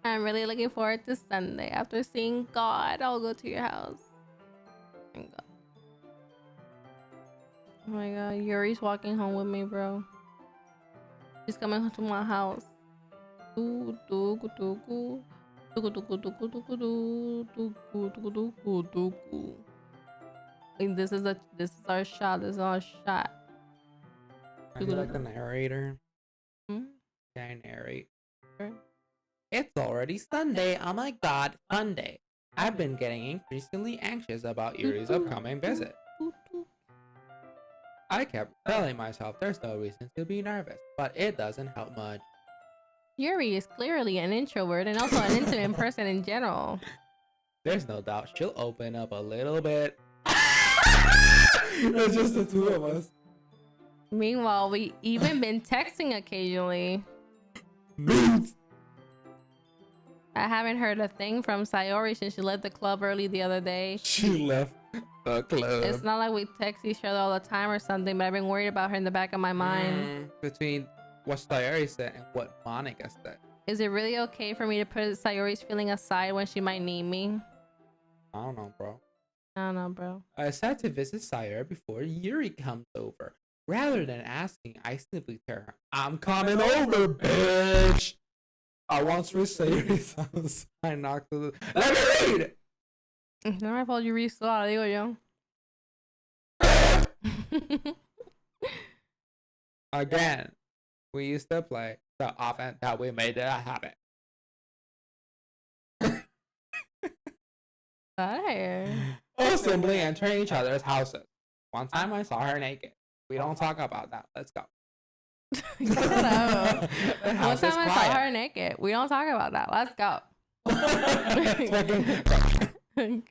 S1: I'm really looking forward to Sunday. After seeing God, I'll go to your house. Thank God. Oh my God, Yuri's walking home with me, bro. She's coming to my house. And this is our shot. This is our shot.
S2: Are you like a narrator?
S1: Hmm?
S2: Can I narrate?
S1: Sure.
S2: It's already Sunday. Oh my god, Sunday. I've been getting increasingly anxious about Yuri's upcoming visit. I kept telling myself there's no reason to be nervous, but it doesn't help much.
S1: Yuri is clearly an introvert and also an intimate person in general.
S2: There's no doubt she'll open up a little bit. It's just the two of us.
S1: Meanwhile, we even been texting occasionally. I haven't heard a thing from Sayori since she left the club early the other day.
S2: She left the club.
S1: It's not like we text each other all the time or something, but I've been worried about her in the back of my mind.
S2: Between what Sayori said and what Monica said.
S1: Is it really okay for me to put Sayori's feeling aside when she might need me?
S2: I don't know, bro.
S1: I don't know, bro.
S2: I decided to visit Sayori before Yuri comes over. Rather than asking, I simply tell her, I'm coming over, bitch! I once reached Sayori's house. I knocked on the... Let me read!
S1: No my fault, you read slow, digo yo.
S2: Again, we used to play so often that we made it a habit.
S1: Hey.
S2: Simply entering each other's houses. One time I saw her naked. We don't talk about that. Let's go.
S1: Shut up. One time I saw her naked. We don't talk about that. Let's go. Shut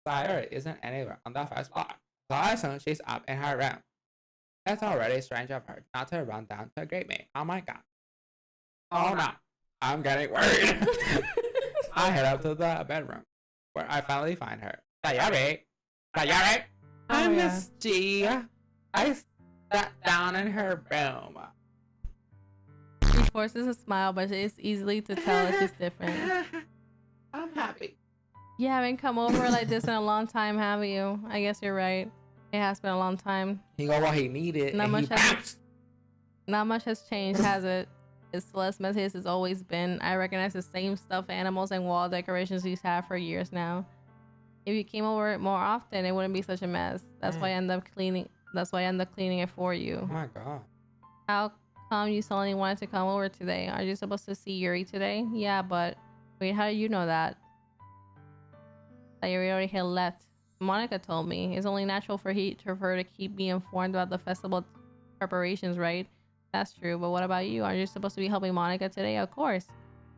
S2: Sayori isn't anywhere on the first floor. So I assume she's up in her room. It's already strange of her not to run down to greet me. Oh my god. Oh no. I'm getting worried. I head up to the bedroom, where I finally find her. Sayori! Sayori! I miss G. I sat down in her room.
S1: She forces a smile, but it's easily to tell that she's different.
S2: I'm happy.
S1: You haven't come over like this in a long time, have you? I guess you're right. It has been a long time.
S2: He got what he needed.
S1: Not
S2: and
S1: much
S2: he
S1: has-
S2: bounced.
S1: Not much has changed, has it? It's still as messy as it's always been. I recognize the same stuffed animals and wall decorations he's had for years now. If you came over more often, it wouldn't be such a mess. That's why I end up cleaning. That's why I end up cleaning it for you.
S2: Oh my god.
S1: How come you suddenly wanted to come over today? Are you supposed to see Yuri today? Yeah, but wait, how do you know that? That Yuri already had left. Monica told me. It's only natural for her to keep me informed about the festival preparations, right? That's true, but what about you? Are you supposed to be helping Monica today? Of course.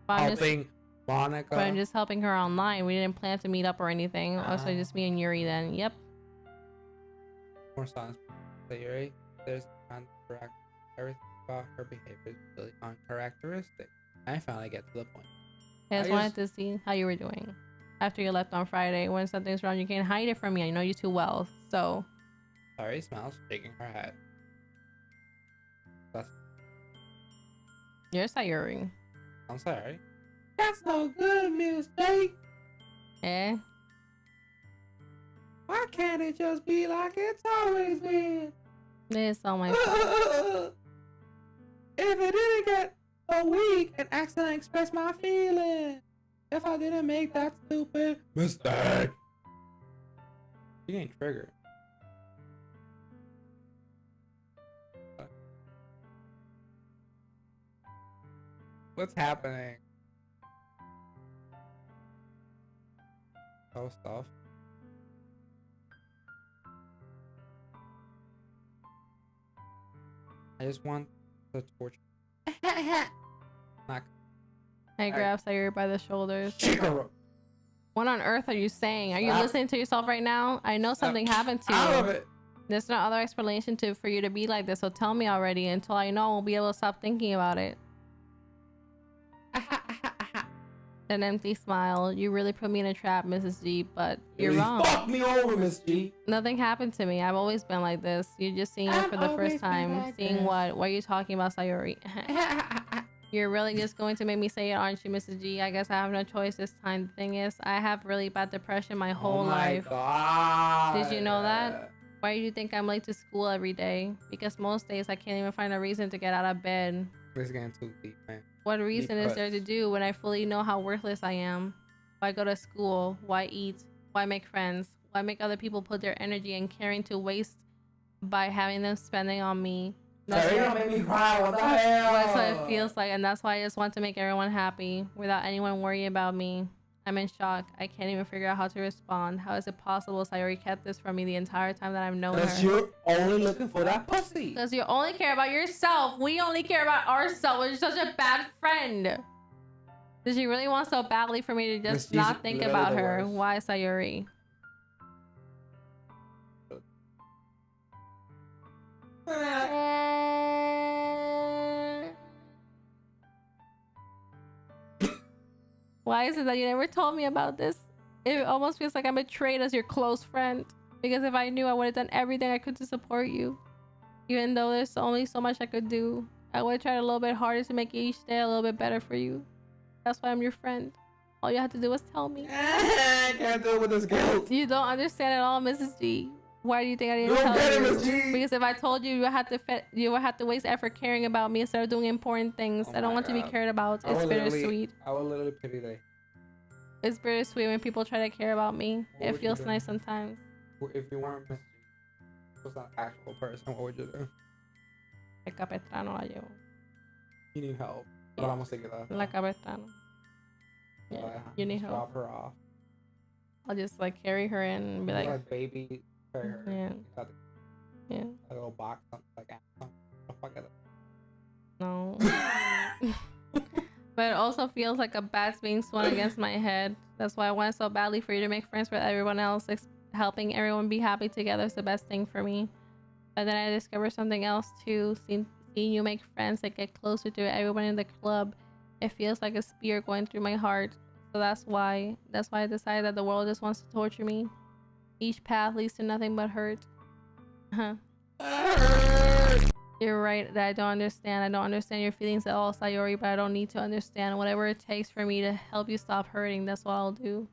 S1: But
S2: Helping Monica.
S1: But I'm just helping her online. We didn't plan to meet up or anything. Also, just me and Yuri then. Yep.
S2: More songs. Sayori, there's correct. Everything about her behavior is really uncharacteristic. I finally get to the point.
S1: I just wanted to see how you were doing after you left on Friday. When something's wrong, you can't hide it from me. I know you too well. So.
S2: Sayori smiles, shaking her head. That's...
S1: You're Sayori.
S2: I'm sorry. That's no good, Miss J.
S1: Eh?
S2: Why can't it just be like it's always been?
S1: It's all my fault.
S2: If it didn't get so weak and accidentally express my feelings. If I didn't make that stupid mistake. You ain't triggered. What's happening? Oh, stuff. I just want the torch. Not.
S1: I grab Sayuri by the shoulders.
S2: Chikaro.
S1: What on earth are you saying? Are you listening to yourself right now? I know something happened to you.
S2: Out of it.
S1: There's no other explanation for you to be like this, so tell me already. Until I know, I won't be able to stop thinking about it. An empty smile. You really put me in a trap, Mrs. G, but you're wrong.
S2: Fuck me over, Miss G.
S1: Nothing happened to me. I've always been like this. You're just seeing it for the first time. Seeing what? What are you talking about, Sayori? You're really just going to make me say it, aren't you, Mrs. G? I guess I have no choice this time. The thing is, I have really bad depression my whole life.
S2: God.
S1: Did you know that? Why do you think I'm late to school every day? Because most days I can't even find a reason to get out of bed.
S2: This is getting too deep, man.
S1: What reason is there to
S2: cuts.
S1: do when I fully know how worthless I am? Why go to school? Why eat? Why make friends? Why make other people put their energy and caring to waste by having them spending on me?
S2: Sorry, you don't make me cry. What the hell?
S1: That's what it feels like, and that's why I just want to make everyone happy without anyone worrying about me. I'm in shock. I can't even figure out how to respond. How is it possible Sayori kept this from me the entire time that I've known her?
S2: Because you're only looking for that pussy.
S1: Because you only care about yourself. We only care about ourselves. You're such a bad friend. Did she really want so badly for me to just
S2: She's
S1: not think
S2: literally
S1: about
S2: the
S1: her?
S2: worst.
S1: Why Sayori? Why is it that you never told me about this? It almost feels like I'm betrayed as your close friend. Because if I knew, I would have done everything I could to support you. Even though there's only so much I could do, I would have tried a little bit harder to make each day a little bit better for you. That's why I'm your friend. All you had to do was tell me.
S2: I can't deal with this guilt.
S1: You don't understand at all, Mrs. G. Why do you think I didn't
S2: You don't
S1: tell
S2: get it,
S1: you?
S2: Miss G.
S1: Because if I told you, you would have to waste effort caring about me instead of doing important things.
S2: Oh
S1: I don't
S2: my
S1: want to be
S2: God.
S1: cared about.
S2: I
S1: It's
S2: would
S1: bittersweet.
S2: I would literally pity that.
S1: It's bittersweet when people try to care about me.
S2: What
S1: It
S2: would you
S1: feels
S2: do?
S1: nice sometimes.
S2: If you weren't Miss G, was an actual person, what would you do?
S1: La Capestrano la llevo.
S2: You need help.
S1: Yeah.
S2: Vamos a seguir.
S1: La Capestrano. Yeah, you need help.
S2: Drop her off.
S1: I'll just like carry her in and be like,
S2: baby, carry her.
S1: Yeah.
S2: You got
S1: yeah,
S2: a little box, something like Amazon. Oh, fuck it.
S1: no. But it also feels like a bat's being swung against my head. That's why I want so badly for you to make friends with everyone else. Helping everyone be happy together is the best thing for me. But then I discovered something else too. Seeing you make friends that get closer to everyone in the club, it feels like a spear going through my heart. So that's why I decided that the world just wants to torture me. Each path leads to nothing but hurt. Huh. You're right that I don't understand. I don't understand your feelings at all, Sayori, but I don't need to understand. Whatever it takes for me to help you stop hurting, that's what I'll do.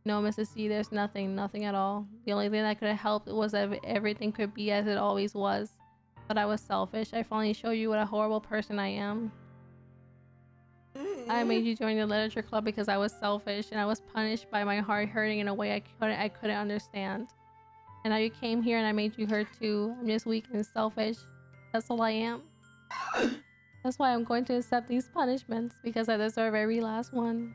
S1: No, Mrs. C, there's nothing at all. The only thing that could have helped was that everything could be as it always was. But I was selfish. I finally showed you what a horrible person I am. I made you join the literature club because I was selfish and I was punished by my heart hurting in a way I couldn't understand. And now you came here and I made you hurt too. I'm just weak and selfish. That's all I am. That's why I'm going to accept these punishments because I deserve every last one.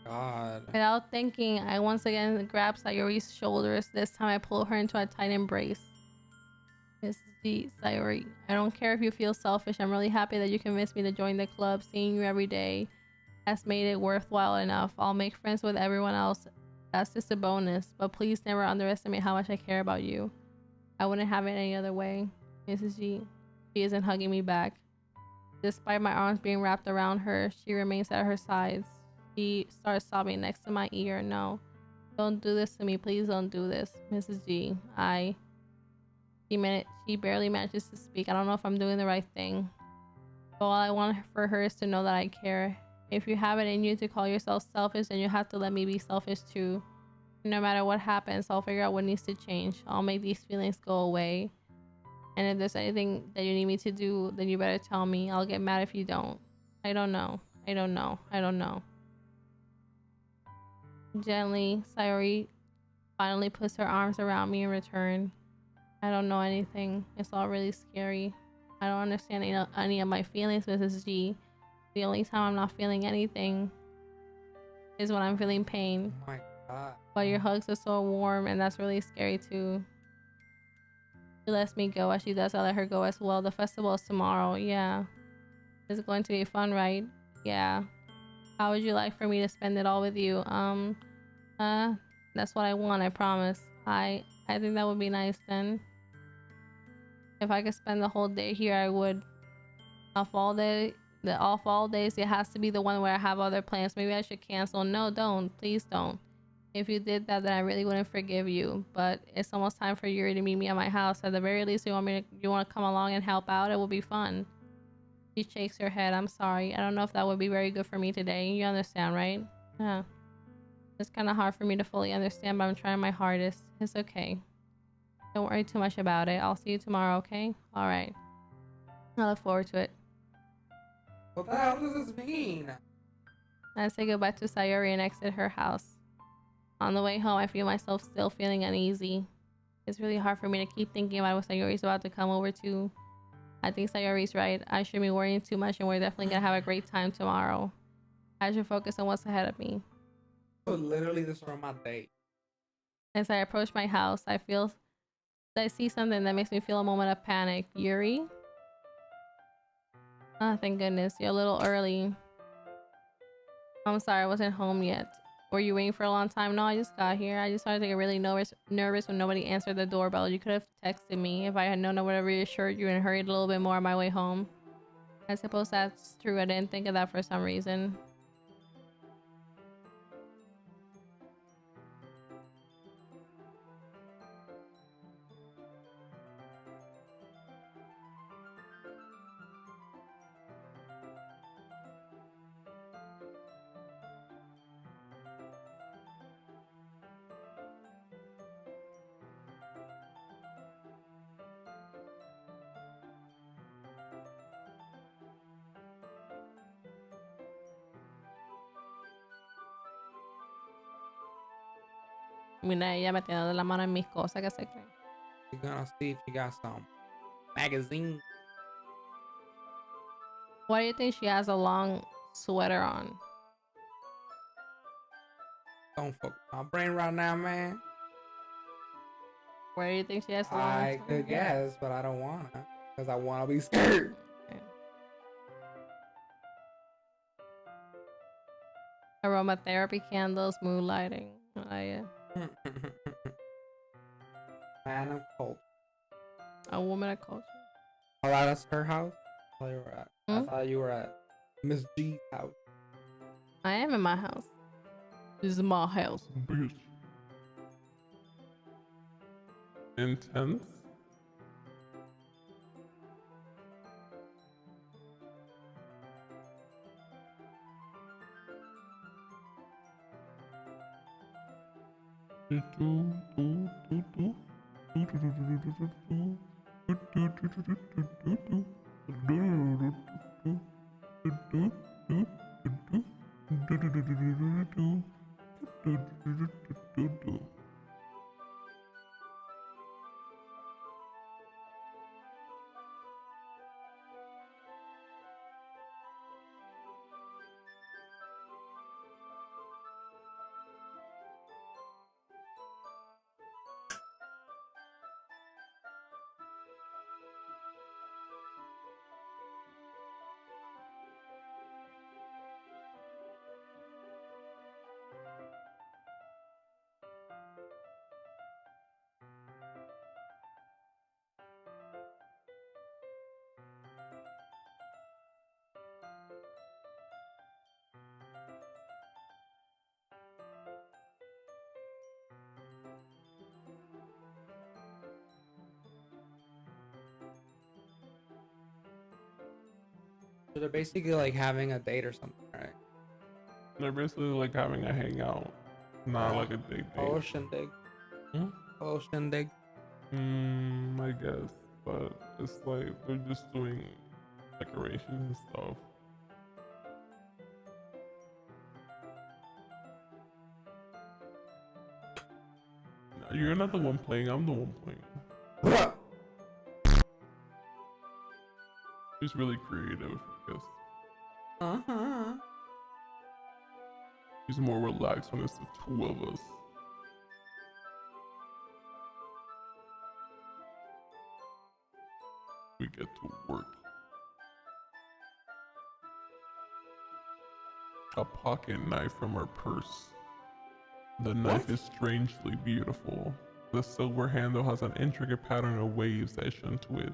S2: God.
S1: Without thinking, I once again grabbed Sayori's shoulders. This time I pull her into a tight embrace. Mrs. G, Sayori, I don't care if you feel selfish. I'm really happy that you convinced me to join the club. Seeing you every day has made it worthwhile enough. I'll make friends with everyone else. That's just a bonus. But please never underestimate how much I care about you. I wouldn't have it any other way. Mrs. G, she isn't hugging me back. Despite my arms being wrapped around her, she remains at her sides. She starts sobbing next to my ear. No, don't do this to me. Please don't do this. Mrs. G, she barely manages to speak. I don't know if I'm doing the right thing. But all I want for her is to know that I care. If you have it in you to call yourself selfish, then you have to let me be selfish too. No matter what happens, I'll figure out what needs to change. I'll make these feelings go away. And if there's anything that you need me to do, then you better tell me. I'll get mad if you don't. I don't know. Gently, Sayori finally puts her arms around me in return. I don't know anything. It's all really scary. I don't understand any of my feelings, Mrs. G. The only time I'm not feeling anything is when I'm feeling pain.
S2: Oh my God.
S1: But your hugs are so warm, and that's really scary too. She lets me go. As she does, I let her go as well. The festival is tomorrow. Yeah. It's going to be fun, right? Yeah. How would you like for me to spend it all with you? That's what I want, I promise. I think that would be nice then. If I could spend the whole day here, I would. Off all days, it has to be the one where I have other plans. Maybe I should cancel. No, don't. Please don't. If you did that, then I really wouldn't forgive you. But it's almost time for Yuri to meet me at my house. At the very least, you want to come along and help out? It will be fun. She shakes her head. I'm sorry. I don't know if that would be very good for me today. You understand, right? Yeah. It's kind of hard for me to fully understand, but I'm trying my hardest. It's okay. Don't worry too much about it. I'll see you tomorrow, okay? Alright. I look forward to it.
S2: What the hell does this mean?
S1: I say goodbye to Sayori and exit her house. On the way home, I feel myself still feeling uneasy. It's really hard for me to keep thinking about what Sayori's about to come over to. I think Sayori's right. I shouldn't be worrying too much, and we're definitely gonna have a great time tomorrow. I should focus on what's ahead of me.
S2: So literally, this is on my date.
S1: As I approach my house, I see something that makes me feel a moment of panic. Yuri? Oh, thank goodness. You're a little early. I'm sorry, I wasn't home yet. Were you waiting for a long time? No, I just got here. I just started to get really nervous when nobody answered the doorbell. You could have texted me. If I had known, I would have reassured you and hurried a little bit more on my way home. I suppose that's true. I didn't think of that for some reason. Mira, ella metiendo la mano en mis cosas, que se cree.
S2: You're gonna see if you got some magazine.
S1: Why do you think she has a long sweater on?
S2: Don't fuck my brain right now, man.
S1: Why do you think she has a long
S2: I
S1: sweater?
S2: could guess, but I don't wanna. Because I wanna be scared.
S1: Okay. Aromatherapy candles, mood lighting. Oh, yeah.
S2: Man of culture.
S1: A woman of culture.
S2: Alright, that's her house. I thought you were at, I
S1: Hmm?
S2: thought you were at Miss G's house.
S1: I am in my house. This is my house.
S3: Bitch. Intense.
S2: So they're basically like having a date or something, right?
S3: They're basically like having a hangout, not like a date.
S2: Oh, shindig.
S3: Hmm?
S2: Oh, shindig.
S3: I guess, but it's like they're just doing decorations and stuff. No, you're not the one playing, I'm the one playing. She's really creative, I guess.
S2: Uh-huh.
S3: She's more relaxed when it's the two of us. We get to work. A pocket knife from her purse. The knife is strangely beautiful. The silver handle has an intricate pattern of waves etched into it.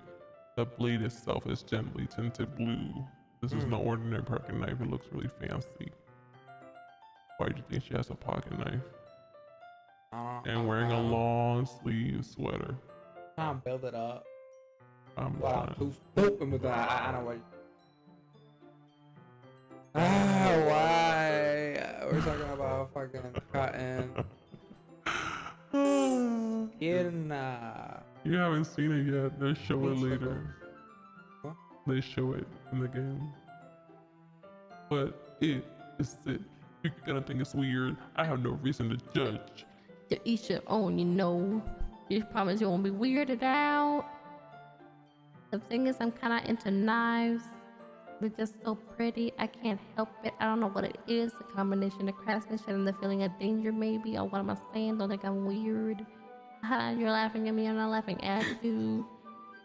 S3: The blade itself is gently tinted blue. This is no ordinary pocket knife, it looks really fancy. Why do you think she has a pocket knife? And wearing a long sleeve sweater.
S2: Trying to build it up.
S3: I'm
S2: Wow,
S3: trying.
S2: too stupid with that. I know what. Why? We're talking about fucking cotton.
S3: You haven't seen it yet. They show it
S2: Please,
S3: later.
S2: What?
S3: They show it in the game. but it is it. You're gonna think it's weird. I have no reason to judge.
S1: To each your own, you know. You promise you won't be weirded out. The thing is, I'm kind of into knives. They're just so pretty. I can't help it. I don't know what it is. The combination of craftsmanship and the feeling of danger, maybe. Or what am I saying? Don't think I'm weird. You're laughing at me. I'm not laughing at you.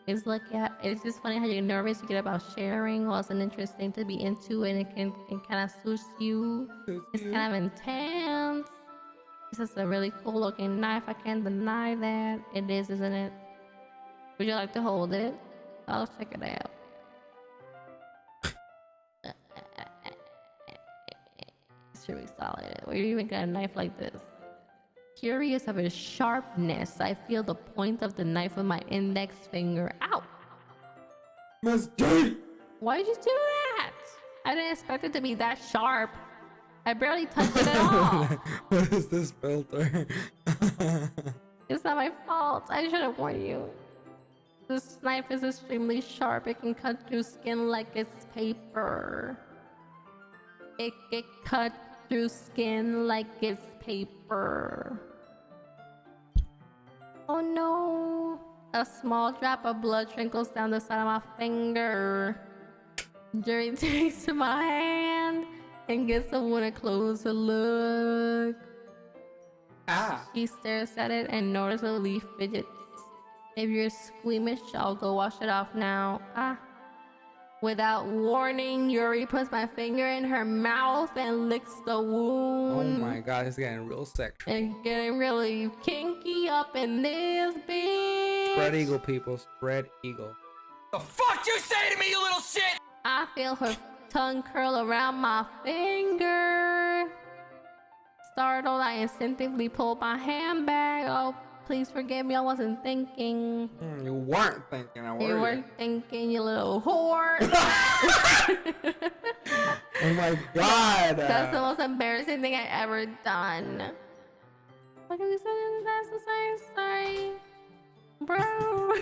S1: It's like, yeah, it's just funny how you're nervous. You get about sharing. Well, it's an interesting to be into, and it kind of suits you. It's kind of intense. This is a really cool looking knife. I can't deny that. It is, isn't it? Would you like to hold it? I'll check it out. It's really solid. Where do you even got a knife like this? Curious of its sharpness, I feel the point of the knife with my index finger. Ow!
S2: Miss G!
S1: Why'd you do that? I didn't expect it to be that sharp. I barely touched it at all.
S2: What is this filter?
S1: It's not my fault. I should have warned you. This knife is extremely sharp. It can cut through skin like it's paper. It can cut through skin like it's paper. Oh no! A small drop of blood trickles down the side of my finger. Jerry takes my hand and gets the wound a closer look. She stares at it and noticeably fidgets. If you're squeamish, I'll go wash it off now. Without warning, Yuri puts my finger in her mouth and licks the wound.
S2: Oh my god, it's getting real sexual.
S1: And getting really kinky up in this bitch.
S2: Spread eagle, people. Spread eagle.
S8: The fuck you say to me, you little shit?
S1: I feel her tongue curl around my finger. Startled, I instinctively pulled my handbag. Oh, please forgive me, I wasn't thinking.
S2: You weren't thinking, I
S1: You weren't thinking, you little whore.
S2: Oh my god.
S1: That's the most embarrassing thing I ever done. Look at this. That's the same. Sorry, bro.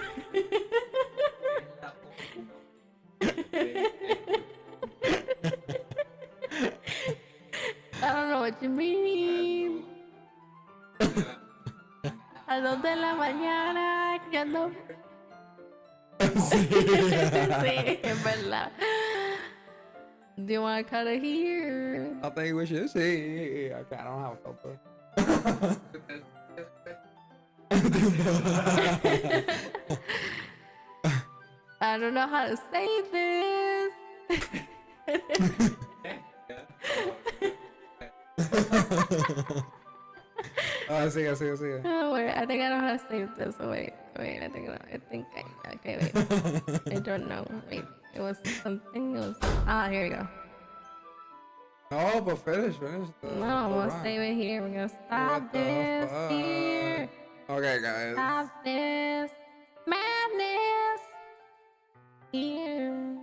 S1: I don't know what you mean. A 2 de la mañana, que ando. Sí, es verdad. Do you want to cut it here?
S2: I think we should see. Okay, I don't have a filter.
S1: I don't know how to say this.
S2: I see.
S1: Oh, wait, I think I know how to say this. Oh, wait, I think okay, wait. I don't know. Wait, it was something. It was here you go.
S2: No, but finish.
S1: No, we'll save it here. We're gonna stop this here.
S2: Okay, guys.
S1: Stop this madness here.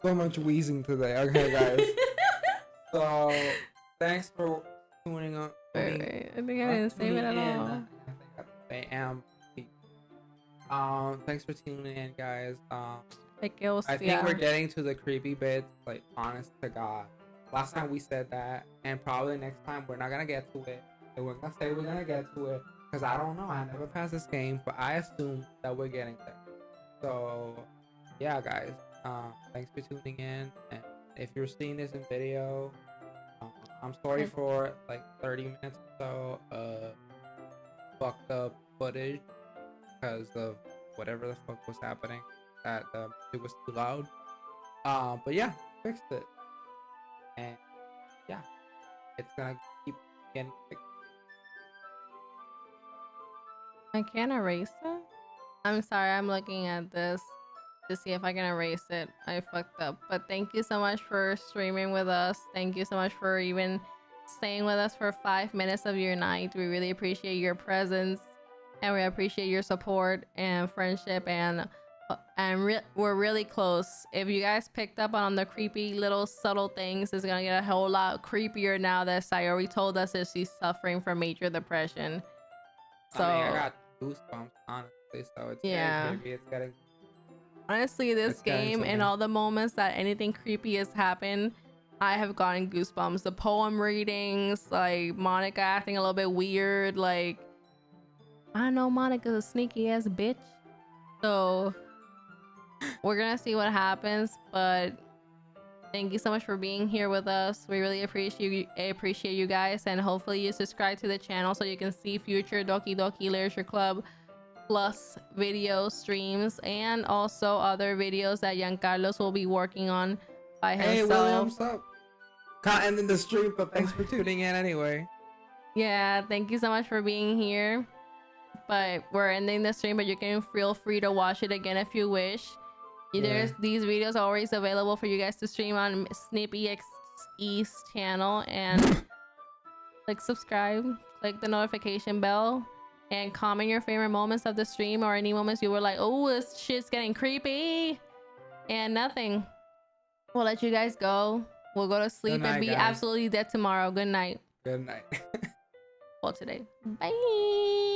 S2: So much wheezing today. Okay, guys. So, thanks for tuning up.
S1: Wait, I think I didn't save it at all.
S2: I am. Thanks for tuning in, guys. I think we're getting to the creepy bits. Like, honest to God, last time we said that, and probably next time we're not gonna get to it. And we're gonna say we're gonna get to it because I don't know. I never passed this game, but I assume that we're getting there. So, yeah, guys. Thanks for tuning in. And if you're seeing this in video, I'm sorry for like 30 minutes or so of fucked up footage because of whatever the fuck was happening. That it was too loud. But yeah, fixed it. And yeah, it's gonna keep getting fixed.
S1: I can't erase it? I'm sorry, I'm looking at this to see if I can erase it. I fucked up. But thank you so much for streaming with us. Thank you so much for even staying with us for 5 minutes of your night. We really appreciate your presence, and we appreciate your support and friendship, and we're really close. If you guys picked up on the creepy little subtle things, it's gonna get a whole lot creepier now that Sayori told us that she's suffering from major depression. So
S2: I mean, I got goosebumps, honestly. So it's
S1: yeah,
S2: very creepy. It's getting
S1: Honestly, this
S2: That's kinda
S1: game and
S2: funny.
S1: all the moments that anything creepy has happened, I have gotten goosebumps. The poem readings, like Monica acting a little bit weird, like I know Monica's a sneaky ass bitch. So we're gonna see what happens, but thank you so much for being here with us. We really appreciate you guys, and hopefully you subscribe to the channel so you can see future Doki Doki Literature Club plus video streams and also other videos that Giancarlos will be working on by himself.
S2: Hey, William, what's up? Can't end in the stream, but thanks for tuning in anyway.
S1: Yeah, thank you so much for being here. But we're ending the stream, but you can feel free to watch it again if you wish. These videos are always available for you guys to stream on Snippy X East channel, and click subscribe, click the notification bell, and comment your favorite moments of the stream or any moments you were like, oh, this shit's getting creepy, and nothing. We'll let you guys go. We'll go to sleep
S2: Good night,
S1: and be
S2: guys.
S1: absolutely dead tomorrow. Good night.
S2: Good night.
S1: Well, today. Bye.